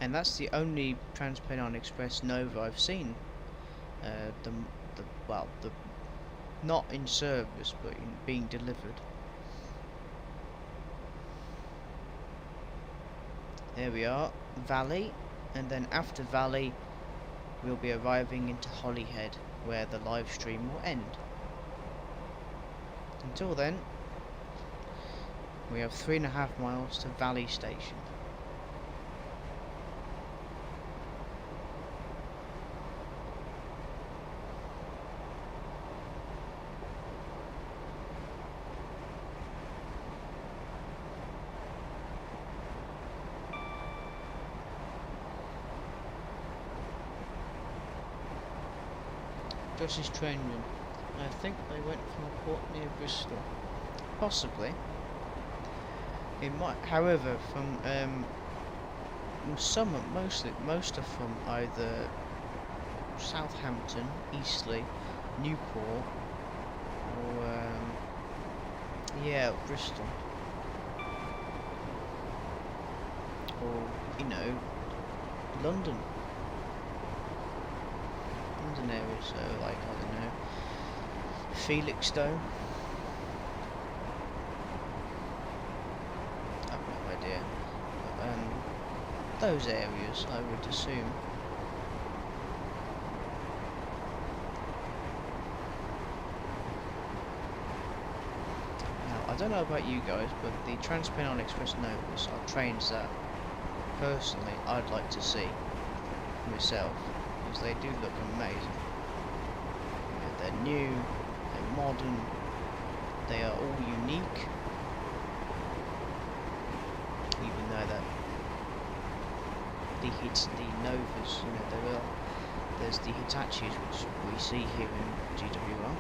And that's the only Transpennine Express Nova I've seen. The not in service, but being delivered. There we are, Valley, and then after Valley, we'll be arriving into Holyhead, where the live stream will end. Until then, we have 3.5 miles to Valley Station. Josh's train room. I think they went from a port near Bristol. Possibly. It might, however, from most are from either Southampton, Eastleigh, Newport, or Bristol, or London. Area, so like, I don't know, Felixstowe. I've no idea. But, those areas, I would assume. Now, I don't know about you guys, but the Transpennine Express Novas are trains that, personally, I'd like to see myself. They do look amazing. They're new, they're modern, they are all unique. Even though that the Novas, there's the Hitachis which we see here in GWR.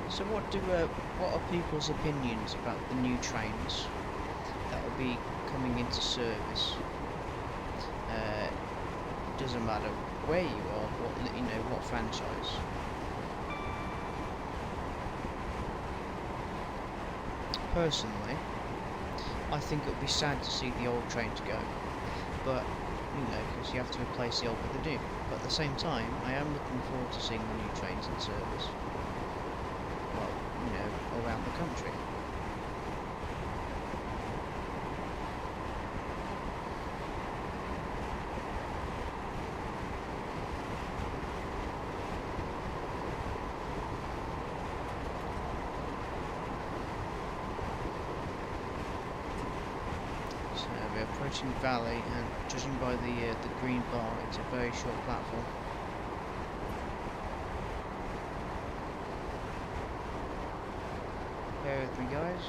So what are people's opinions about the new trains that will be coming into service? Doesn't matter where you are, what franchise. Personally, I think it would be sad to see the old trains go, but you know, because you have to replace the old with the new. But at the same time, I am looking forward to seeing the new trains in service. Well, you know, around the country. So we're approaching Valley, and judging by the green bar, it's a very short platform. Bear with me, guys.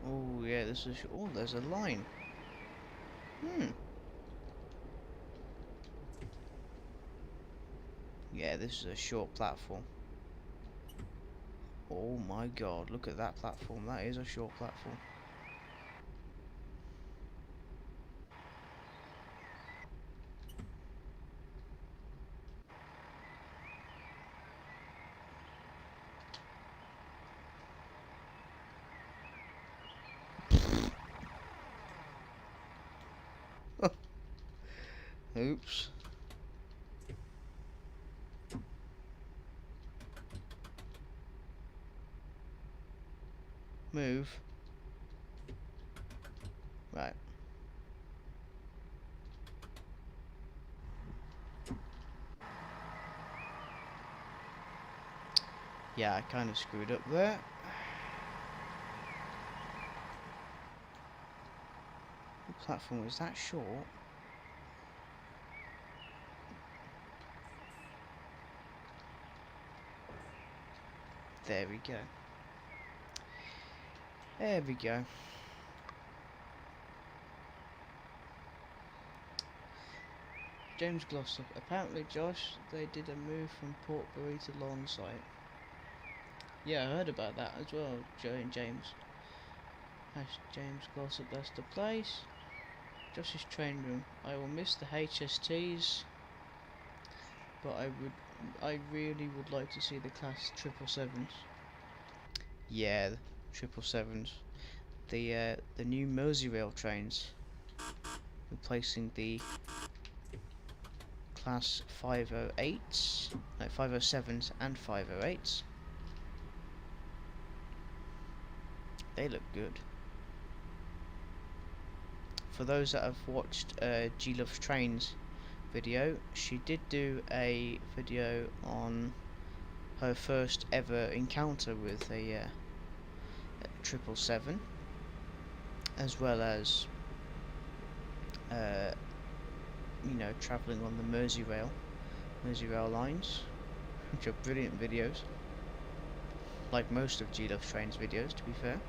Oh yeah, this is. Oh, there's a line. Yeah, this is a short platform. Oh my god, look at that platform. That is a short platform. Oops. Move. Right. Yeah, I kind of screwed up there. The platform was that short. There we go. There we go. James Glossop. Apparently, Josh, they did a move from Portbury to Lawnside. Yeah, I heard about that as well, Joe and James. That's James Glossop, that's the place. Josh's train room. I will miss the HSTs, but I really would like to see the class 777s. Yeah, 777s. The new Merseyrail trains, replacing the class 508s, no 507s and 508s. They look good. For those that have watched G Loves Trains video, she did do a video on her first ever encounter with a 777, as well as you know, travelling on the Merseyrail lines, which are brilliant videos, like most of G Loves Trains videos, to be fair.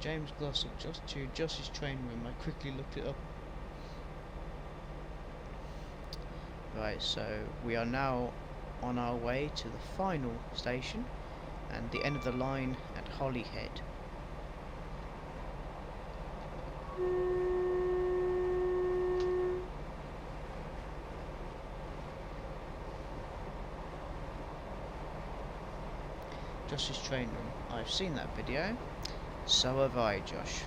James Glossop, just to Josh's train room. I quickly looked it up. Right, so we are now on our way to the final station and the end of the line at Holyhead. Josh's train room. I've seen that video. So have I, Josh.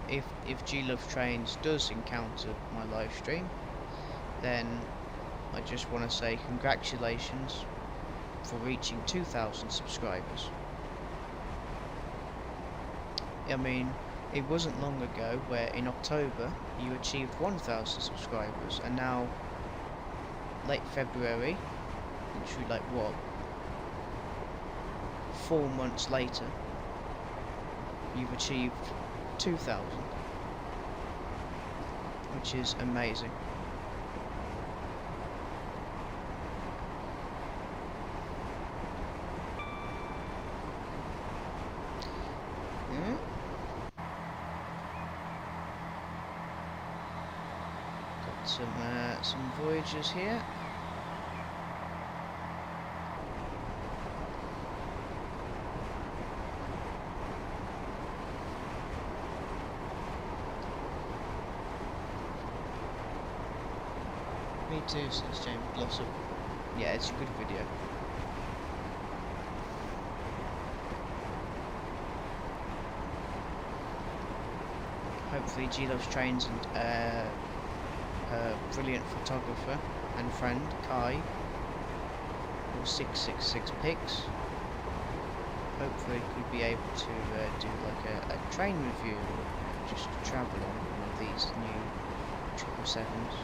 If G Love Trains does encounter my live stream, then I just want to say congratulations for reaching 2,000 subscribers. I mean, it wasn't long ago where in October you achieved 1,000 subscribers, and now late February, literally like what, 4 months later, you've achieved 2,000, which is amazing. Yeah. Got some Voyagers here. Me too, says James Blossom. Yeah, it's a good video. Hopefully G loves trains and her brilliant photographer and friend Kai or 666 pics. Hopefully we'll be able to do like a train review or just travel on one of these new 777s.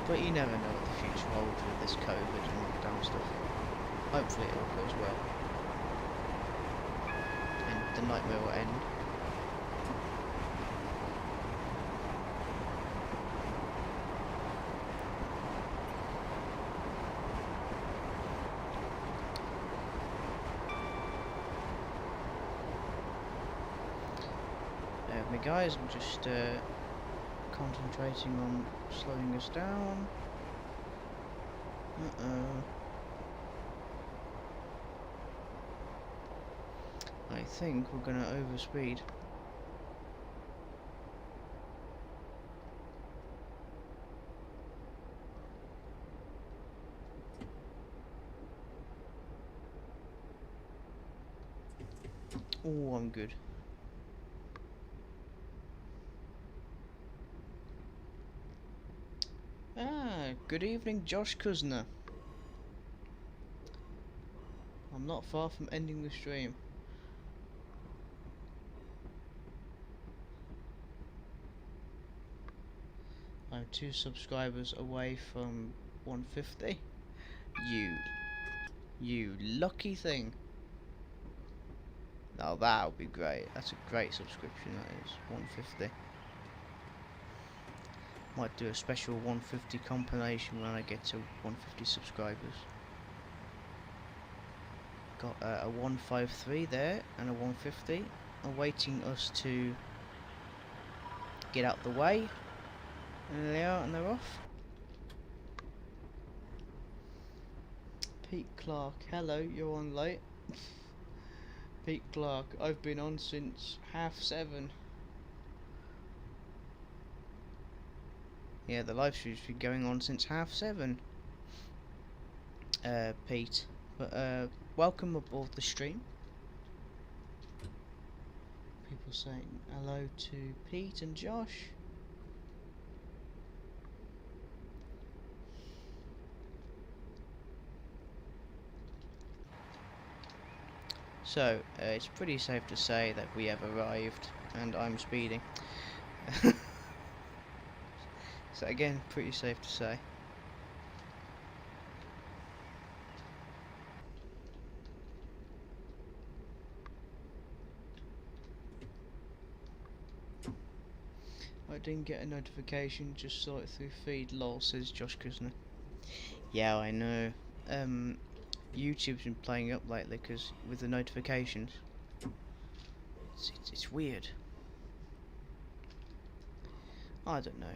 But you never know what the future holds with this COVID and lockdown stuff. Hopefully it all goes well. And the nightmare will end. Me guys, I'm just concentrating on slowing us down. I think we're gonna overspeed. Oh, I'm good. Good evening, Josh Kuzner. I'm not far from ending the stream. I'm 2 subscribers away from 150. You lucky thing. Now that would be great. That's a great subscription, that is. 150. Might do a special 150 compilation when I get to 150 subscribers. Got a 153 there and a 150 awaiting us to get out the way. And there they are, and they're off. Pete Clark, hello, you're on late. Pete Clark, I've been on since 7:30. Yeah, the live stream's been going on since 7:30. Pete. But welcome aboard the stream. People saying hello to Pete and Josh. So, it's pretty safe to say that we have arrived, and I'm speeding. So again, pretty safe to say. I didn't get a notification, just saw it through feed, lol, says Josh Kuzner. Yeah, I know. YouTube's been playing up lately because with the notifications. It's weird. I don't know.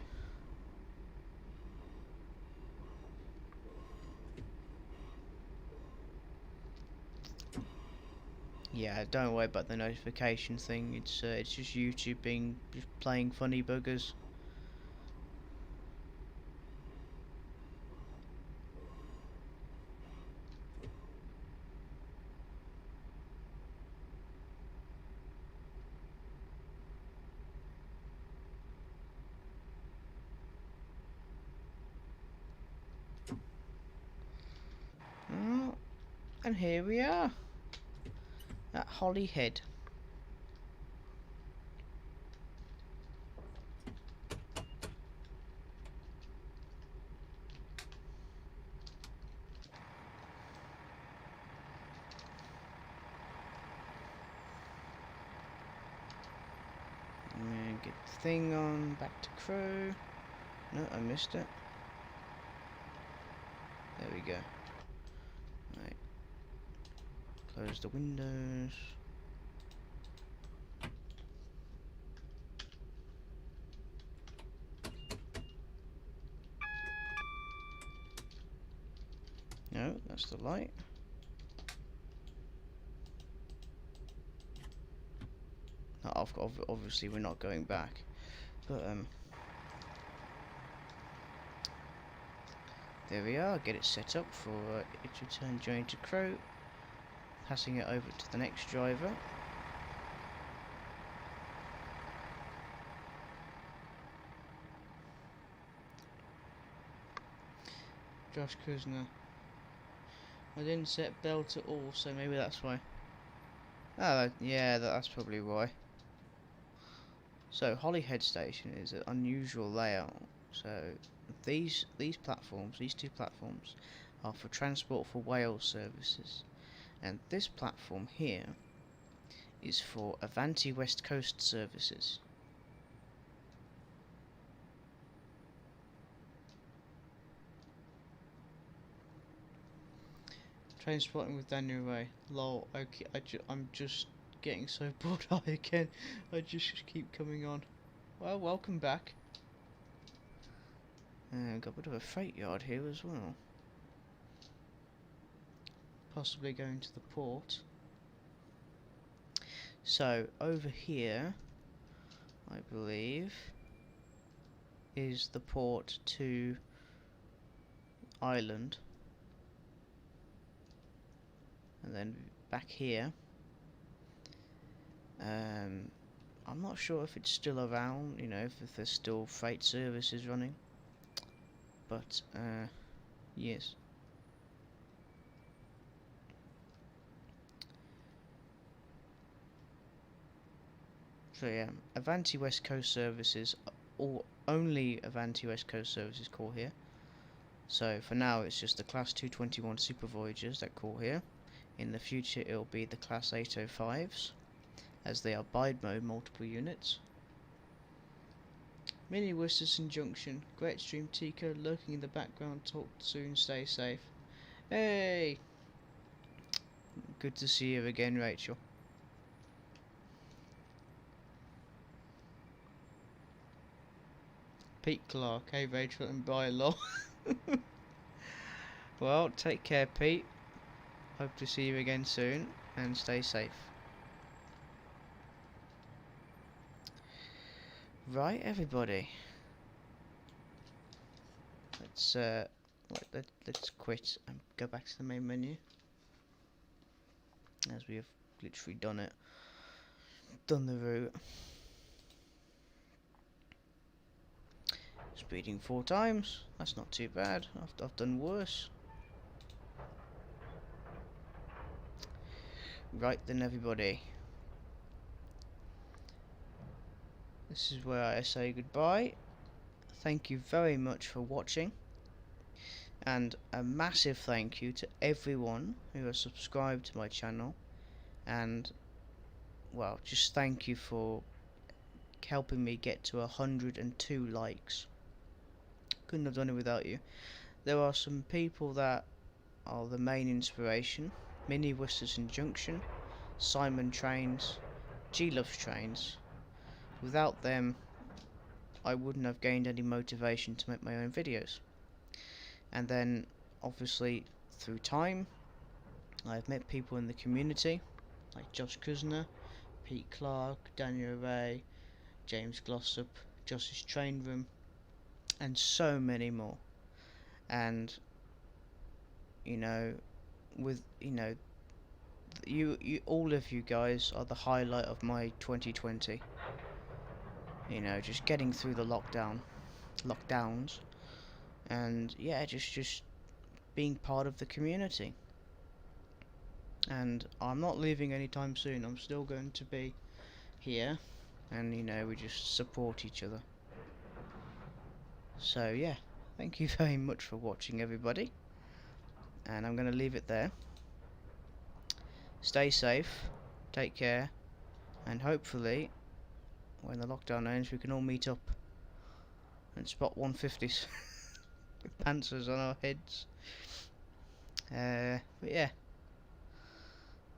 Yeah, don't worry about the notification thing. It's just YouTube just playing funny buggers. Oh, and here we are at Holyhead. get the thing on, back to Crewe. No, I missed it. There we go. Right. Close the windows. No, that's the light. No, obviously we're not going back, but there we are. Get it set up for its return journey to Crewe. Passing it over to the next driver. Josh Kuzner. I didn't set belt at all, so maybe that's why. Oh, yeah, that's probably why. So, Holyhead Station is an unusual layout. So, these platforms, these two platforms, are for Transport for Wales services, and this platform here is for Avanti West Coast services. Transporting with Daniel Ray. Lol. Okay, I'm just getting so bored again. I just keep coming on. Well, welcome back. Got a bit of a freight yard here as well. Possibly going to the port. So, over here, I believe, is the port to Ireland. And then back here, I'm not sure if it's still around, you know, if there's still freight services running, but yes. So yeah, Avanti West Coast services, or only Avanti West Coast services call here. So for now it's just the Class 221 Super Voyagers that call here. In the future it'll be the Class 805s, as they are bide mode multiple units. Mini Worcester Junction, Great Stream Tico lurking in the background, talk soon, stay safe. Hey! Good to see you again, Rachel. Pete Clark, hey Rachel and bye lol. Well, take care Pete. Hope to see you again soon and stay safe. Right, everybody. Let's quit and go back to the main menu, as we have literally done the route. Speeding 4 times. That's not too bad. I've done worse. Right then, everybody. This is where I say goodbye. Thank you very much for watching, and a massive thank you to everyone who has subscribed to my channel, and well, just thank you for helping me get to 102 likes. Couldn't have done it without you. There are some people that are the main inspiration: Mini Worcester Junction, Simon Trains, G Loves Trains. Without them, I wouldn't have gained any motivation to make my own videos. And then, obviously, through time, I've met people in the community, like Josh Kuzner, Pete Clark, Daniel Ray, James Glossop, Josh's Train Room, and so many more. And, you know, with, you know, you all of you guys are the highlight of my 2020. You know, just getting through the lockdowns, and yeah, just being part of the community. And I'm not leaving anytime soon. I'm still going to be here, and you know, we just support each other. So yeah, thank you very much for watching, everybody, and I'm going to leave it there. Stay safe, take care, and hopefully when the lockdown ends, we can all meet up and spot 150s with panzers on our heads. But yeah,